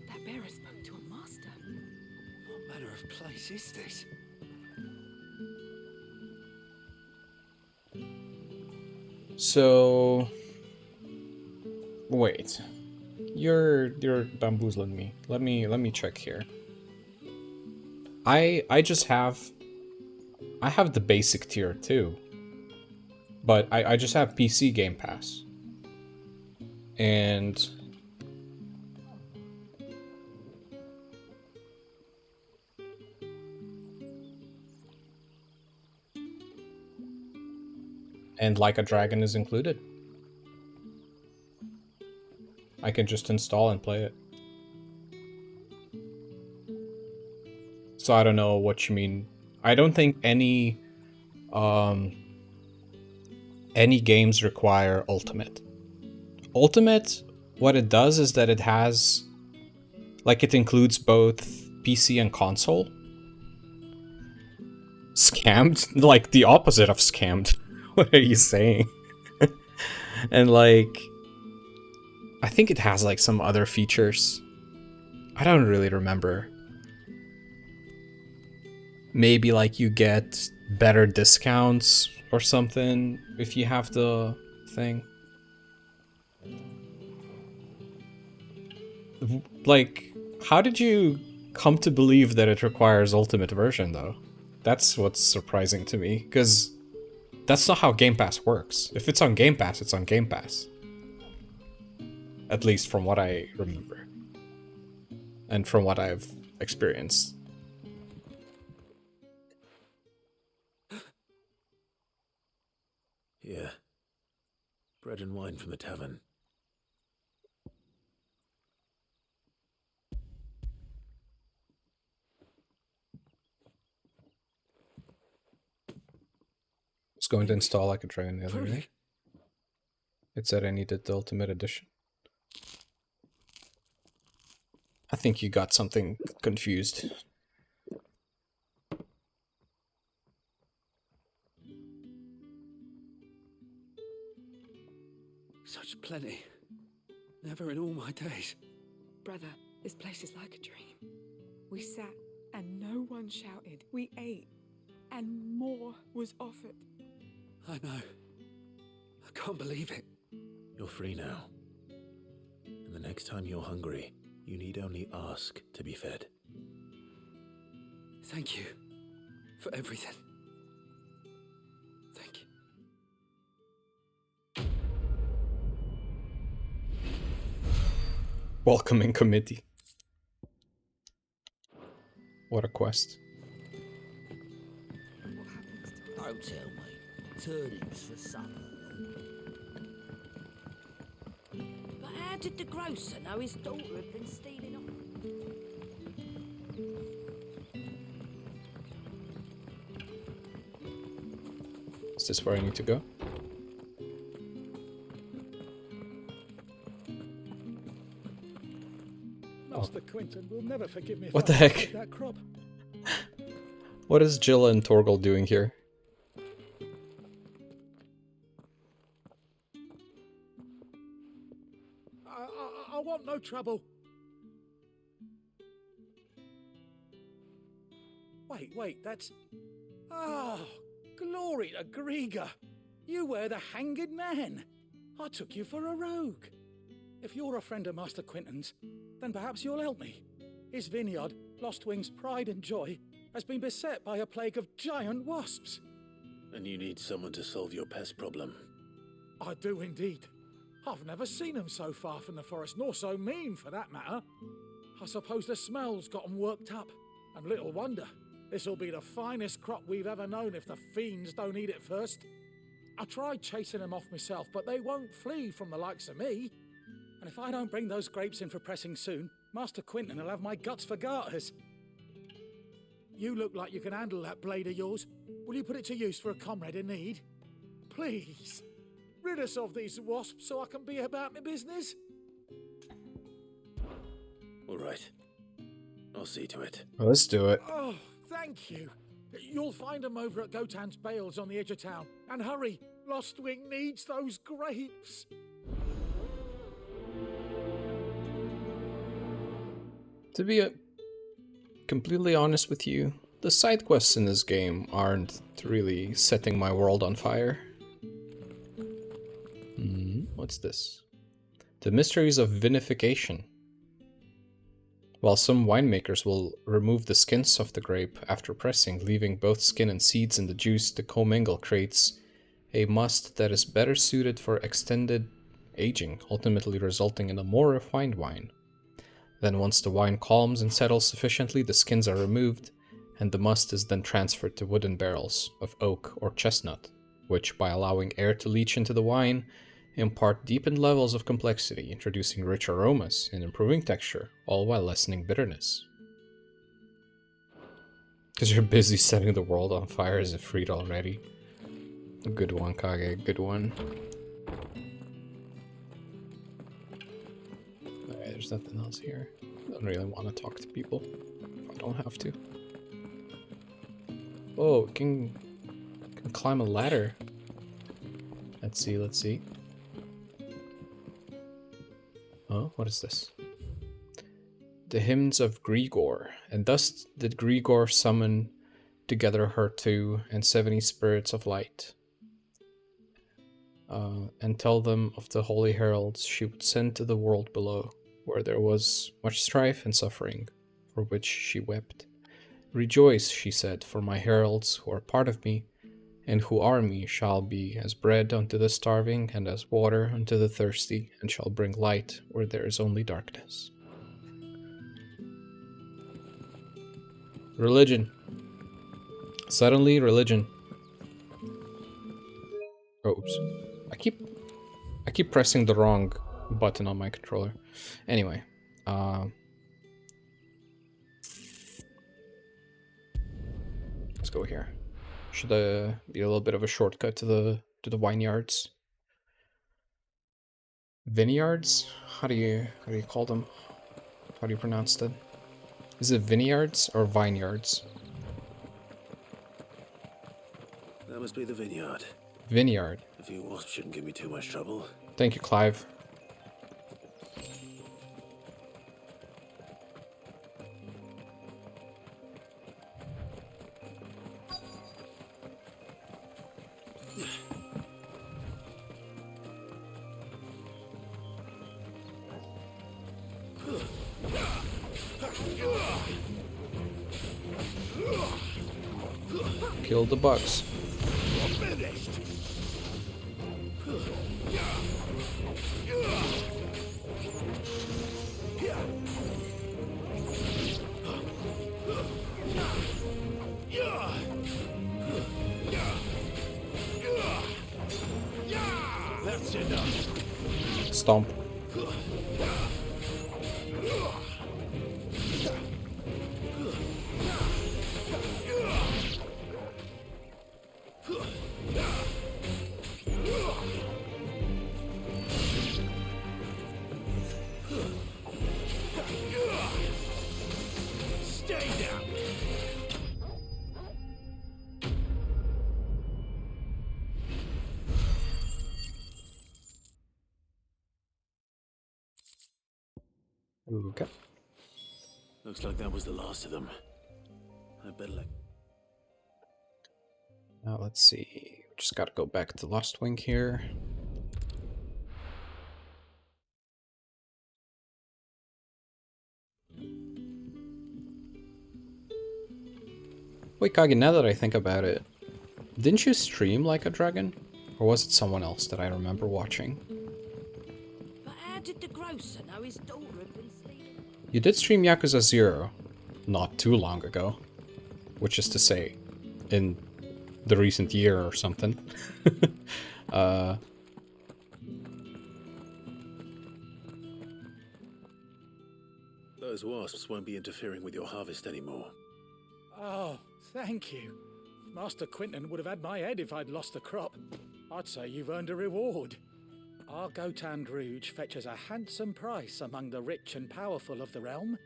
That bearer spoke to a master. What manner of place is this? so wait. You're bamboozling me. Let me check here. I have the basic tier too. But I just have PC Game Pass. And And Like a Dragon is included. I can just install and play it. So I don't know what you mean. I don't think any games require Ultimate. Ultimate, what it does is that it has, like, it includes both PC and console. Scammed? Like, the opposite of scammed. What are you saying? And, like, I think it has, like, some other features. I don't really remember. Maybe, like, you get better discounts or something if you have the thing. Like, how did you come to believe that it requires Ultimate version, though? That's what's surprising to me, because that's not how Game Pass works. If it's on Game Pass, it's on Game Pass. At least from what I remember. And from what I've experienced. Yeah. Bread and wine from the tavern. I was going to install Like a Dragon the other day. It said I needed the Ultimate Edition. I think you got something confused. Such plenty. Never in all my days. Brother, this place is like a dream. We sat and no one shouted. We ate and more was offered. I know. I can't believe it. You're free now. And the next time you're hungry, you need only ask to be fed. Thank you for everything. Thank you. Welcoming committee. What a quest. Don't tell me. Turnips for supper. But how did the grocer know his daughter had been stealing off? Is this where I need to go? Master Quinton will never forgive me if What the I heck? take that crop. What is Jill and Torgal doing here? I want no trouble. Wait, that's... Oh, glory to Grieger. You were the hanged man. I took you for a rogue. If you're a friend of Master Quinton's, then perhaps you'll help me. His vineyard, Lostwing's pride and joy, has been beset by a plague of giant wasps. And you need someone to solve your pest problem. I do indeed. I've never seen them so far from the forest, nor so mean for that matter. I suppose the smell's got 'em worked up, and little wonder. This'll be the finest crop we've ever known if the fiends don't eat it first. I tried chasing them off myself, but they won't flee from the likes of me. And if I don't bring those grapes in for pressing soon, Master Quinton will have my guts for garters. You look like you can handle that blade of yours. Will you put it to use for a comrade in need? Please, rid us of these wasps so I can be about my business. All right. I'll see to it. Well, let's do it. Oh, thank you. You'll find them over at Gotan's Bales on the edge of town. And hurry, Lostwing needs those grapes. To be completely honest with you, the side quests in this game aren't really setting my world on fire. What's this? The mysteries of vinification. While some winemakers will remove the skins of the grape after pressing, leaving both skin and seeds in the juice, the commingle creates a must that is better suited for extended aging, ultimately resulting in a more refined wine. Then once the wine calms and settles sufficiently, the skins are removed, and the must is then transferred to wooden barrels of oak or chestnut, which, by allowing air to leach into the wine, impart deepened levels of complexity, introducing rich aromas and improving texture, all while lessening bitterness. Because you're busy setting the world on fire as if freed already. A good one, Kage, good one. Alright, there's nothing else here. I don't really want to talk to people if I don't have to. Oh, can climb a ladder. Let's see, let's see. Oh, what is this? The hymns of Grigor. And thus did Grigor summon together her 2 and 70 spirits of light. And tell them of the holy heralds she would send to the world below, where there was much strife and suffering, for which she wept. Rejoice, she said, for my heralds who are part of me, and who are me, shall be as bread unto the starving, and as water unto the thirsty, and shall bring light where there is only darkness. Religion. Suddenly, religion. Oh, oops. I keep pressing the wrong button on my controller. Anyway, let's go here. Should be a little bit of a shortcut to the vineyards. Vineyards? How do you call them? How do you pronounce that? Is it vineyards or vineyards? That must be the vineyard. Vineyard. A few wasps shouldn't give me too much trouble. Thank you, Clive. Kill the bugs. That's enough. Stomp. Stay down. Okay. Looks like that was the last of them. I better let... Now let's see. Just gotta go back to Lost Wing here. Wait, Kage, now that I think about it, didn't you stream Like a Dragon? Or was it someone else that I remember watching? But how did the grocer know his daughter had been stealing? You did stream Yakuza 0 not too long ago. Which is to say, in the recent year or something. Those wasps won't be interfering with your harvest anymore. Oh, thank you. Master Quinton would have had my head if I'd lost the crop. I'd say you've earned a reward. Our Gotand Rouge fetches a handsome price among the rich and powerful of the realm.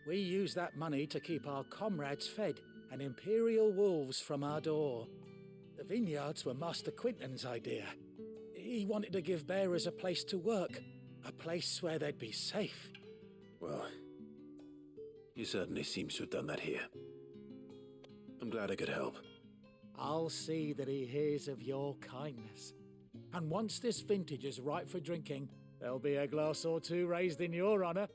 We use that money to keep our comrades fed and imperial wolves from our door. The vineyards were Master Quinton's idea. He wanted to give bearers a place to work, a place where they'd be safe. Well, he certainly seems to have done that here. I'm glad I could help. I'll see that he hears of your kindness. And once this vintage is ripe for drinking, there'll be a glass or two raised in your honor.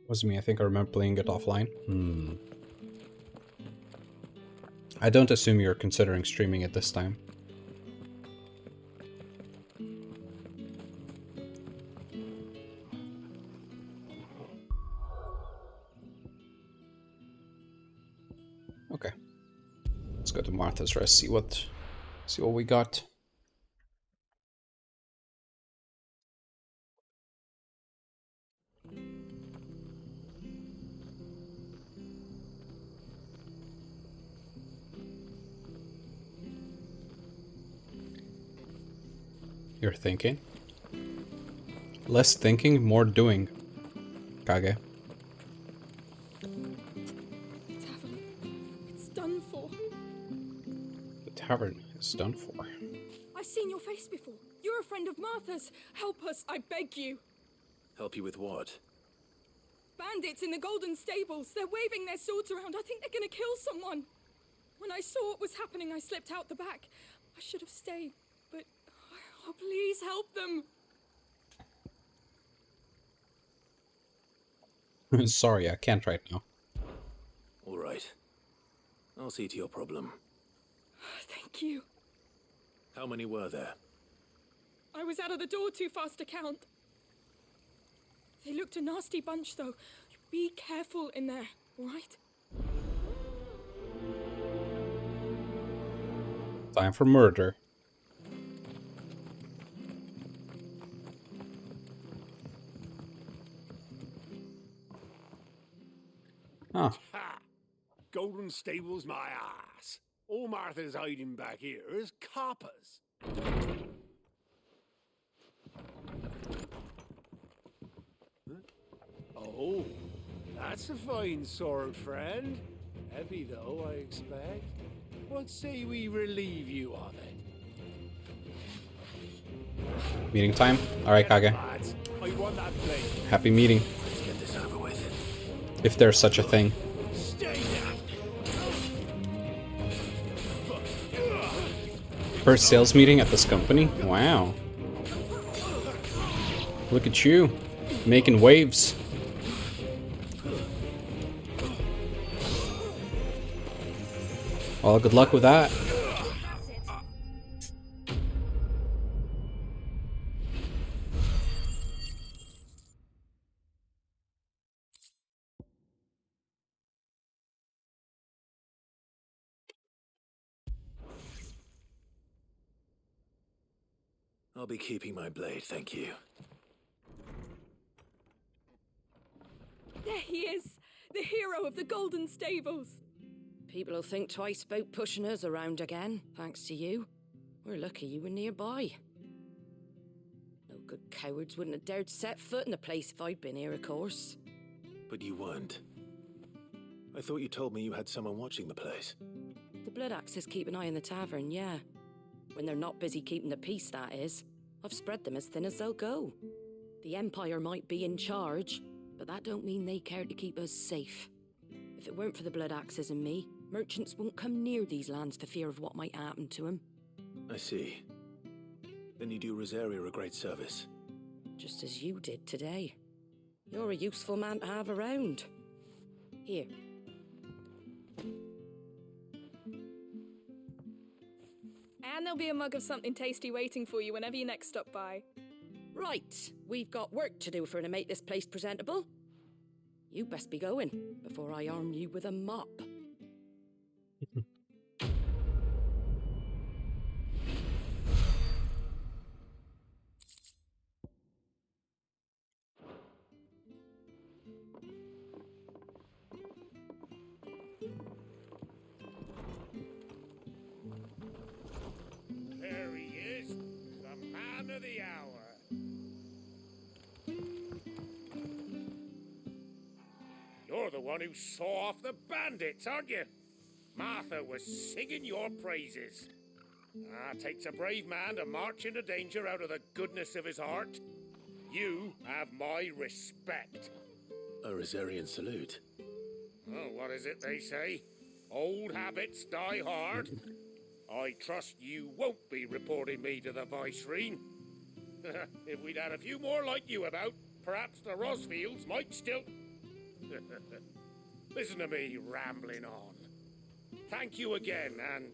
Was me, I think I remember playing it offline. I don't assume you're considering streaming it this time. go to Martha's Rest, see what we got. You're thinking? Less thinking, more doing. Kage. It's done for. The tavern is done for. I've seen your face before. You're a friend of Martha's. Help us, I beg you. Help you with what? Bandits in the Golden Stables. They're waving their swords around. I think they're gonna kill someone. When I saw what was happening, I slipped out the back. I should have stayed, but... Oh, please help them. Sorry, I can't right now. All right. I'll see to your problem. Thank you. How many were there? I was out of the door too fast to count. They looked a nasty bunch, though. Be careful in there, all right? Time for murder. Huh. Ha! Golden Stables, my ass. All Martha's hiding back here is coppers. Huh? Oh, that's a fine sword, friend. Heavy, though, I expect. What say we relieve you of it? Meeting time? Alright, Kage. Lads, I want that blade. Happy meeting. Let's get this over with. If there's such a thing. Stay down. First sales meeting at this company? Wow. Look at you. Making waves. Well, good luck with that. I'll be keeping my blade, thank you. There he is, the hero of the Golden Stables. People will think twice about pushing us around again, thanks to you. We're lucky you were nearby. No good cowards wouldn't have dared set foot in the place if I'd been here, of course. But you weren't. I thought you told me you had someone watching the place. The Blood Axes keep an eye on the tavern, yeah. When they're not busy keeping the peace, that is. I've spread them as thin as they'll go. The Empire might be in charge, but that don't mean they care to keep us safe. If it weren't for the Blood Axes and me, merchants won't come near these lands for fear of what might happen to them. I see. Then you do Rosaria a great service. Just as you did today. You're a useful man to have around. Here. And there'll be a mug of something tasty waiting for you whenever you next stop by. Right, we've got work to do if we're to make this place presentable. You best be going, before I arm you with a mop. There he is, the man of the hour. You're the one who saw off the bandits, aren't you? Martha was singing your praises. Takes a brave man to march into danger out of the goodness of his heart. You have my respect. A Rosarian salute. Oh, what is it they say? Old habits die hard. I trust you won't be reporting me to the Viceroy. If we'd had a few more like you about, perhaps the Rosfields might still... Listen to me rambling on. Thank you again, and,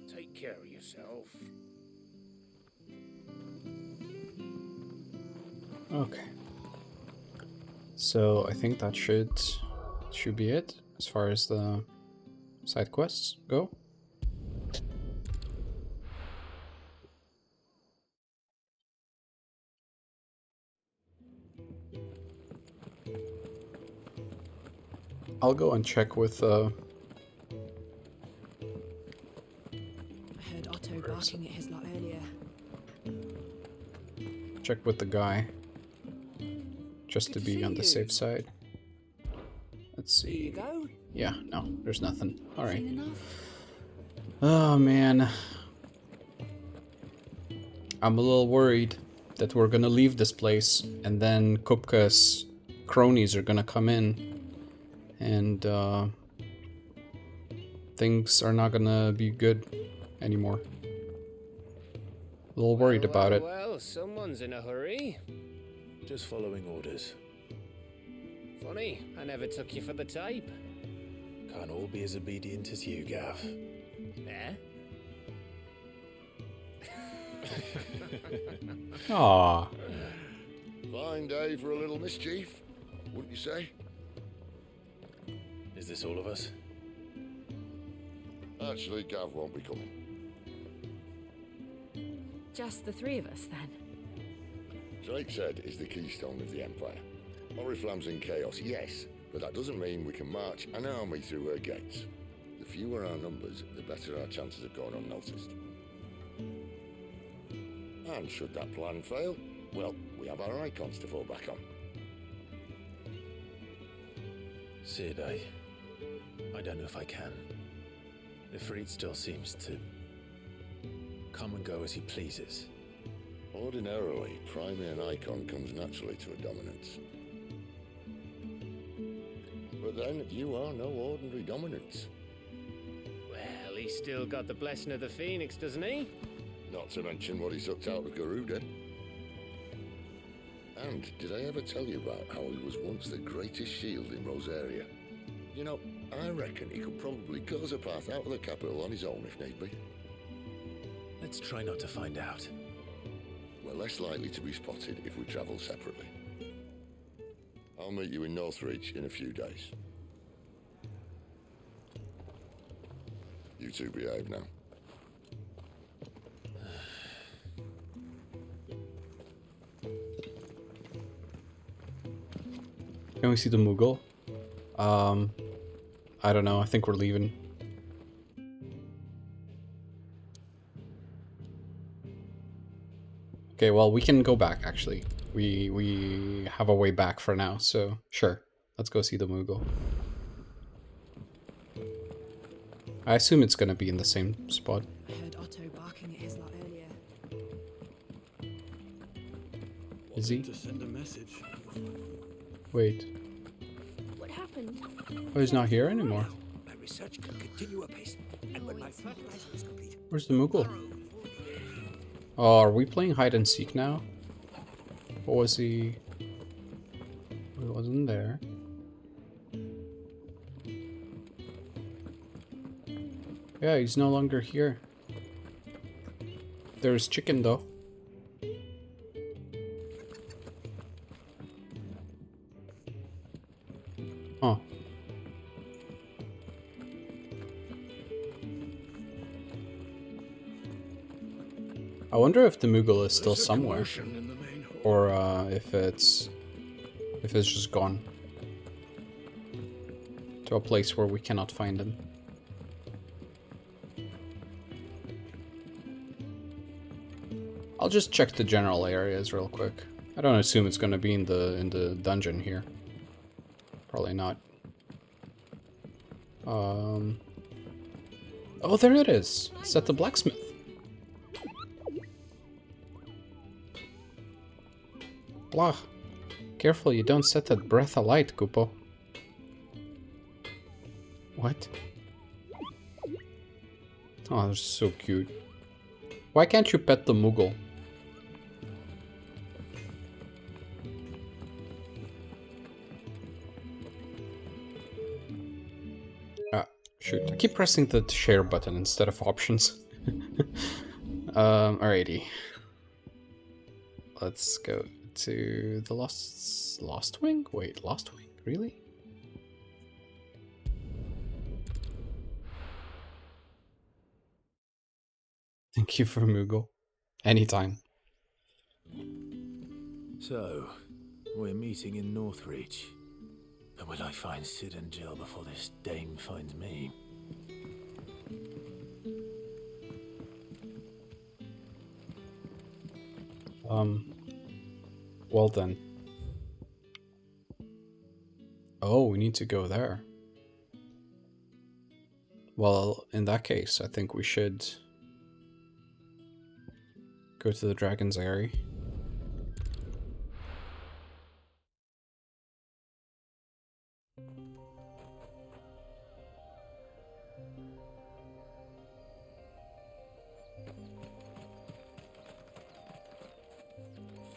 take care of yourself. Okay. So I think that should be it as far as the Side quests, go. I'll go and check with I heard Otto barking at his lot earlier. check with the guy. Just to be on the safe side. Let's see. Here you go. Yeah, no, there's nothing. Alright. Oh man. I'm a little worried that we're gonna leave this place and then Kupka's cronies are gonna come in and things are not gonna be good anymore. A little worried about it. Well, someone's in a hurry. Just following orders. Funny, I never took you for the type. Can't all be as obedient as you, Gav. Eh? Aww. Fine day for a little mischief, wouldn't you say? Is this all of us? Actually, Gav won't be coming. Just the three of us, then? Drakeshead is the keystone of the Empire. Oriflamme's in chaos, yes, but that doesn't mean we can march an army through her gates. The fewer our numbers, the better our chances of going unnoticed. And should that plan fail, well, we have our icons to fall back on. Sid, I don't know if I can. Ifrit still seems to come and go as he pleases. Ordinarily, priming an icon comes naturally to a dominance. But then, you are no ordinary dominance. Well, he's still got the blessing of the Phoenix, doesn't he? Not to mention what he sucked out of Garuda. And did I ever tell you about how he was once the greatest shield in Rosaria? You know, I reckon he could probably cut us a path out of the capital on his own if need be. Let's try not to find out. We're less likely to be spotted if we travel separately. I'll meet you in Northreach in a few days. You two behave now. Can we see the Mughal? I don't know, I think we're leaving. Okay, well, we can go back, actually. We have a way back for now, so sure. Let's go see the Mughal. I assume it's gonna be in the same spot. I heard Otto barking at his lot earlier. Is he? To send a message. Wait. What happened? Oh, he's not here anymore. My research can continue apace, and when my fertilizer is complete, Where's the Mughal? Oh, are we playing hide and seek now? Or was he? He wasn't there. Yeah, he's no longer here. There's chicken though. Huh. I wonder if the Mughal is still somewhere, or if it's just gone to a place where we cannot find him. I'll just check the general areas real quick. I don't assume it's gonna be in the dungeon here. Probably not. Oh, there it is. It's at the blacksmith. Blah. Careful you don't set that breath alight, Kupo. What? Oh, they're so cute. Why can't you pet the Mughal? Ah, shoot. I keep pressing the share button instead of options. Alrighty. Let's go to the Lost Wing? Wait, Lost Wing? Really? Thank you, Vermugo. Anytime. So, we're meeting in Northreach. But will I find Sid and Jill before this dame finds me? Well then. Oh, we need to go there. Well, in that case, I think we should go to the Dragon's Eyrie.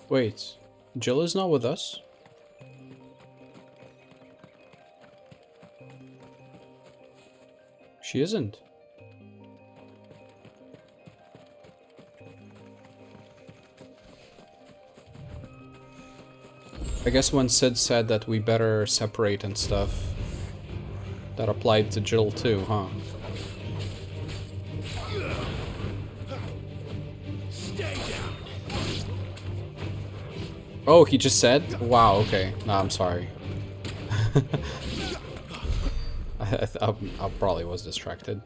Wait, Jill is not with us? She isn't. I guess when Sid said that we better separate and stuff, that applied to Jill too, huh? Oh, he just said? Wow, okay. No, I'm sorry. I probably was distracted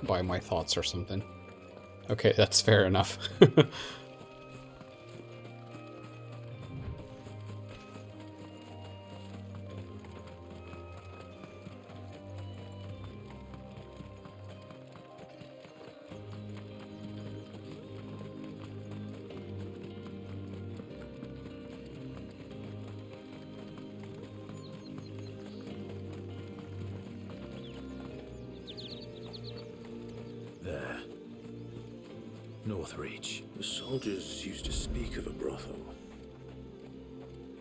by my thoughts or something. Okay, that's fair enough. There. Northreach. The soldiers used to speak of a brothel.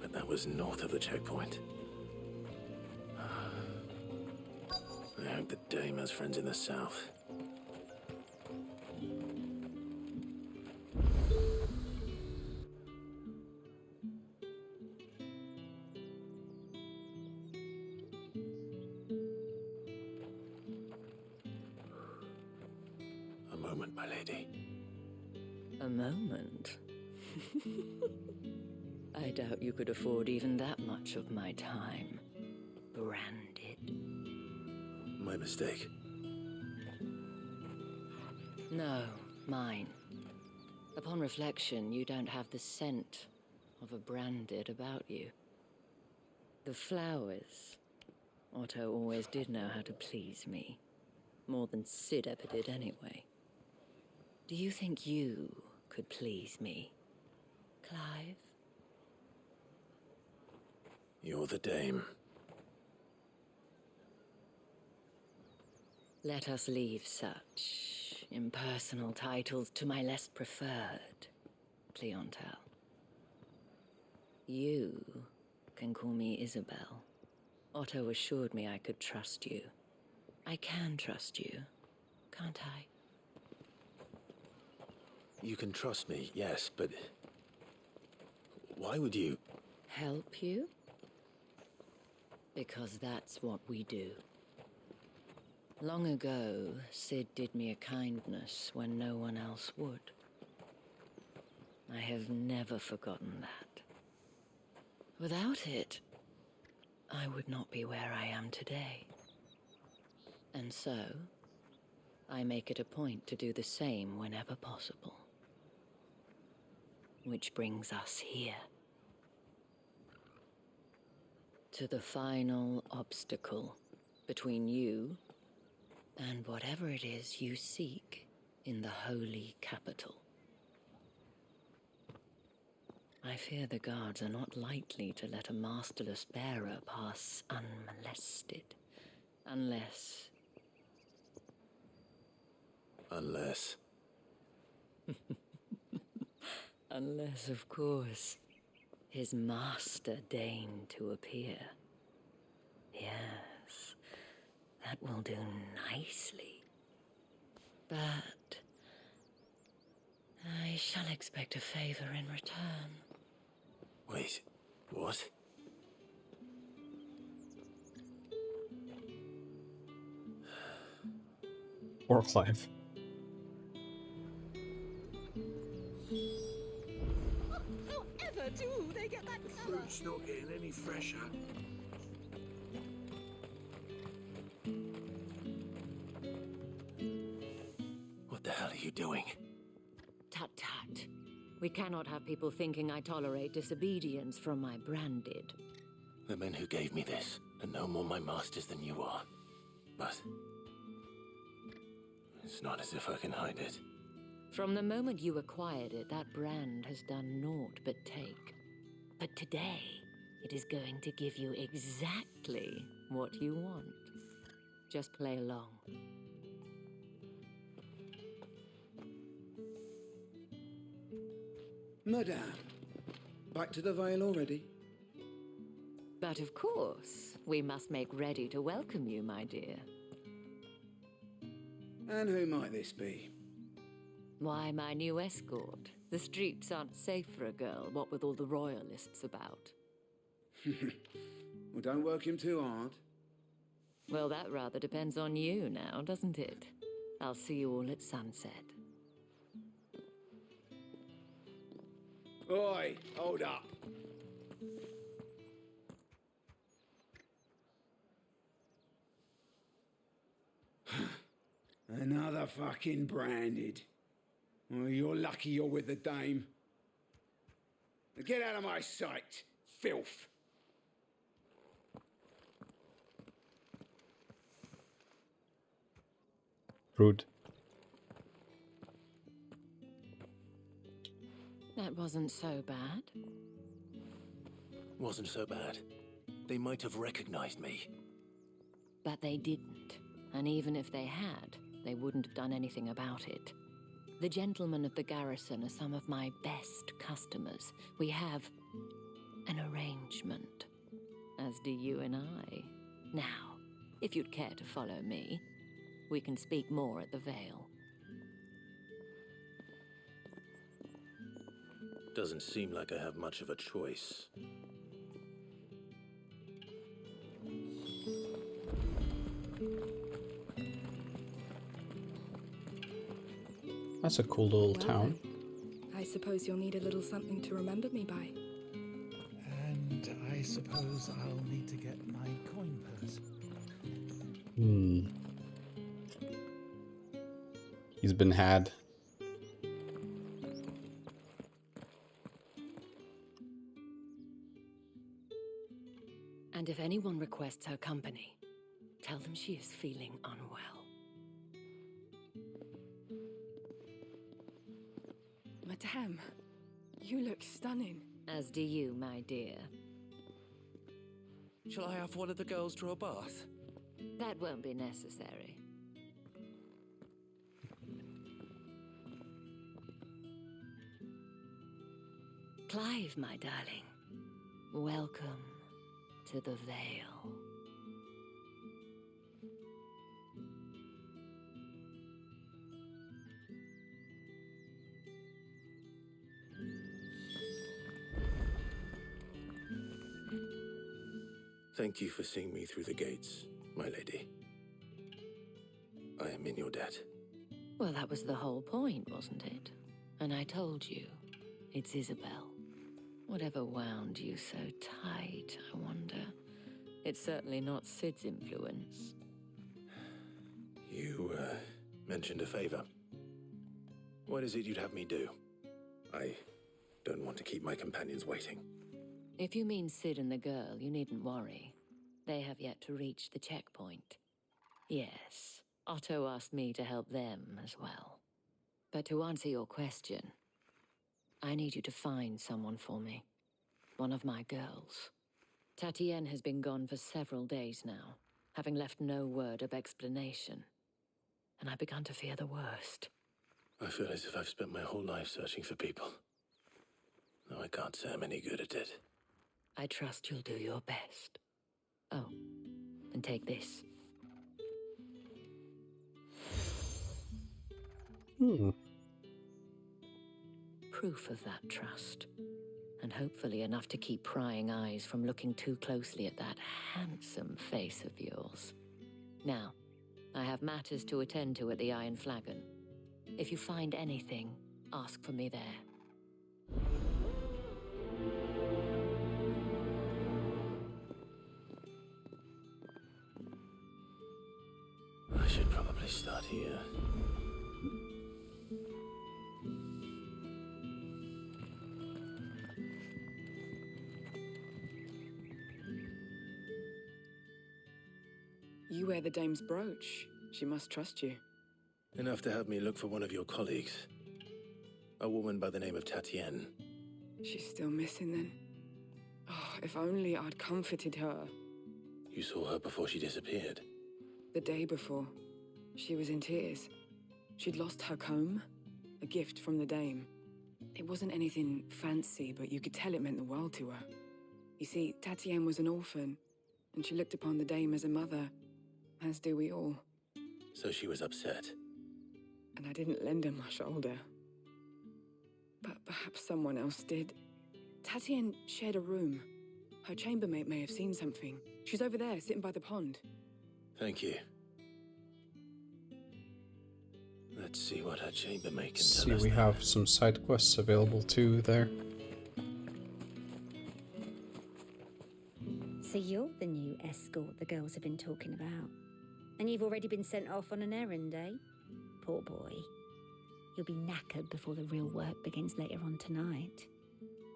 But that was north of the checkpoint. I hope the dame has friends in the south. A moment, my lady. A moment? I doubt you could afford even that much of my time. Branded. My mistake. No, mine. Upon reflection, you don't have the scent of a branded about you. The flowers. Otto always did know how to please me. More than Sid ever did anyway. Do you think you could please me, Clive? You're the dame. Let us leave such impersonal titles to my less preferred clientele. You can call me Isabel. Otto assured me I could trust you. I can trust you, can't I? You can trust me, yes, but why would you? Help you? Because that's what we do. Long ago, Sid did me a kindness when no one else would. I have never forgotten that. Without it, I would not be where I am today. And so, I make it a point to do the same whenever possible. Which brings us here. To the final obstacle between you and whatever it is you seek in the holy capital. I fear the guards are not likely to let a masterless bearer pass unmolested. Unless... Unless, of course, his master deigned to appear. Yes, that will do nicely. But I shall expect a favor in return. Wait, what? Or Clive. do they get that colour? Fruit's not getting any fresher. What the hell are you doing? Tut tut. We cannot have people thinking I tolerate disobedience from my branded. The men who gave me this are no more my masters than you are. But it's not as if I can hide it. From the moment you acquired it, that brand has done naught but take. But today, it is going to give you exactly what you want. Just play along. Madame, back to the Vale already? But of course, we must make ready to welcome you, my dear. And who might this be? Why, my new escort. The streets aren't safe for a girl, what with all the royalists about. Well, don't work him too hard. Well, that rather depends on you now, doesn't it? I'll see you all at sunset. Oi, hold up. Another fucking branded. Well, you're lucky you're with the dame. Now get out of my sight, filth. Rude. That wasn't so bad. Wasn't so bad. They might have recognized me. But they didn't. And even if they had, they wouldn't have done anything about it. The gentlemen of the garrison are some of my best customers. We have an arrangement, as do you and I. Now, if you'd care to follow me, we can speak more at the Vale. Doesn't seem like I have much of a choice. That's a cool little town. I suppose you'll need a little something to remember me by. And I suppose I'll need to get my coin purse. He's been had. And if anyone requests her company, tell them she is feeling unwell. Madame, you look stunning. As do you, my dear. Shall I have one of the girls draw a bath? That won't be necessary. Clive, my darling, welcome to the Vale. Thank you for seeing me through the gates, my lady. I am in your debt. Well, that was the whole point, wasn't it? And I told you, it's Isabel. Whatever wound you so tight, I wonder. It's certainly not Sid's influence. You, mentioned a favor. What is it you'd have me do? I don't want to keep my companions waiting. If you mean Sid and the girl, you needn't worry. They have yet to reach the checkpoint. Yes, Otto asked me to help them as well. But to answer your question, I need you to find someone for me. One of my girls. Tatienne has been gone for several days now, having left no word of explanation. And I've begun to fear the worst. I feel as if I've spent my whole life searching for people. Though I can't say I'm any good at it. I trust you'll do your best. Oh, and take this. Proof of that trust. And hopefully enough to keep prying eyes from looking too closely at that handsome face of yours. Now, I have matters to attend to at the Iron Flagon. If you find anything, ask for me there. start here. You wear the dame's brooch. She must trust you. Enough to help me look for one of your colleagues. A woman by the name of Tatienne. She's still missing then. Oh, if only I'd comforted her. You saw her before she disappeared. The day before, she was in tears. She'd lost her comb, a gift from the dame. It wasn't anything fancy, but you could tell it meant the world to her. You see, Tatienne was an orphan, and she looked upon the dame as a mother, as do we all. So she was upset. And I didn't lend her my shoulder. But perhaps someone else did. Tatienne shared a room. Her chambermaid may have seen something. She's over there, sitting by the pond. Thank you. Let's see what her chambermaid can tell See, us. we have some side quests available too there. So you're the new escort the girls have been talking about. And you've already been sent off on an errand, eh? Poor boy. You'll be knackered before the real work begins later on tonight.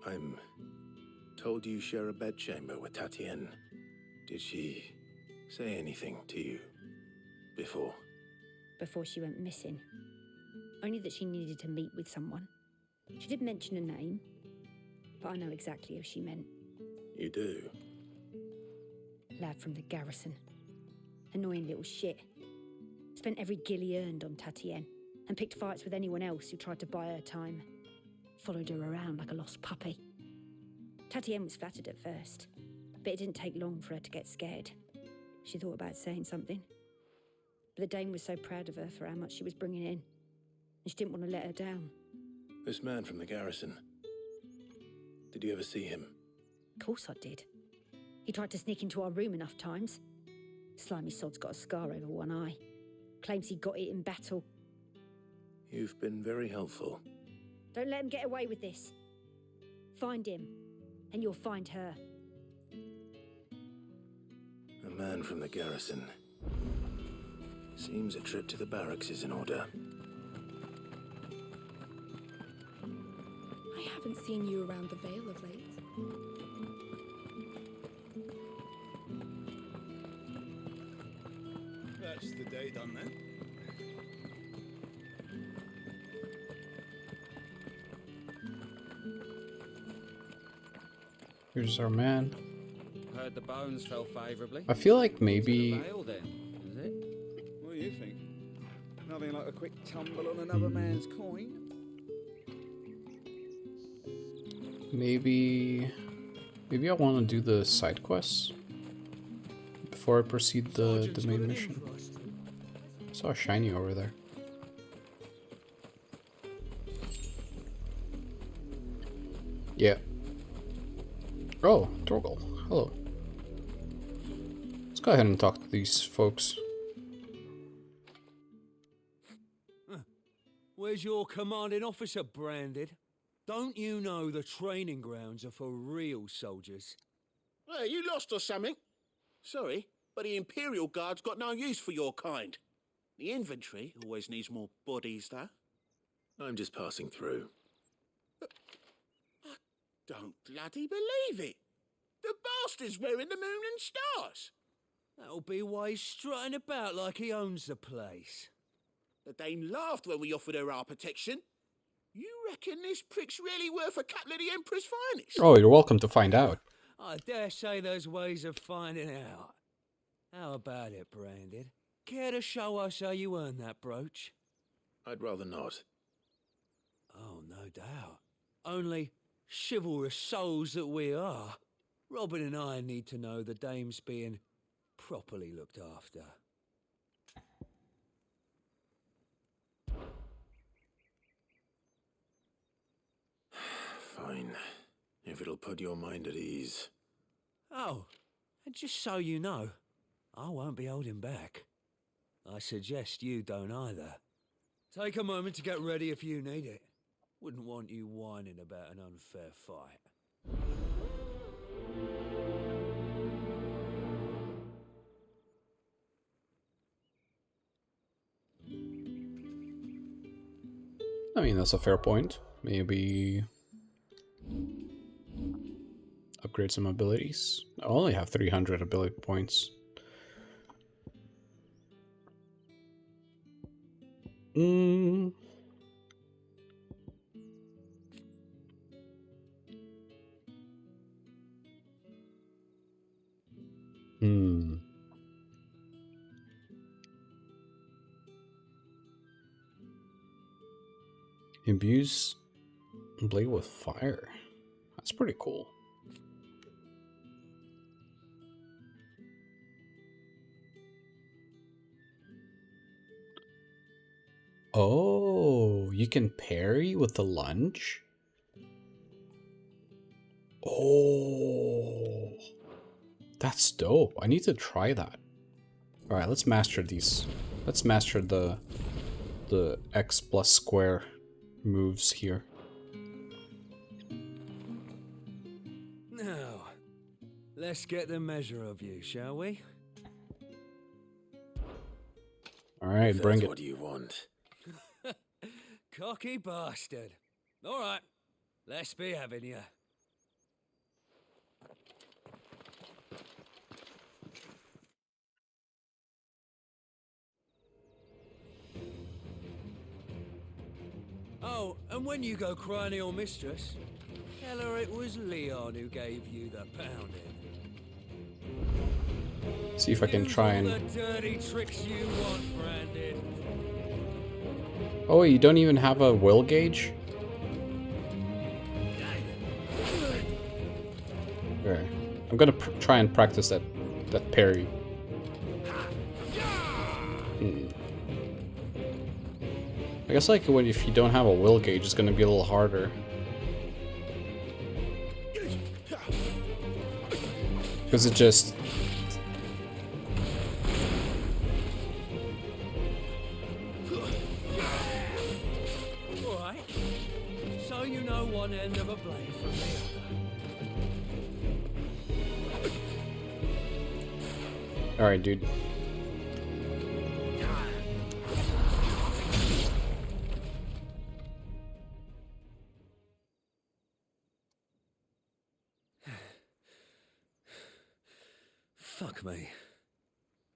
I'm told you share a bedchamber with Tatienne. Did she say anything to you before? Before she went missing. Only that she needed to meet with someone. She did mention a name, but I know exactly who she meant. You do? Lad from the garrison. Annoying little shit. Spent every guil he earned on Tatienne, and picked fights with anyone else who tried to buy her time. Followed her around like a lost puppy. Tatienne was flattered at first, but it didn't take long for her to get scared. She thought about saying something. But the dame was so proud of her for how much she was bringing in, and she didn't want to let her down. This man from the garrison. Did you ever see him? Of course I did. He tried to sneak into our room enough times. Slimy sod's got a scar over one eye. Claims he got it in battle. You've been very helpful. Don't let him get away with this. Find him, and you'll find her. A man from the garrison. Seems a trip to the barracks is in order. I haven't seen you around the Vale of late. That's the day done then. Here's our man. Heard the bones fell favourably. I feel like maybe Vale then, is it? What do you think? Nothing like a quick tumble on another man's coin? maybe I want to do the side quests before I proceed the main mission. I saw a shiny over there. Yeah. Oh, Torgal. Hello. Let's go ahead and talk to these folks. Where's your commanding officer branded? Don't you know the training grounds are for real soldiers? Well, you lost or something? Sorry, but the Imperial Guard's got no use for your kind. The infantry always needs more bodies, though. I'm just passing through. Don't bloody believe it. The bastard's wearing the moon and stars. That'll be why he's strutting about like he owns the place. The dame laughed when we offered her our protection. You reckon this prick's really worth a couple of the Emperor's finest? Oh, you're welcome to find out. I dare say there's ways of finding out. How about it, Branded? Care to show us how you earned that brooch? I'd rather not. Oh, no doubt. Only chivalrous souls that we are, Robin and I need to know the dame's being properly looked after. Fine. If it'll put your mind at ease. Oh, and just so you know, I won't be holding back. I suggest you don't either. Take a moment to get ready if you need it. Wouldn't want you whining about an unfair fight. I mean, that's a fair point. Maybe upgrade some abilities. I only have 300 ability points. Hmm. Imbues blade with fire. That's pretty cool. Oh, you can parry with the lunge? Oh, that's dope. I need to try that. All right, let's master these. Let's master the X plus square moves here. Now, let's get the measure of you, shall we? All right, If bring that's it. What do you want? Cocky bastard. All right, let's be having you. Oh, and when you go crying to your mistress, tell her it was Leon who gave you the pounding. See if I can try and... Use all the dirty tricks you want, Branded. Oh, you don't even have a will gauge? Okay. I'm gonna try and practice that parry. I guess like if you don't have a will gauge, it's gonna be a little harder. Because it just... Alright, so you know one end of a blade from the other. Alright, dude. Fuck me.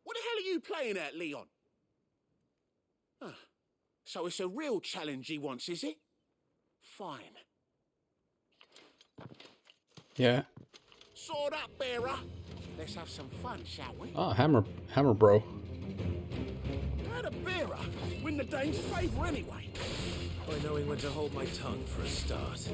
What the hell are you playing at, Leon? Ah, so it's a real challenge he wants, is it? Fine. Yeah. Sword up, bearer. Let's have some fun, shall we? Oh, hammer bro. How'd a bearer win the dame's favour anyway? By knowing when to hold my tongue for a start.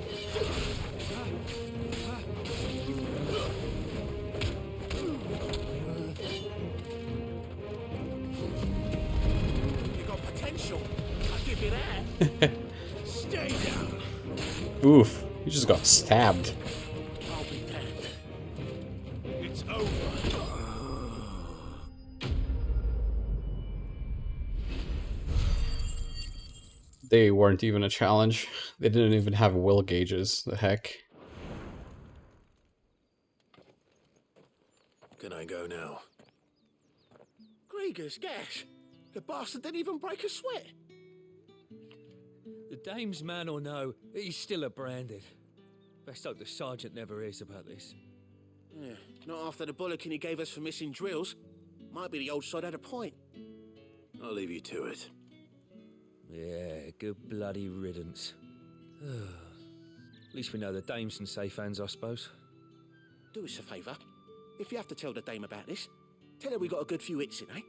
You got potential. I'll give you that. Stay down. Oof, you just got stabbed. I'll be damned. It's over. They weren't even a challenge. They didn't even have will gauges. The heck. Can I go now? Grieger's gash. The bastard didn't even break a sweat. The dame's man or no, he's still a Branded. Best hope the sergeant never hears about this. Yeah, not after the bollocking he gave us for missing drills. Might be the old sod had a point. I'll leave you to it. Yeah, good bloody riddance. At least we know the dame's in safe hands, I suppose. Do us a favour. If you have to tell the dame about this, tell her we got a good few hits in, eh?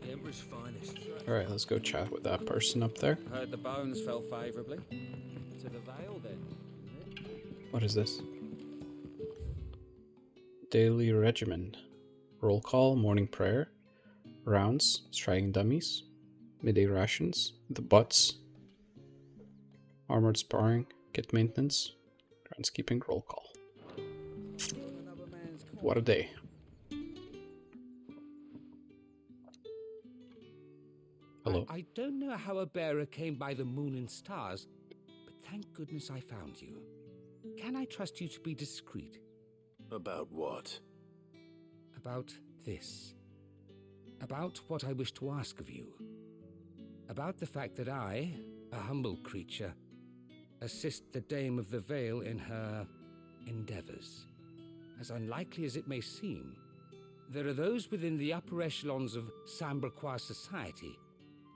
The Emperor's finest. Alright, let's go chat with that person up there. Heard the bones fell favourably. To the Vale, then. What is this? Daily regimen. Roll call, morning prayer, rounds, striking dummies, midday rations, the butts, armored sparring, kit maintenance, groundskeeping, roll call. What a day. Hello. I don't know how a bearer came by the moon and stars, but thank goodness I found you. Can I trust you to be discreet? About what? About this. About what I wish to ask of you. About the fact that I, a humble creature, assist the Dame of the Vale in her endeavors. As unlikely as it may seem, there are those within the upper echelons of Samberquois society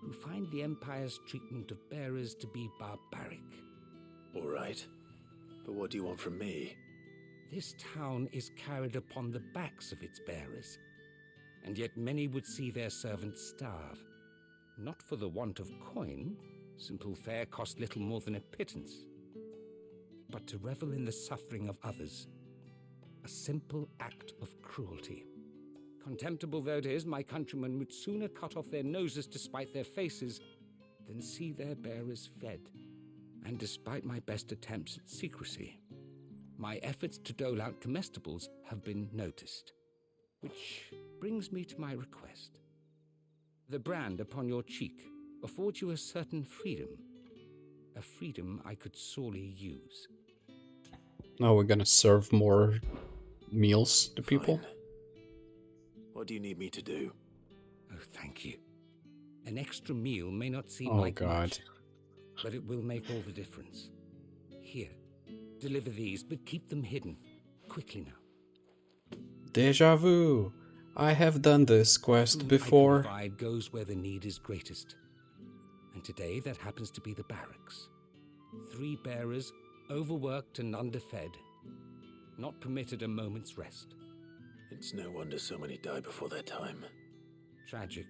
who find the Empire's treatment of bearers to be barbaric. All right. But what do you want from me? This town is carried upon the backs of its bearers, and yet many would see their servants starve. Not for the want of coin, simple fare cost little more than a pittance, but to revel in the suffering of others, a simple act of cruelty. Contemptible though it is, my countrymen would sooner cut off their noses to spite their faces than see their bearers fed. And despite my best attempts at secrecy, my efforts to dole out comestibles have been noticed. Which brings me to my request. The brand upon your cheek affords you a certain freedom. A freedom I could sorely use. Now we're gonna serve more meals to people. Fine. What do you need me to do? Oh, thank you. An extra meal may not seem Oh, like God. much, but it will make all the difference. Here, deliver these, but keep them hidden. Quickly now. Deja vu. I have done this quest before. I provide goes where the need is greatest. And today that happens to be the barracks. 3 bearers, overworked and underfed. Not permitted a moment's rest. It's no wonder so many die before their time. Tragic,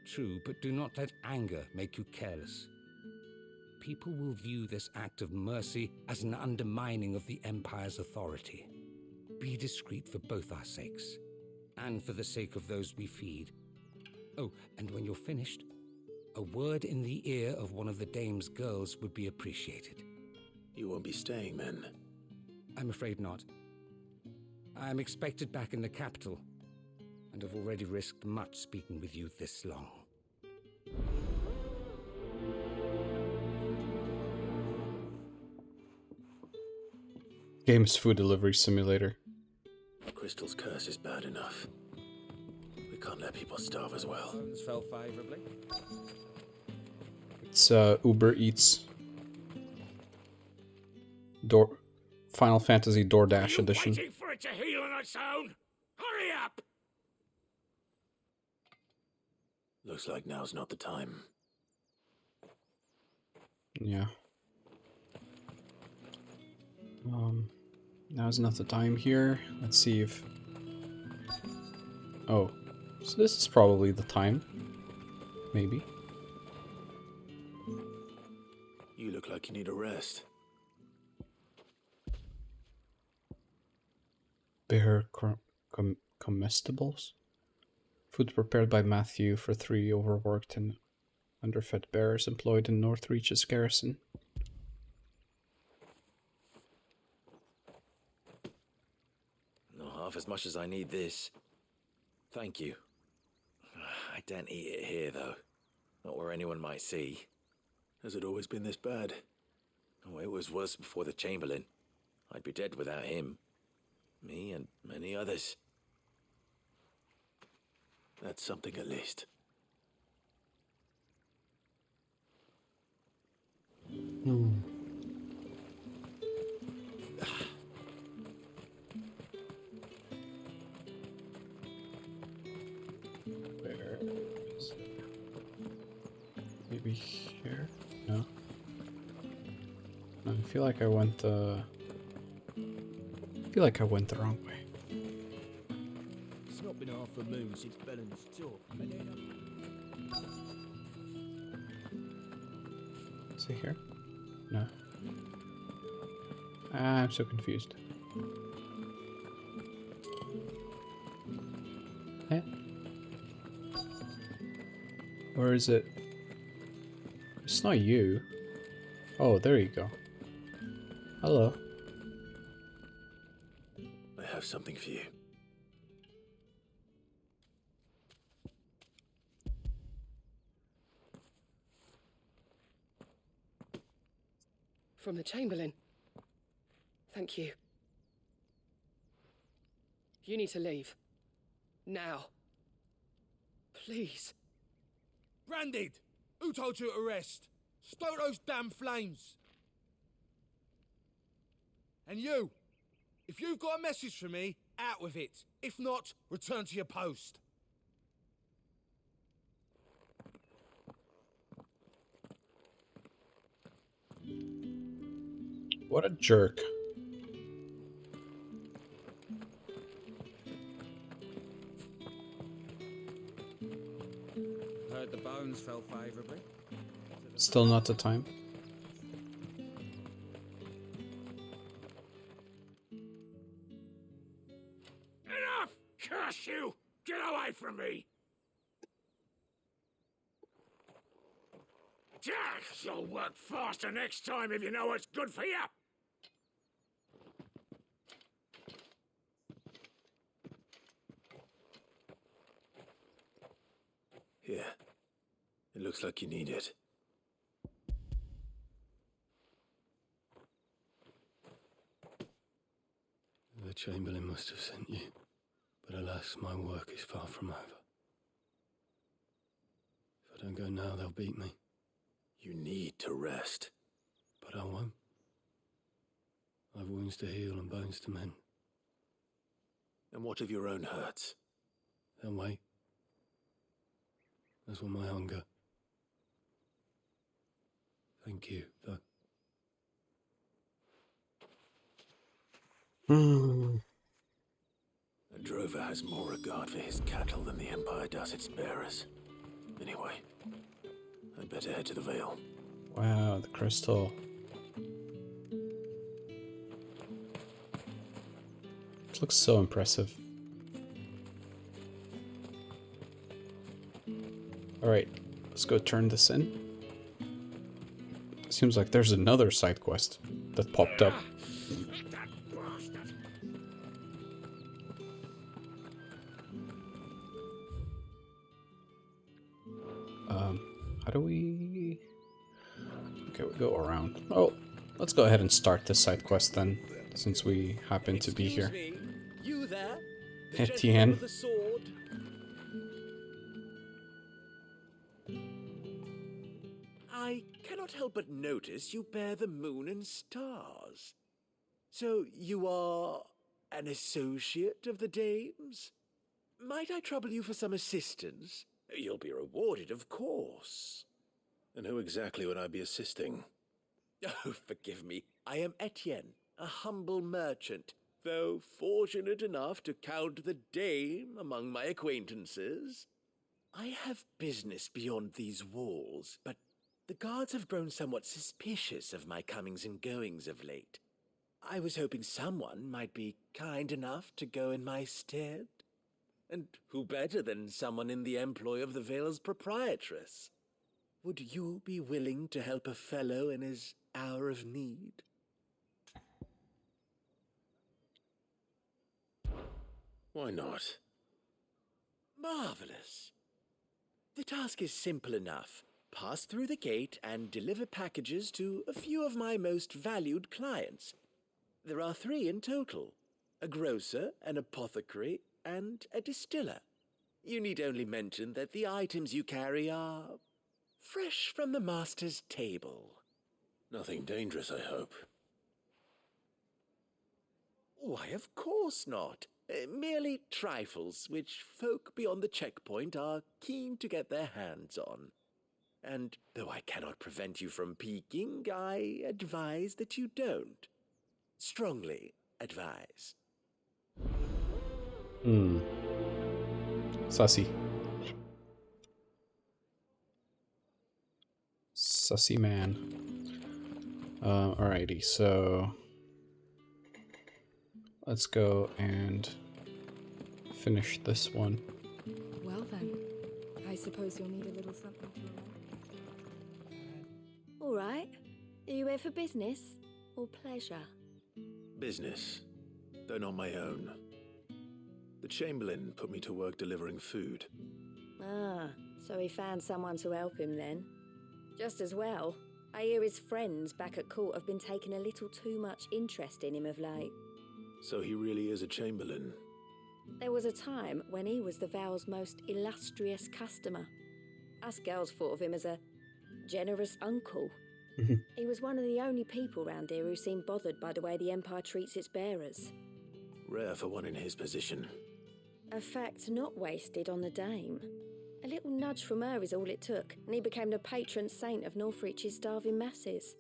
true, but do not let anger make you careless. People will view this act of mercy as an undermining of the Empire's authority. Be discreet for both our sakes, and for the sake of those we feed. Oh, and when you're finished, a word in the ear of one of the Dame's girls would be appreciated. You won't be staying, then? I'm afraid not. I am expected back in the capital, and have already risked much speaking with you this long. Game's food delivery simulator. Crystal's curse is bad enough. We can't let people starve as well. Bones fell favorably. It's Uber Eats. Final Fantasy DoorDash edition. Waiting for it to heal on its own. Hurry up! Looks like now's not the time. Yeah. Now's not the time here. Let's see if... Oh. So this is probably the time. Maybe. You look like you need a rest. Bear comestibles? Food prepared by Matthew for 3 overworked and underfed bearers employed in Northreach's garrison. Not half as much as I need this. Thank you. I don't eat it here, though. Not where anyone might see. Has it always been this bad? Oh, it was worse before the Chamberlain. I'd be dead without him. Me and many others. That's something at least. Where is it? Maybe here? No. I feel like I went the... I feel like I went the wrong way. It's not been half a moon since Bellen's talk. Is it here? No. I'm so confused. Eh? Where is it? It's not you. Oh, there you go. Hello. I have something for you. From the Chamberlain. Thank you. You need to leave. Now. Please. Branded! Who told you to rest? Stoke those damn flames! And you! If you've got a message for me, out with it. If not, return to your post. What a jerk. Heard the bones fell favourably. Still not the time. Enough! Curse you! Get away from me! You'll work faster next time if you know what's good for you! Here. It looks like you need it. The Chamberlain must have sent you, but alas, my work is far from over. If I don't go now, they'll beat me. You need to rest. But I won't. I've wounds to heal and bones to mend. And what of your own hurts? They'll wait. As will my hunger. Thank you, though. A drover has more regard for his cattle than the Empire does its bearers. Anyway, I'd better head to the Vale. Wow, the crystal. It looks so impressive. Alright, let's go turn this in. Seems like there's another side quest that popped up. How do we... Okay, we go around. Oh, let's go ahead and start this side quest then, since we happen to be here. You there? Etienne. With the sword? I cannot help but notice you bear the moon and stars. So you are an associate of the dames? Might I trouble you for some assistance? You'll be rewarded, of course. And who exactly would I be assisting? Oh, forgive me. I am Etienne, a humble merchant, though fortunate enough to count the dame among my acquaintances. I have business beyond these walls, but the guards have grown somewhat suspicious of my comings and goings of late. I was hoping someone might be kind enough to go in my stead. And who better than someone in the employ of the Vale's proprietress? Would you be willing to help a fellow in his hour of need? Why not? Marvelous. The task is simple enough. Pass through the gate and deliver packages to a few of my most valued clients. There are 3 in total: a grocer, an apothecary, and a distiller. You need only mention that the items you carry are fresh from the master's table. Nothing dangerous, I hope. Why, of course not. Merely trifles which folk beyond the checkpoint are keen to get their hands on. And though I cannot prevent you from peeking, I advise that you don't. Strongly advise. Sussy. Sussy man. Alrighty, so let's go and finish this one. Well then, I suppose you'll need a little something to All right. Are you here for business or pleasure? Business, though not my own. The Chamberlain put me to work delivering food. Ah, so he found someone to help him then. Just as well. I hear his friends back at court have been taking a little too much interest in him of late. So he really is a chamberlain. There was a time when he was the Vale's most illustrious customer. Us girls thought of him as a generous uncle. He was one of the only people round here who seemed bothered by the way the Empire treats its bearers. Rare for one in his position. A fact not wasted on the dame. A little nudge from her is all it took, and he became the patron saint of Northreach's starving masses.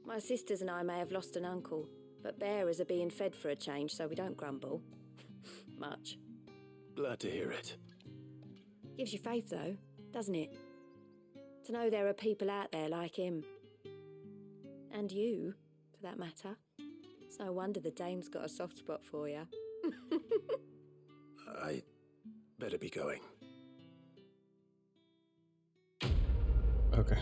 My sisters and I may have lost an uncle, but bearers are being fed for a change, so we don't grumble. Much. Glad to hear it. Gives you faith, though, doesn't it? To know there are people out there like him. And you, for that matter. It's no wonder the dame's got a soft spot for you. I better be going. Okay.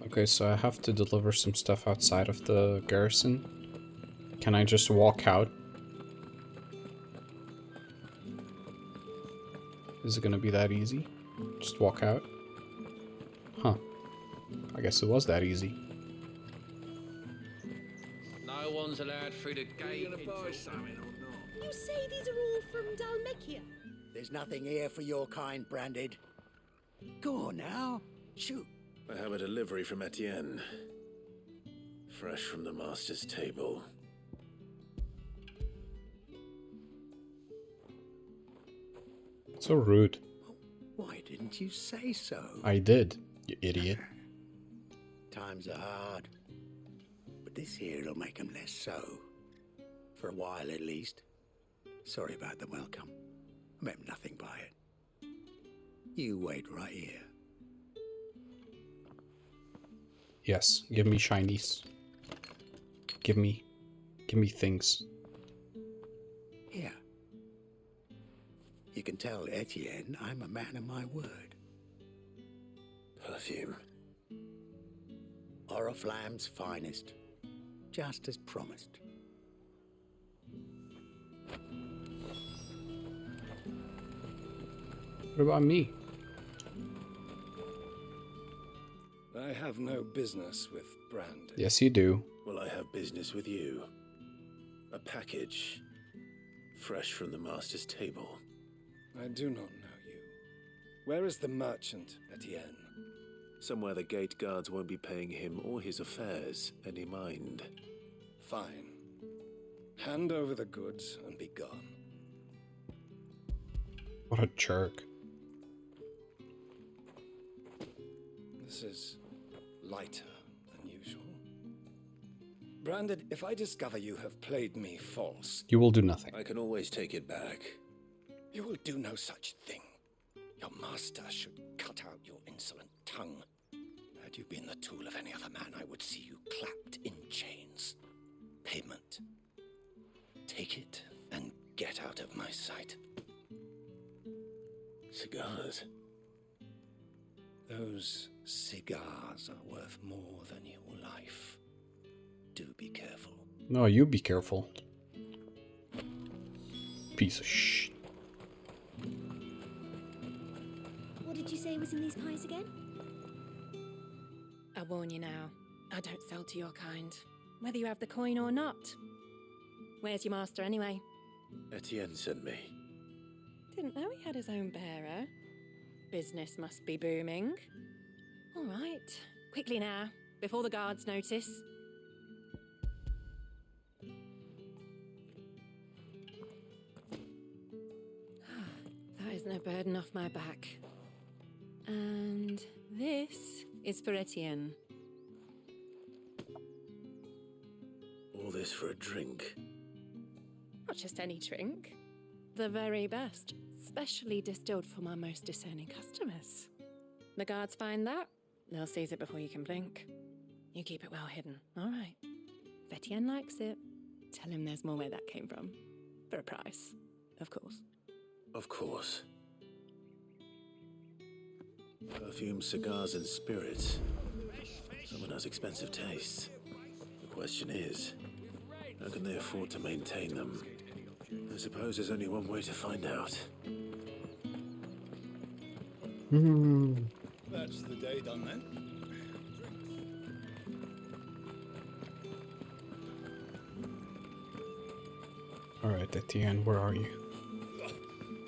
Okay, so I have to deliver some stuff outside of the garrison. Can I just walk out? Is it gonna be that easy? Just walk out? Huh. I guess it was that easy. No one's allowed through the gate. Are you gonna buy something or not? You say these are all from Dalmekia? There's nothing here for your kind, Branded. Go on now. Shoot. I have a delivery from Etienne. Fresh from the master's table. So rude. Why didn't you say so? I did, you idiot. Times are hard. But this here'll make them less so. For a while at least. Sorry about the welcome. I meant nothing by it. You wait right here. Yes, give me shinies. Give me things. Here. You can tell Etienne I'm a man of my word. Perfume. Oriflamme's finest. Just as promised. What about me? I have no business with Branded. Yes, you do. Well, I have business with you. A package. Fresh from the master's table. I do not know you. Where is the merchant, Etienne? Somewhere the gate guards won't be paying him or his affairs any mind. Fine. Hand over the goods and be gone. What a jerk. This is lighter than usual. Branded, if I discover you have played me false... You will do nothing. I can always take it back. You will do no such thing. Your master should cut out your insolent tongue. Had you been the tool of any other man, I would see you clapped in chains. Payment. Take it and get out of my sight. Cigars. Those cigars are worth more than your life. Do be careful. No, you be careful. Piece of shit. What did you say was in these pies again? I warn you now, I don't sell to your kind, whether you have the coin or not. Where's your master anyway? Etienne sent me. Didn't know he had his own bearer. Business must be booming. All right, quickly now, before the guards notice. That is no burden off my back. And this is for Etienne. All this for a drink. Not just any drink. The very best, specially distilled for my most discerning customers. The guards find that, they'll seize it before you can blink. You keep it well hidden, all right? If Etienne likes it, tell him there's more where that came from. For a price, of course. Of course. Perfume, cigars, and spirits. Someone has expensive tastes. The question is, How can they afford to maintain them? I suppose there's only one way to find out. That's the day done then. Alright, Etienne, where are you?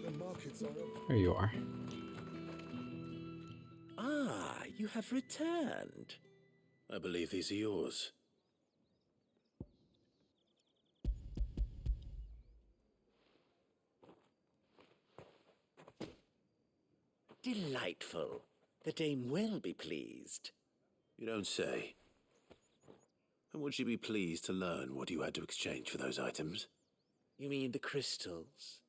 The markets are open. There you are. Ah, you have returned. I believe these are yours. Delightful. The dame will be pleased. You don't say. And would she be pleased to learn what you had to exchange for those items? You mean the crystals?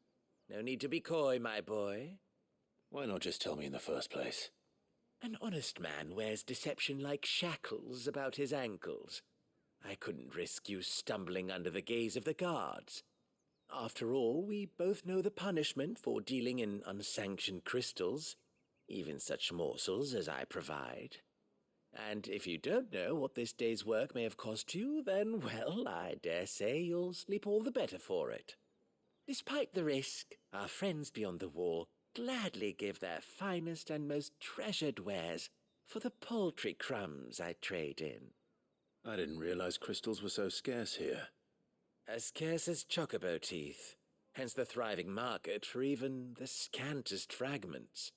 No need to be coy, my boy. Why not just tell me in the first place? An honest man wears deception like shackles about his ankles. I couldn't risk you stumbling under the gaze of the guards. After all, we both know the punishment for dealing in unsanctioned crystals, even such morsels as I provide. And if you don't know what this day's work may have cost you, then, well, I dare say you'll sleep all the better for it. Despite the risk, our friends beyond the wall gladly give their finest and most treasured wares for the paltry crumbs I trade in. I didn't realize crystals were so scarce here. As scarce as chocobo teeth, hence the thriving market for even the scantest fragments.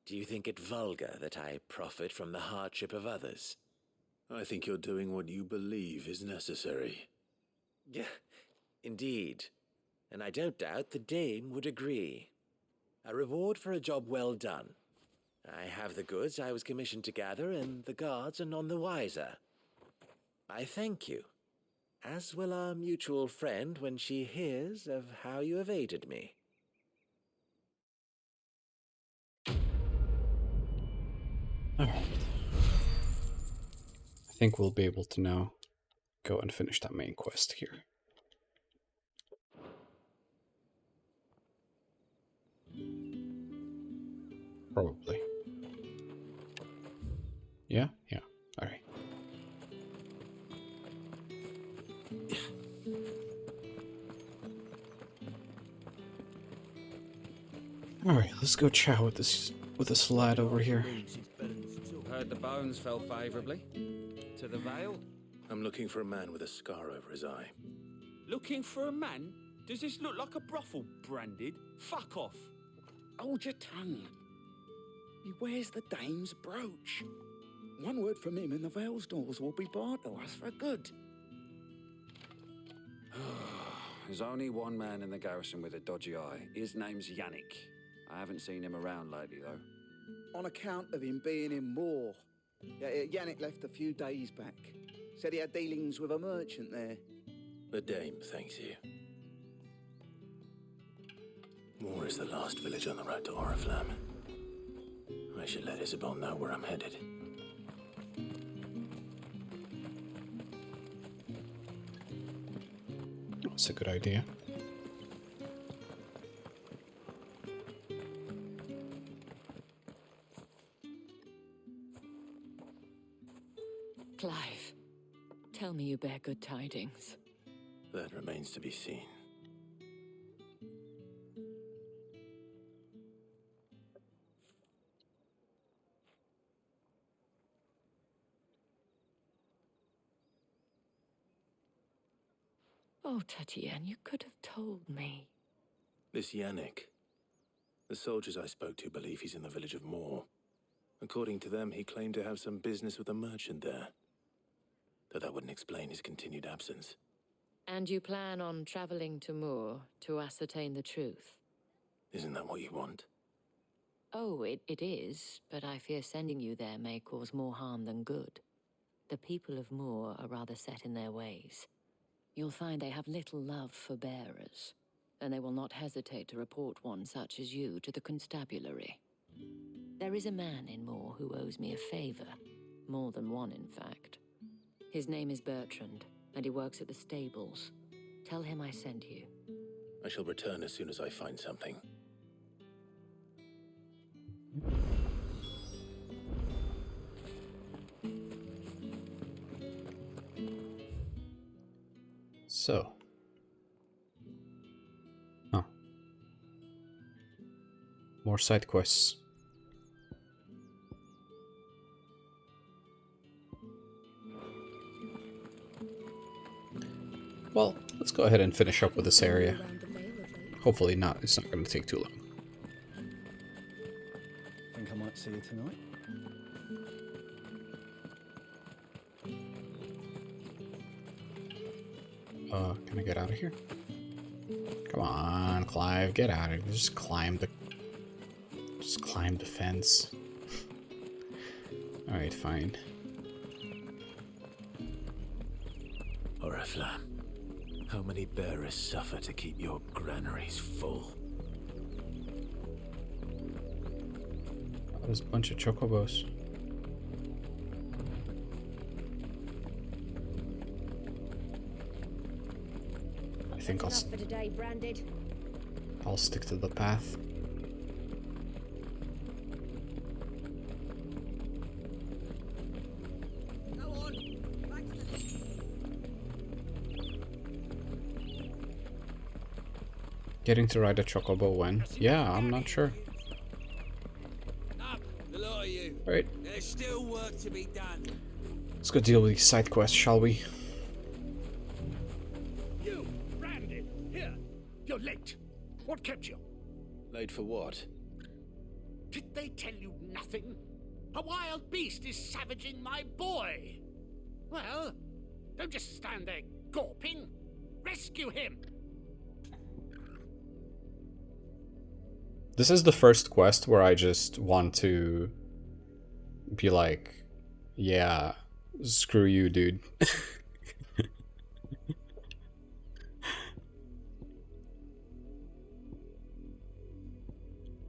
Do you think it vulgar that I profit from the hardship of others? I think you're doing what you believe is necessary. Yeah, indeed. And I don't doubt the dame would agree. A reward for a job well done. I have the goods I was commissioned to gather, and the guards are none the wiser. I thank you, as will our mutual friend when she hears of how you have aided me. Alright. I think we'll be able to now go and finish that main quest here. Probably. Yeah? Yeah. Alright. Alright, let's go chat with this lad over here. Heard the bones fell favourably. To the Vale? I'm looking for a man with a scar over his eye. Looking for a man? Does this look like a brothel, Branded? Fuck off. Hold your tongue. He wears the dame's brooch. One word from him and the Vale's doors will be barred to us for good. There's only one man in the garrison with a dodgy eye. His name's Yannick. I haven't seen him around lately, though. On account of him being in Moor. Yannick left a few days back. Said he had dealings with a merchant there. The dame thanks you. Moor is the last village on the road to Oriflamme. I should let Isabel know where I'm headed. That's a good idea. Clive, tell me you bear good tidings. That remains to be seen. Oh, Tatienne, you could have told me. This Yannick. The soldiers I spoke to believe he's in the village of Moor. According to them, he claimed to have some business with a merchant there. Though that wouldn't explain his continued absence. And you plan on traveling to Moor to ascertain the truth? Isn't that what you want? Oh, it is, but I fear sending you there may cause more harm than good. The people of Moor are rather set in their ways. You'll find they have little love for bearers, and they will not hesitate to report one such as you to the constabulary. There is a man in Moor who owes me a favor, more than one in fact. His name is Bertrand, and he works at the stables. Tell him I sent you. I shall return as soon as I find something. So. Oh. More side quests. Well, let's go ahead and finish up with this area. Hopefully not, it's not going to take too long. Think I might see you tonight? Can I get out of here? Come on, Clive, get out of here. Just climb the fence. Alright, fine. Oriflamme, how many bearers suffer to keep your granaries full? Oh, there's a bunch of chocobos. I think That's enough for today, Branded. I'll stick to the path. Go on. Back to the... Getting to ride a chocobo when? Yeah, I'm not sure. Up, the lot of you. Right. There's still work to be done. Let's go deal with these side quests, shall we? You, Brandon, here. You're late. What kept you? Late for what? Did they tell you nothing? A wild beast is savaging my boy. Well, don't just stand there gawping. Rescue him. This is the first quest where I just want to be like, yeah, screw you, dude.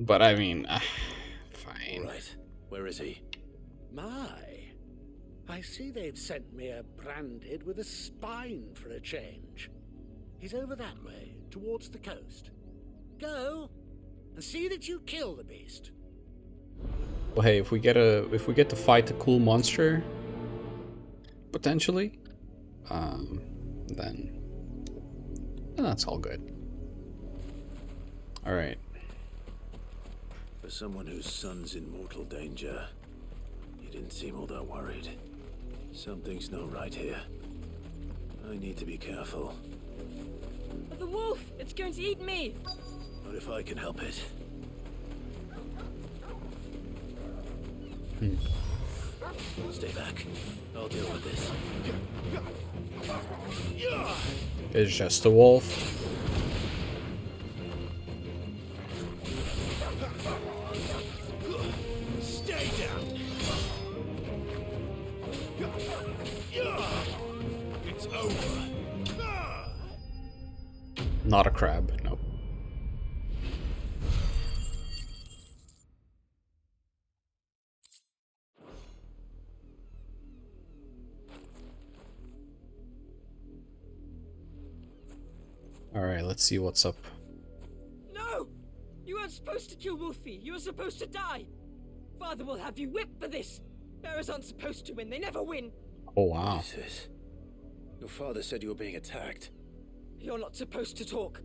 But I mean, fine. Right. Where is he? My, I see they've sent me a Branded with a spine for a change. He's over that way, towards the coast. Go, and see that you kill the beast. Well, hey, if we get to fight a cool monster, potentially, then that's all good. All right. For someone whose son's in mortal danger, he didn't seem all that worried. Something's not right here. I need to be careful. The wolf! It's going to eat me! What if I can help it? Stay back. I'll deal with this. It's just a wolf. Stay down. It's over. Not a crab, nope. Alright, let's see what's up. No! You weren't supposed to kill Wolfie. You were supposed to die. Father will have you whipped for this. Bearers aren't supposed to win. They never win. Oh, wow. Jesus. Your father said you were being attacked. You're not supposed to talk.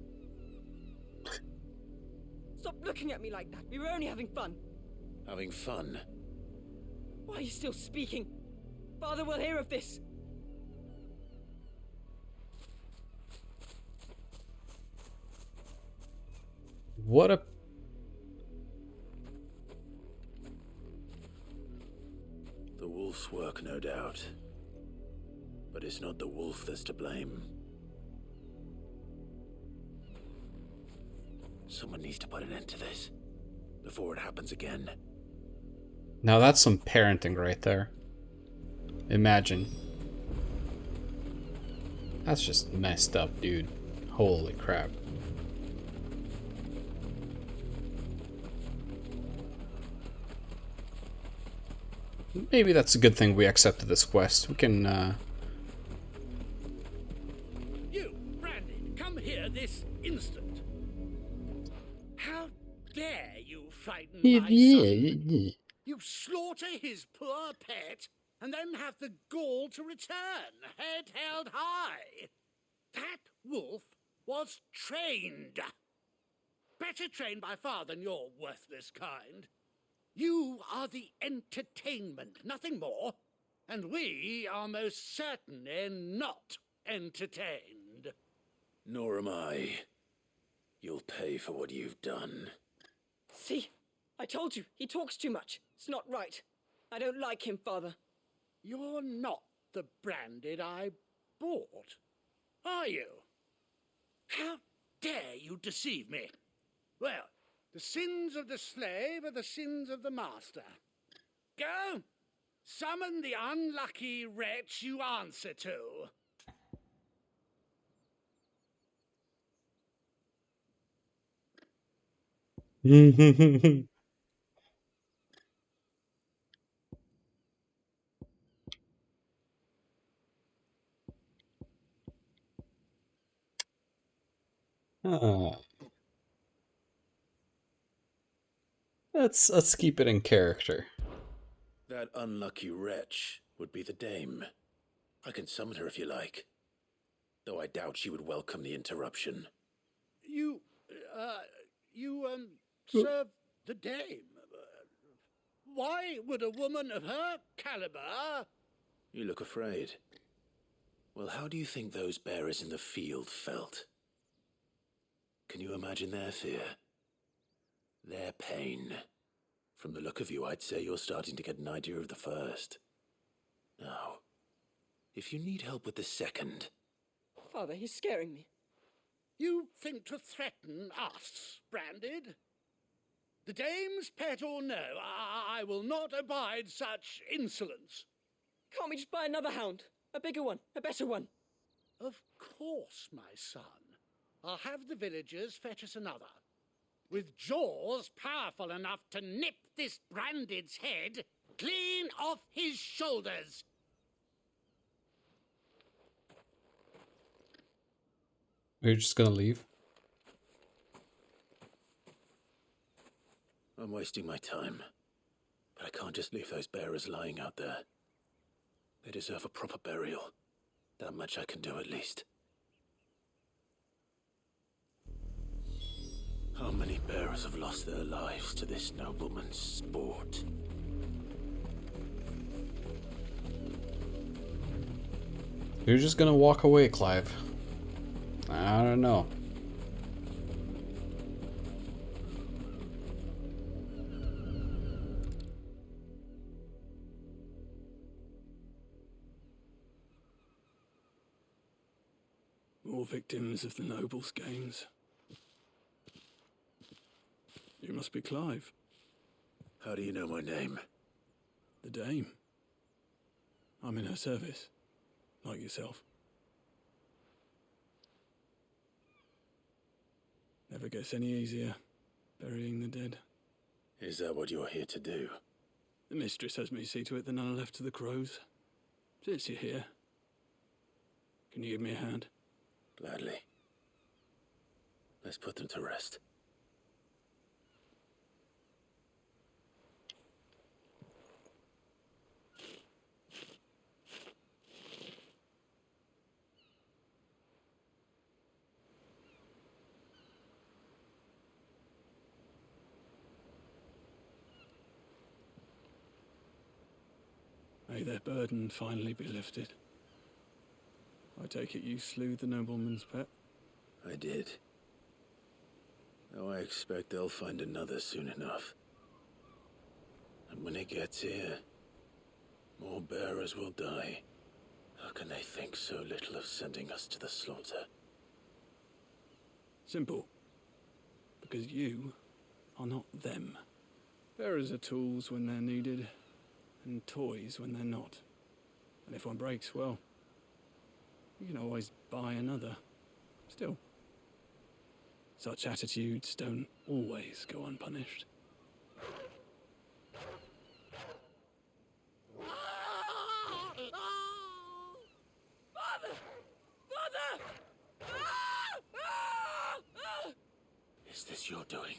Stop looking at me like that. We were only having fun. Having fun? Why are you still speaking? Father will hear of this. What a... The wolf's work, no doubt. But it's not the wolf that's to blame. Someone needs to put an end to this before it happens again. Now that's some parenting right there. Imagine. That's just messed up, dude. Holy crap. Maybe that's a good thing we accepted this quest. We can, You, Brandon, come here this instant. How dare you frighten my son? You slaughter his poor pet, and then have the gall to return, head held high. That wolf was trained. Better trained by far than your worthless kind. You are the entertainment, nothing more. And we are most certainly not entertained. Nor am I. You'll pay for what you've done. See? I told you, he talks too much. It's not right. I don't like him, Father. You're not the Branded I bought, are you? How dare you deceive me? Well, the sins of the slave are the sins of the master. Go! Summon the unlucky wretch you answer to. Ah. Let's keep it in character. That unlucky wretch would be the dame. I can summon her if you like. Though I doubt she would welcome the interruption. You serve the dame. Why would a woman of her caliber... You look afraid. Well, how do you think those bearers in the field felt? Can you imagine their fear? Their pain? From the look of you, I'd say you're starting to get an idea of the first. Now, if you need help with the second... Father, he's scaring me. You think to threaten us, Branded? The dame's pet or no, I will not abide such insolence. Can't we just buy another hound? A bigger one, a better one. Of course, my son. I'll have the villagers fetch us another. With jaws powerful enough to nip this Branded's head clean off his shoulders. Are you just gonna leave? I'm wasting my time. But I can't just leave those bearers lying out there. They deserve a proper burial. That much I can do at least. How many bearers have lost their lives to this nobleman's sport? You're just gonna walk away, Clive. I don't know. More victims of the nobles' games. You must be Clive. How do you know my name? The dame. I'm in her service, like yourself. Never gets any easier, burying the dead. Is that what you're here to do? The mistress has me see to it that none are left to the crows. Since you're here, can you give me a hand? Gladly. Let's put them to rest. May their burden finally be lifted. I take it you slew the nobleman's pet? I did. Though I expect they'll find another soon enough. And when it gets here, more bearers will die. How can they think so little of sending us to the slaughter? Simple. Because you are not them. Bearers are tools when they're needed, and toys when they're not. And if one breaks, well, you can always buy another. Still, such attitudes don't always go unpunished. Father! Father! Is this your doing?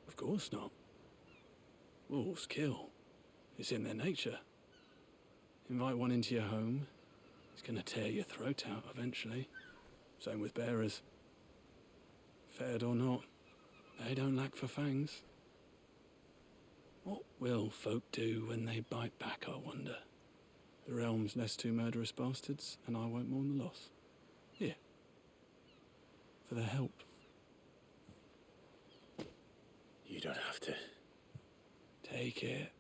Of course not. Wolves kill. It's in their nature. Invite one into your home, he's gonna tear your throat out eventually. Same with bearers. Fed or not, they don't lack for fangs. What will folk do when they bite back, I wonder? The realm's less two murderous bastards, and I won't mourn the loss. Here. For their help. You don't have to. Take it.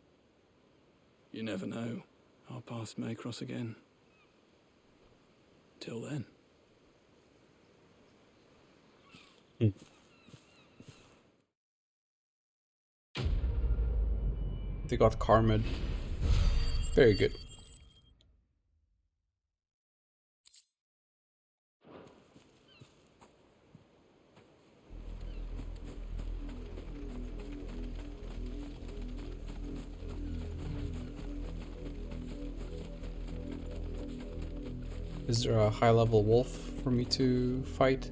You never know. Our paths may cross again. Till then. They got Carmid. Very good. Is there a high-level wolf for me to fight?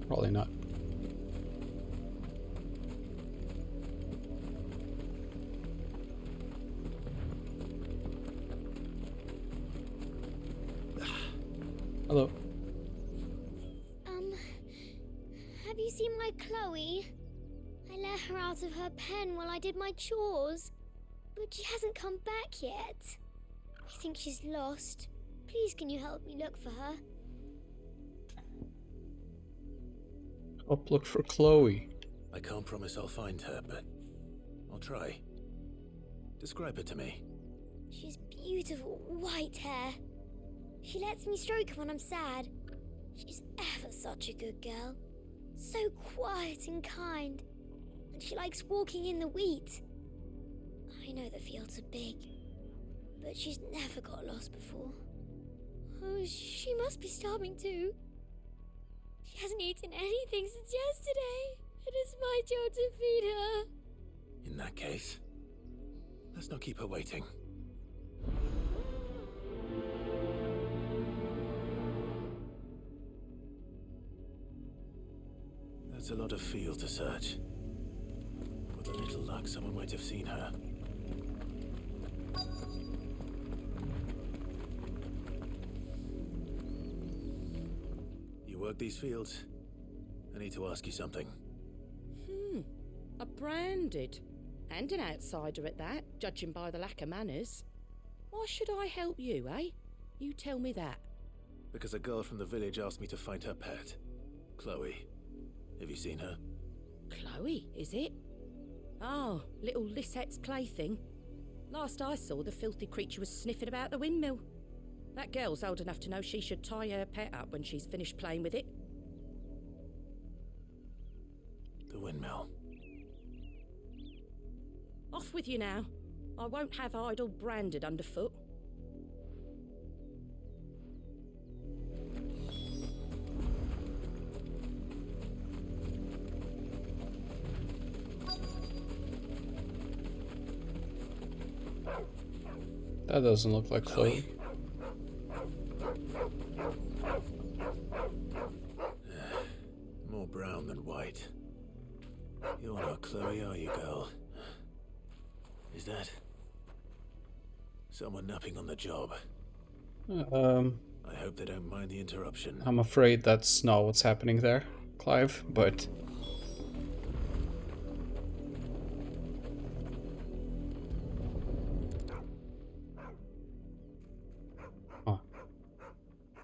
Probably not. Hello. Have you seen my Chloe? I let her out of her pen while I did my chores, but she hasn't come back yet. I think she's lost. Please, can you help me look for her? Help look for Chloe. I can't promise I'll find her, but I'll try. Describe her to me. She's beautiful white hair. She lets me stroke her when I'm sad. She's ever such a good girl. So quiet and kind. And she likes walking in the wheat. I know the fields are big, but she's never got lost before. Oh, she must be starving too. She hasn't eaten anything since yesterday. It is my job to feed her. In that case, let's not keep her waiting. That's a lot of field to search. With a little luck, someone might have seen her. You work these fields? I need to ask you something. A branded. And an outsider at that, judging by the lack of manners. Why should I help you, eh? You tell me that. Because a girl from the village asked me to find her pet, Chloe. Have you seen her? Chloe, is it? Oh, little Lisette's plaything. Last I saw, the filthy creature was sniffing about the windmill. That girl's old enough to know she should tie her pet up when she's finished playing with it. The windmill. Off with you now. I won't have idle branded underfoot. That doesn't look like Chloe. More brown than white. You're not Chloe, are you, girl? Is that someone napping on the job? I hope they don't mind the interruption. I'm afraid that's not what's happening there, Clive, but...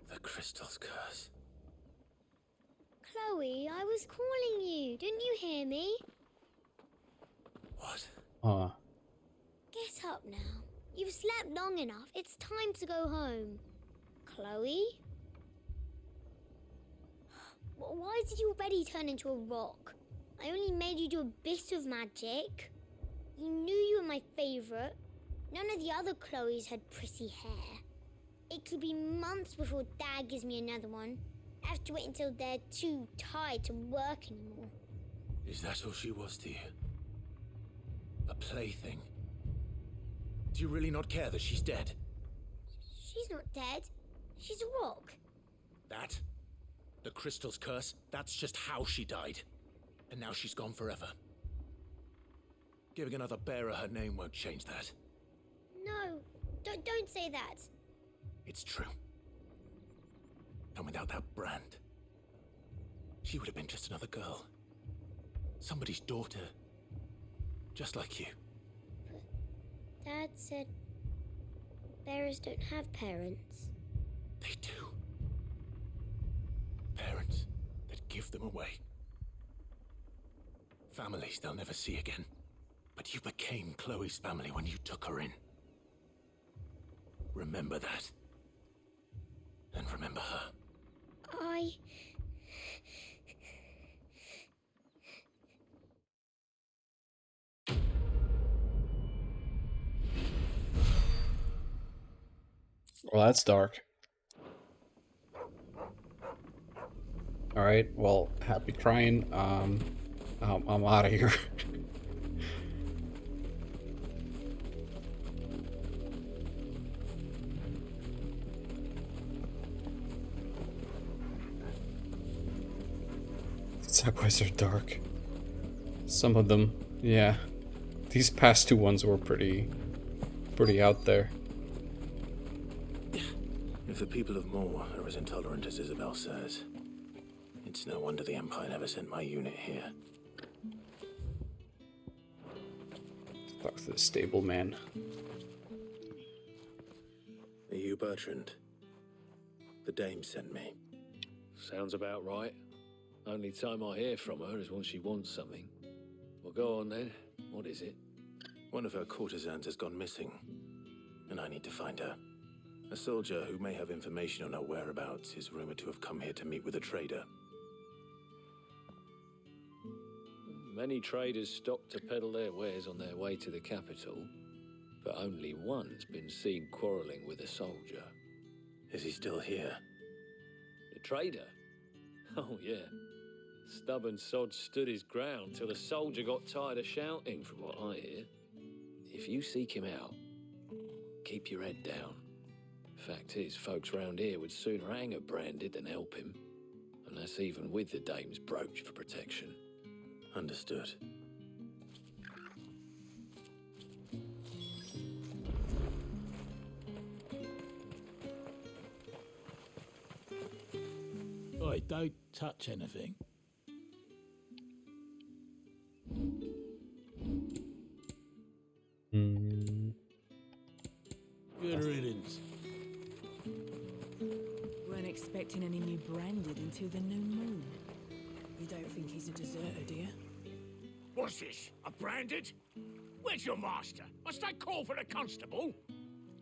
The crystal's curse. Chloe, I was calling you. Didn't you hear me? What? Get up now. You've slept long enough. It's time to go home. Chloe? Why did you already turn into a rock? I only made you do a bit of magic. You knew you were my favourite. None of the other Chloes had pretty hair. It could be months before Dad gives me another one. I have to wait until they're too tired to work anymore. Is that all she was to you? A plaything? Do you really not care that she's dead? She's not dead. She's a rock. That? The crystal's curse? That's just how she died. And now she's gone forever. Giving another bearer her name won't change that. No, don't say that. It's true. And without that brand, she would have been just another girl. Somebody's daughter. Just like you. Dad said bearers don't have parents. They do. Parents that give them away. Families they'll never see again. But you became Chloe's family when you took her in. Remember that. And remember her. Well, that's dark. Alright, well, happy crying. I'm out of here. Segues are dark. Some of them, yeah. These past two ones were pretty out there. If the people of Moor are as intolerant as Isabel says, it's no wonder the Empire never sent my unit here. Talk to the stable man. Are you Bertrand? The dame sent me. Sounds about right. Only time I hear from her is when she wants something. Well, go on then. What is it? One of her courtesans has gone missing, and I need to find her. A soldier who may have information on her whereabouts is rumored to have come here to meet with a trader. Many traders stop to peddle their wares on their way to the capital, but only one's been seen quarrelling with a soldier. Is he still here? The trader? Oh, yeah. Stubborn sod stood his ground till the soldier got tired of shouting, from what I hear. If you seek him out, keep your head down. Fact is, folks round here would sooner hang a branded than help him. And that's even with the dame's brooch for protection. Understood. Oi, don't touch anything. Good riddance. Weren't expecting any new branded until the new moon. You don't think he's a deserter, do you? What's this? A branded? Where's your master? Must I call for a constable?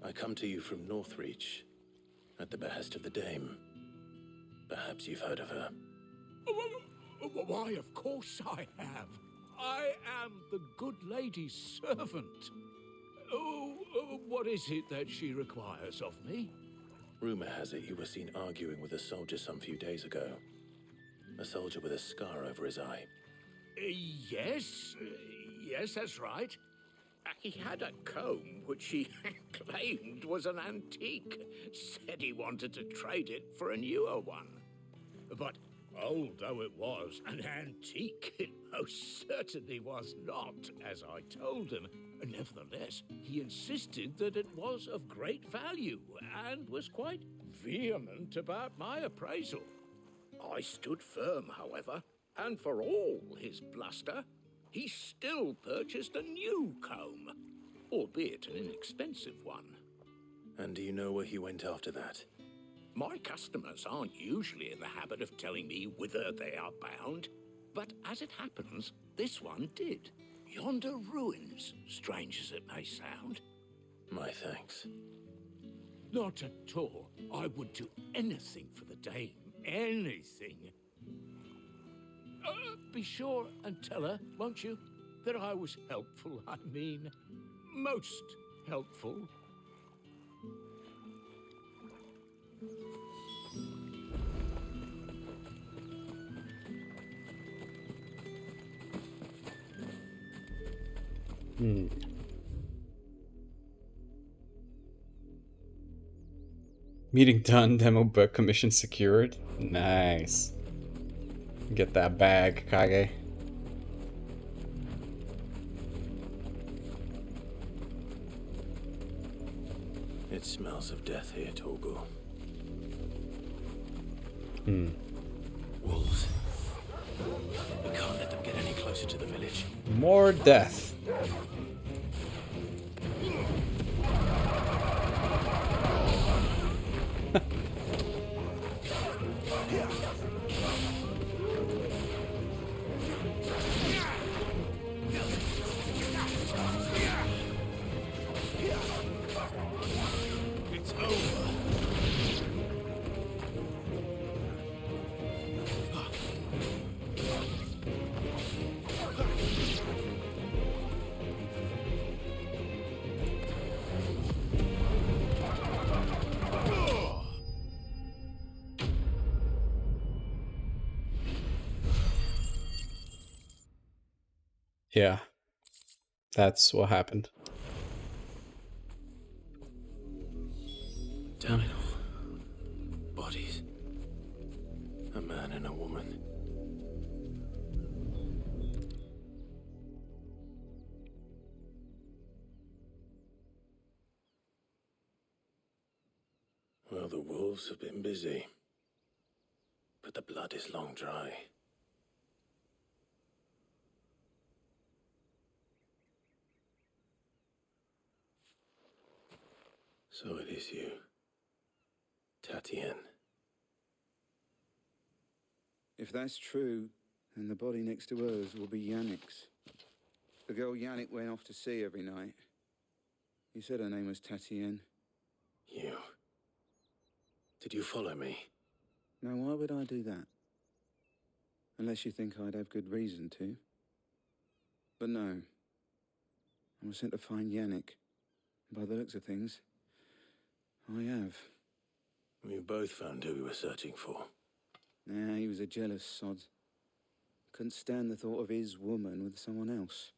I come to you from Northreach, at the behest of the dame. Perhaps you've heard of her. Why, of course I have. I am the good lady's servant. What is it that she requires of me? Rumor has it you were seen arguing with a soldier some few days ago. A soldier with a scar over his eye. Yes, that's right. He had a comb which he claimed was an antique. Said he wanted to trade it for a newer one. But old though it was, an antique it most certainly was not, as I told him. Nevertheless, he insisted that it was of great value and was quite vehement about my appraisal. I stood firm, however, and for all his bluster, he still purchased a new comb, albeit an inexpensive one. And do you know where he went after that? My customers aren't usually in the habit of telling me whither they are bound, but as it happens, this one did. Yonder ruins, strange as it may sound. My thanks. Not at all. I would do anything for the dame. Anything. Be sure and tell her, won't you, that I was helpful. I mean, most helpful. Meeting done, demo book commission secured. Nice. Get that bag, Kage. It smells of death here, Torgal. Wolves. We can't let them get any closer to the village. More death. It's over. Yeah. That's what happened. Damn it all. Bodies. A man and a woman. Well, the wolves have been busy. But the blood is long dry. So it is you, Tatienne. If that's true, then the body next to hers will be Yannick's. The girl Yannick went off to see every night. You said her name was Tatienne. You. Did you follow me? Now, why would I do that? Unless you think I'd have good reason to. But no. I was sent to find Yannick. By the looks of things, I have. We both found who we were searching for. Nah, he was a jealous sod. Couldn't stand the thought of his woman with someone else.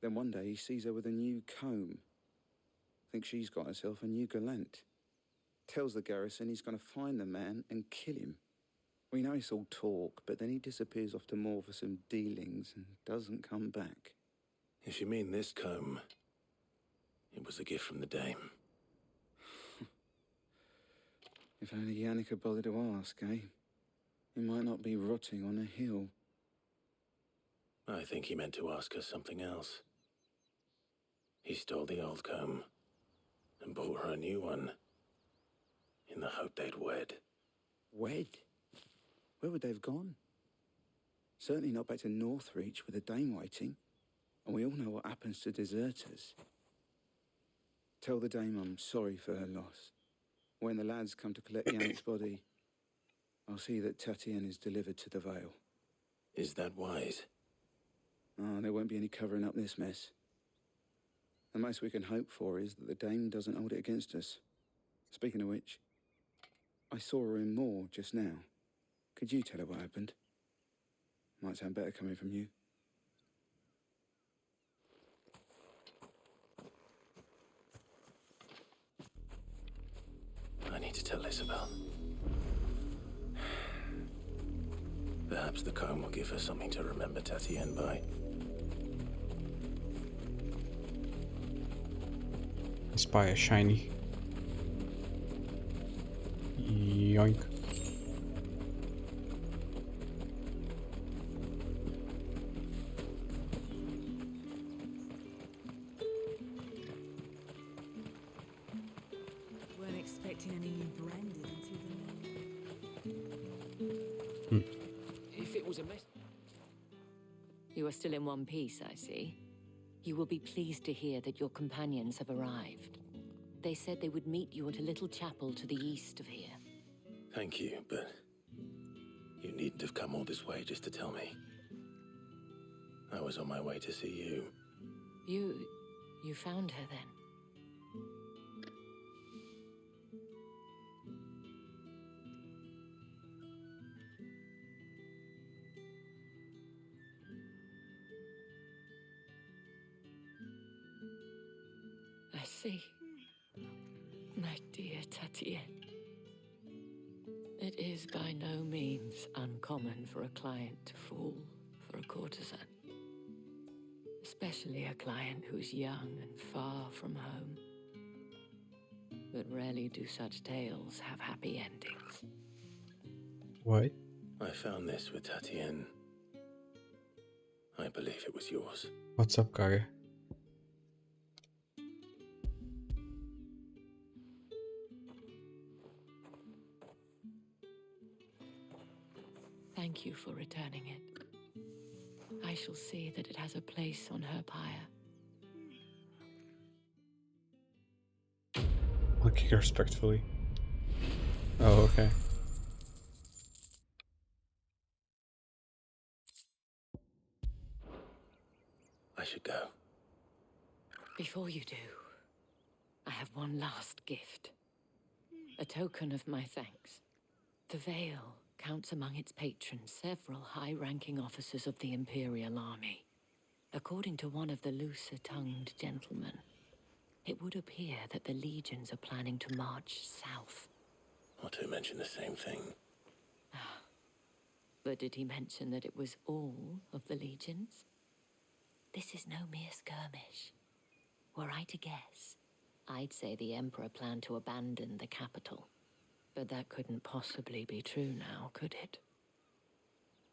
Then one day he sees her with a new comb. Thinks she's got herself a new gallant. Tells the garrison he's going to find the man and kill him. We know it's all talk, but then he disappears off to Moor for some dealings and doesn't come back. If you mean this comb, it was a gift from the dame. If only Yannick had bothered to ask, eh? He might not be rotting on a hill. I think he meant to ask her something else. He stole the old comb and bought her a new one in the hope they'd wed. Wed? Where would they have gone? Certainly not back to Northreach with a dame waiting. And we all know what happens to deserters. Tell the dame I'm sorry for her loss. When the lads come to collect Yannick's body, I'll see that Tatienne is delivered to the Vale. Is that wise? Oh, there won't be any covering up this mess. The most we can hope for is that the dame doesn't hold it against us. Speaking of which, I saw her in Moor just now. Could you tell her what happened? Might sound better coming from you. I need to tell Isabel. Perhaps the comb will give her something to remember Tatienne by. I spy a shiny. Yoink. Weren't expecting any new branded until the new. If it was a mess. You are still in one piece, I see. You will be pleased to hear that your companions have arrived. They said they would meet you at a little chapel to the east of here. Thank you, but you needn't have come all this way just to tell me. I was on my way to see you. You found her then? I see. My dear Tatienne. It is by no means uncommon for a client to fall for a courtesan. Especially a client who's young and far from home. But rarely do such tales have happy endings. What? I found this with Tatienne. I believe it was yours. What's up, Kage? Thank you for returning it. I shall see that it has a place on her pyre. Looking respectfully. Oh, okay. I should go. Before you do, I have one last gift. A token of my thanks. The Vale counts among its patrons several high-ranking officers of the Imperial Army. According to one of the looser-tongued gentlemen, it would appear that the legions are planning to march south. Otto mentioned the same thing. But did he mention that it was all of the legions? This is no mere skirmish. Were I to guess, I'd say the Emperor planned to abandon the capital. But that couldn't possibly be true now, could it?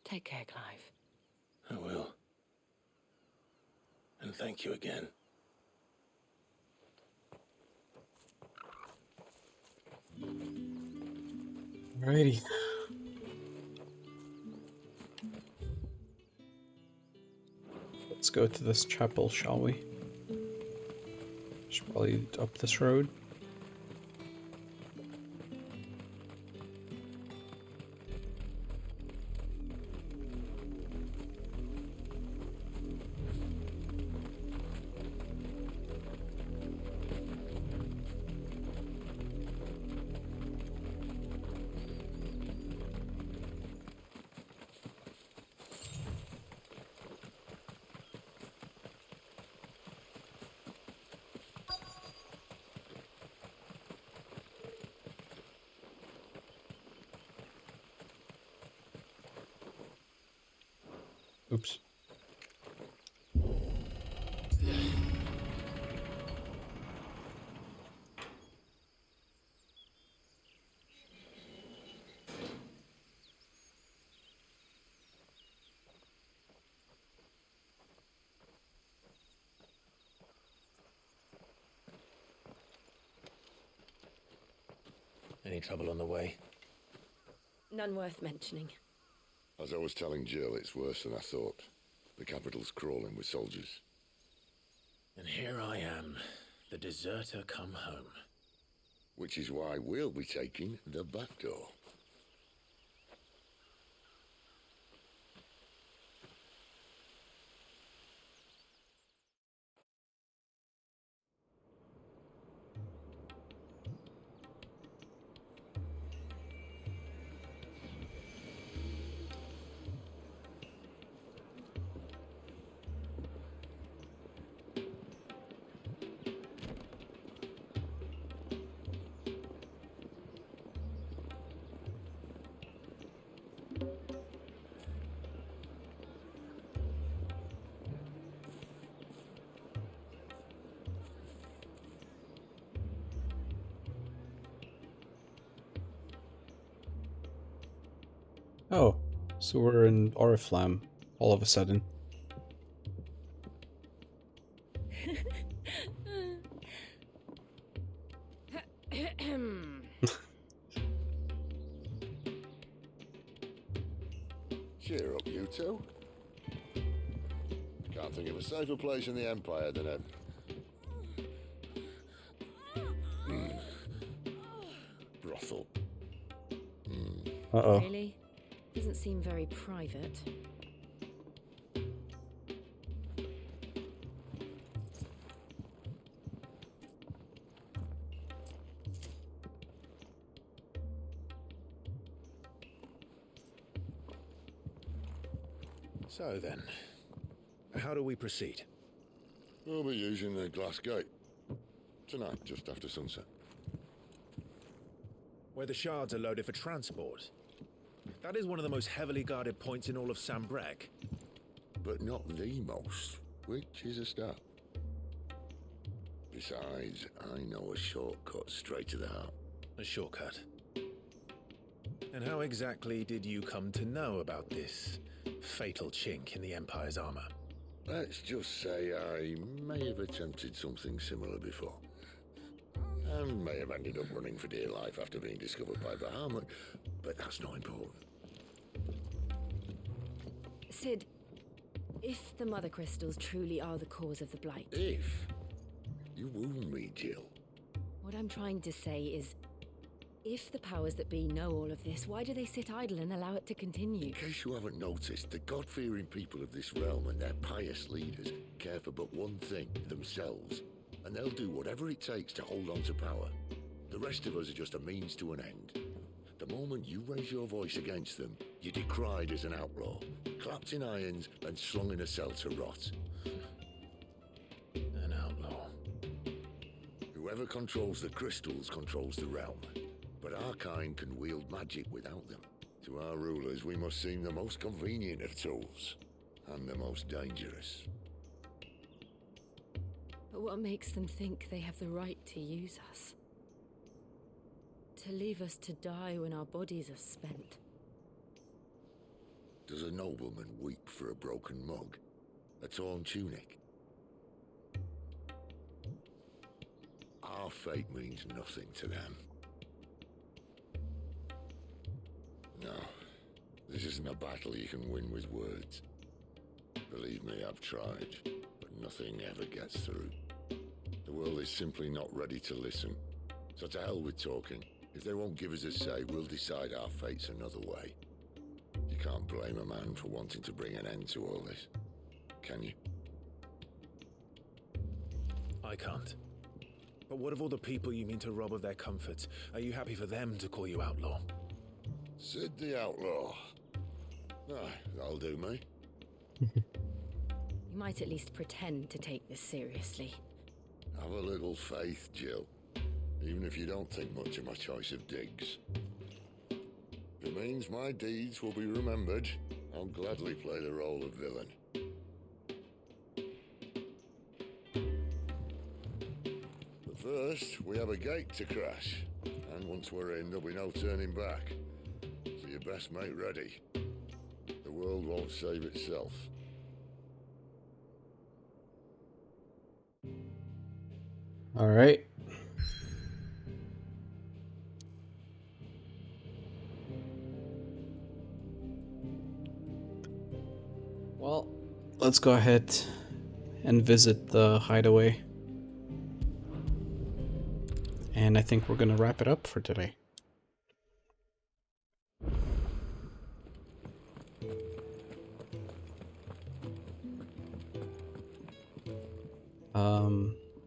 Take care, Clive. I will. And thank you again. Alrighty. Let's go to this chapel, shall we? Should probably up this road. Oops. Any trouble on the way? None worth mentioning. As I was telling Jill, it's worse than I thought. The capital's crawling with soldiers. And here I am, the deserter come home. Which is why we'll be taking the back door. Oh, so we're in Oriflamme all of a sudden. Cheer up, you two. Can't think of a safer place in the Empire than a... brothel. Uh-oh. Really? Doesn't seem very private. So then, how do we proceed? We'll be using the glass gate. Tonight, just after sunset. Where the shards are loaded for transport. That is one of the most heavily guarded points in all of Sambrec. But not the most, which is a start. Besides, I know a shortcut straight to the heart. A shortcut? And how exactly did you come to know about this fatal chink in the Empire's armor? Let's just say I may have attempted something similar before. And may have ended up running for dear life after being discovered by Bahamut, but that's not important. Sid, if the Mother Crystals truly are the cause of the Blight... If? You wound me, Jill. What I'm trying to say is, if the powers that be know all of this, why do they sit idle and allow it to continue? In case you haven't noticed, the God-fearing people of this realm and their pious leaders care for but one thing, themselves. And they'll do whatever it takes to hold on to power. The rest of us are just a means to an end. The moment you raise your voice against them, you're decried as an outlaw, clapped in irons and slung in a cell to rot. An outlaw. Whoever controls the crystals controls the realm. But our kind can wield magic without them. To our rulers, we must seem the most convenient of tools, and the most dangerous. But what makes them think they have the right to use us? To leave us to die when our bodies are spent? Does a nobleman weep for a broken mug? A torn tunic? Our fate means nothing to them. No, this isn't a battle you can win with words. Believe me, I've tried, but nothing ever gets through. The world is simply not ready to listen. So to hell with talking. If they won't give us a say, we'll decide our fates another way. You can't blame a man for wanting to bring an end to all this, can you? I can't. But what of all the people you mean to rob of their comforts? Are you happy for them to call you outlaw? Sid the Outlaw. Ah, that'll do me. You might at least pretend to take this seriously. Have a little faith, Jill. Even if you don't think much of my choice of digs. If it means my deeds will be remembered, I'll gladly play the role of villain. But first, we have a gate to crash. And once we're in, there'll be no turning back. So you best make ready. The world won't save itself. All right. Well, let's go ahead and visit the hideaway. And I think we're gonna wrap it up for today.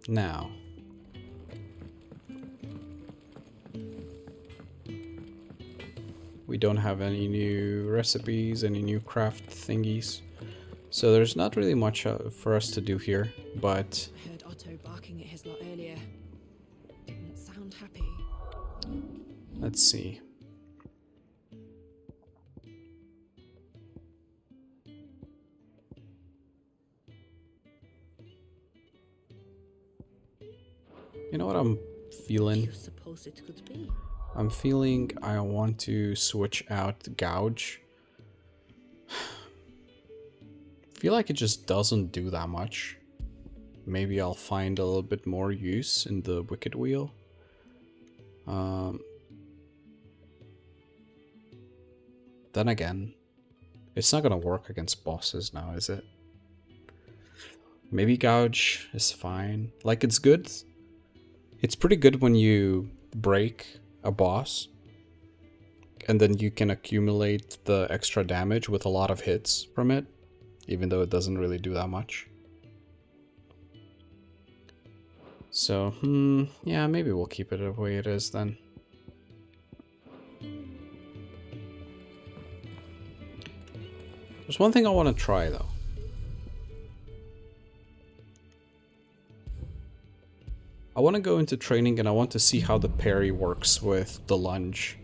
Now. We don't have any new recipes, any new craft thingies. So there's not really much for us to do here, but... I heard Otto barking at his lot earlier. Didn't sound happy. Let's see. You know what I'm feeling? You suppose it could be? I'm feeling I want to switch out Gouge. Feel like it just doesn't do that much. Maybe I'll find a little bit more use in the Wicked Wheel. Then again, it's not gonna work against bosses now, is it? Maybe Gouge is fine. Like, it's good. It's pretty good when you break a boss, and then you can accumulate the extra damage with a lot of hits from it, even though it doesn't really do that much. So, yeah, maybe we'll keep it the way it is then. There's one thing I want to try though. I want to go into training and I want to see how the parry works with the lunge.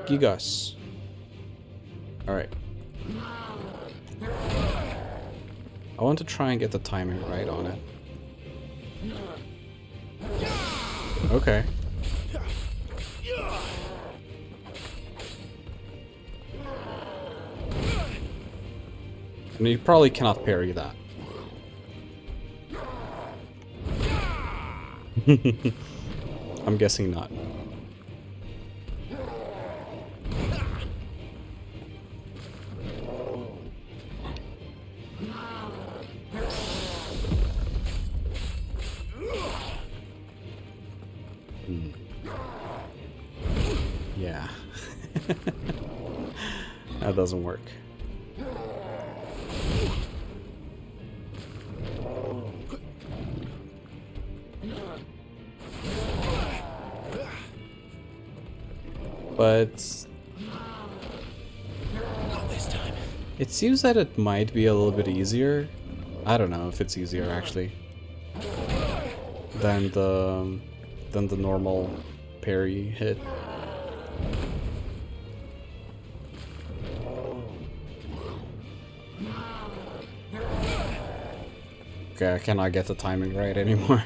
Gigas. Alright. I want to try and get the timing right on it. Okay. And you probably cannot parry that. I'm guessing not. Yeah. That doesn't work. But it seems that it might be a little bit easier. I don't know if it's easier actually than the normal parry hit. Okay, I cannot get the timing right anymore.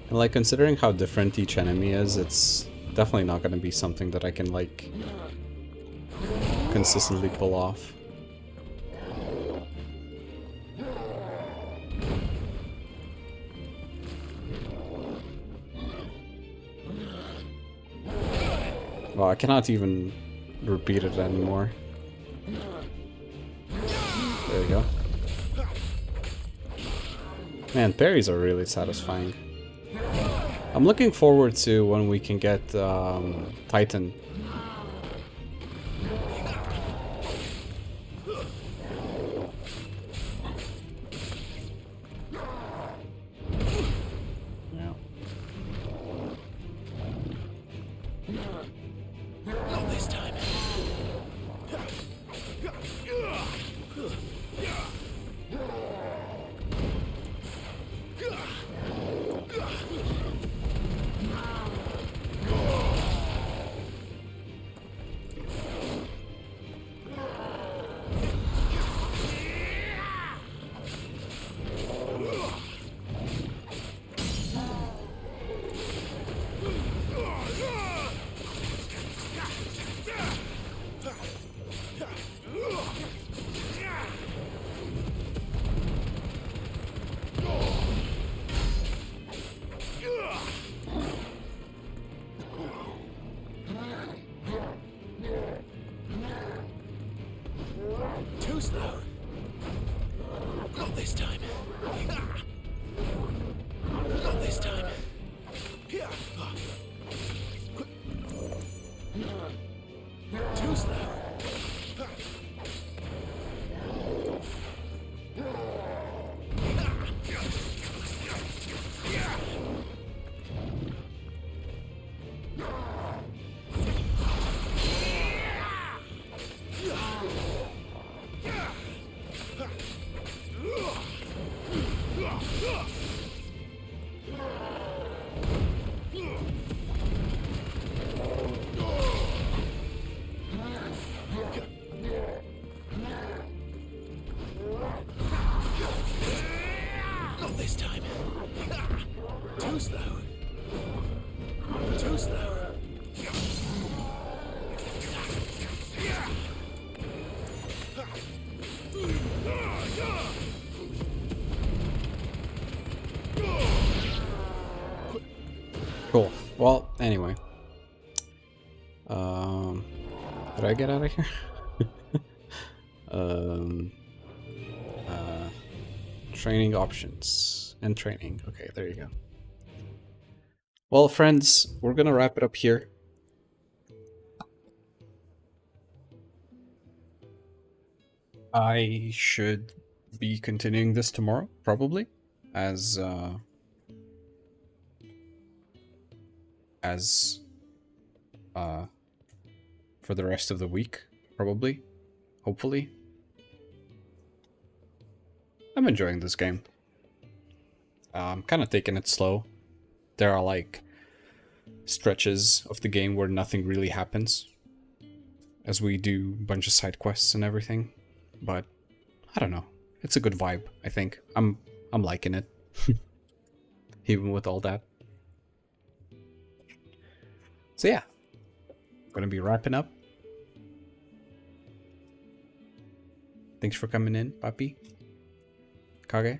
And like, considering how different each enemy is, it's definitely not gonna be something that I can like consistently pull off. Well, I cannot even repeat it anymore. There you go. Man, parries are really satisfying. I'm looking forward to when we can get Titan. Yeah. Not this time. Too slow. Not this time. Not this time. Too slow. Not this time. Too slow. Too slow. Cool. Well, anyway. Did I get out of here? Training options and training. Okay, there you go. Well, friends, we're gonna wrap it up here. I should be continuing this tomorrow, probably, as for the rest of the week, probably, hopefully. I'm enjoying this game. I'm kind of taking it slow. There are like stretches of the game where nothing really happens, as we do a bunch of side quests and everything, but I don't know. It's a good vibe, I think. I'm liking it. Even with all that. So yeah. Gonna be wrapping up. Thanks for coming in, Papi. Kage.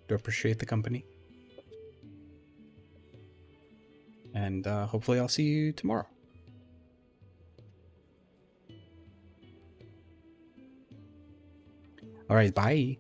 Do appreciate the company. And hopefully I'll see you tomorrow. Alright, bye.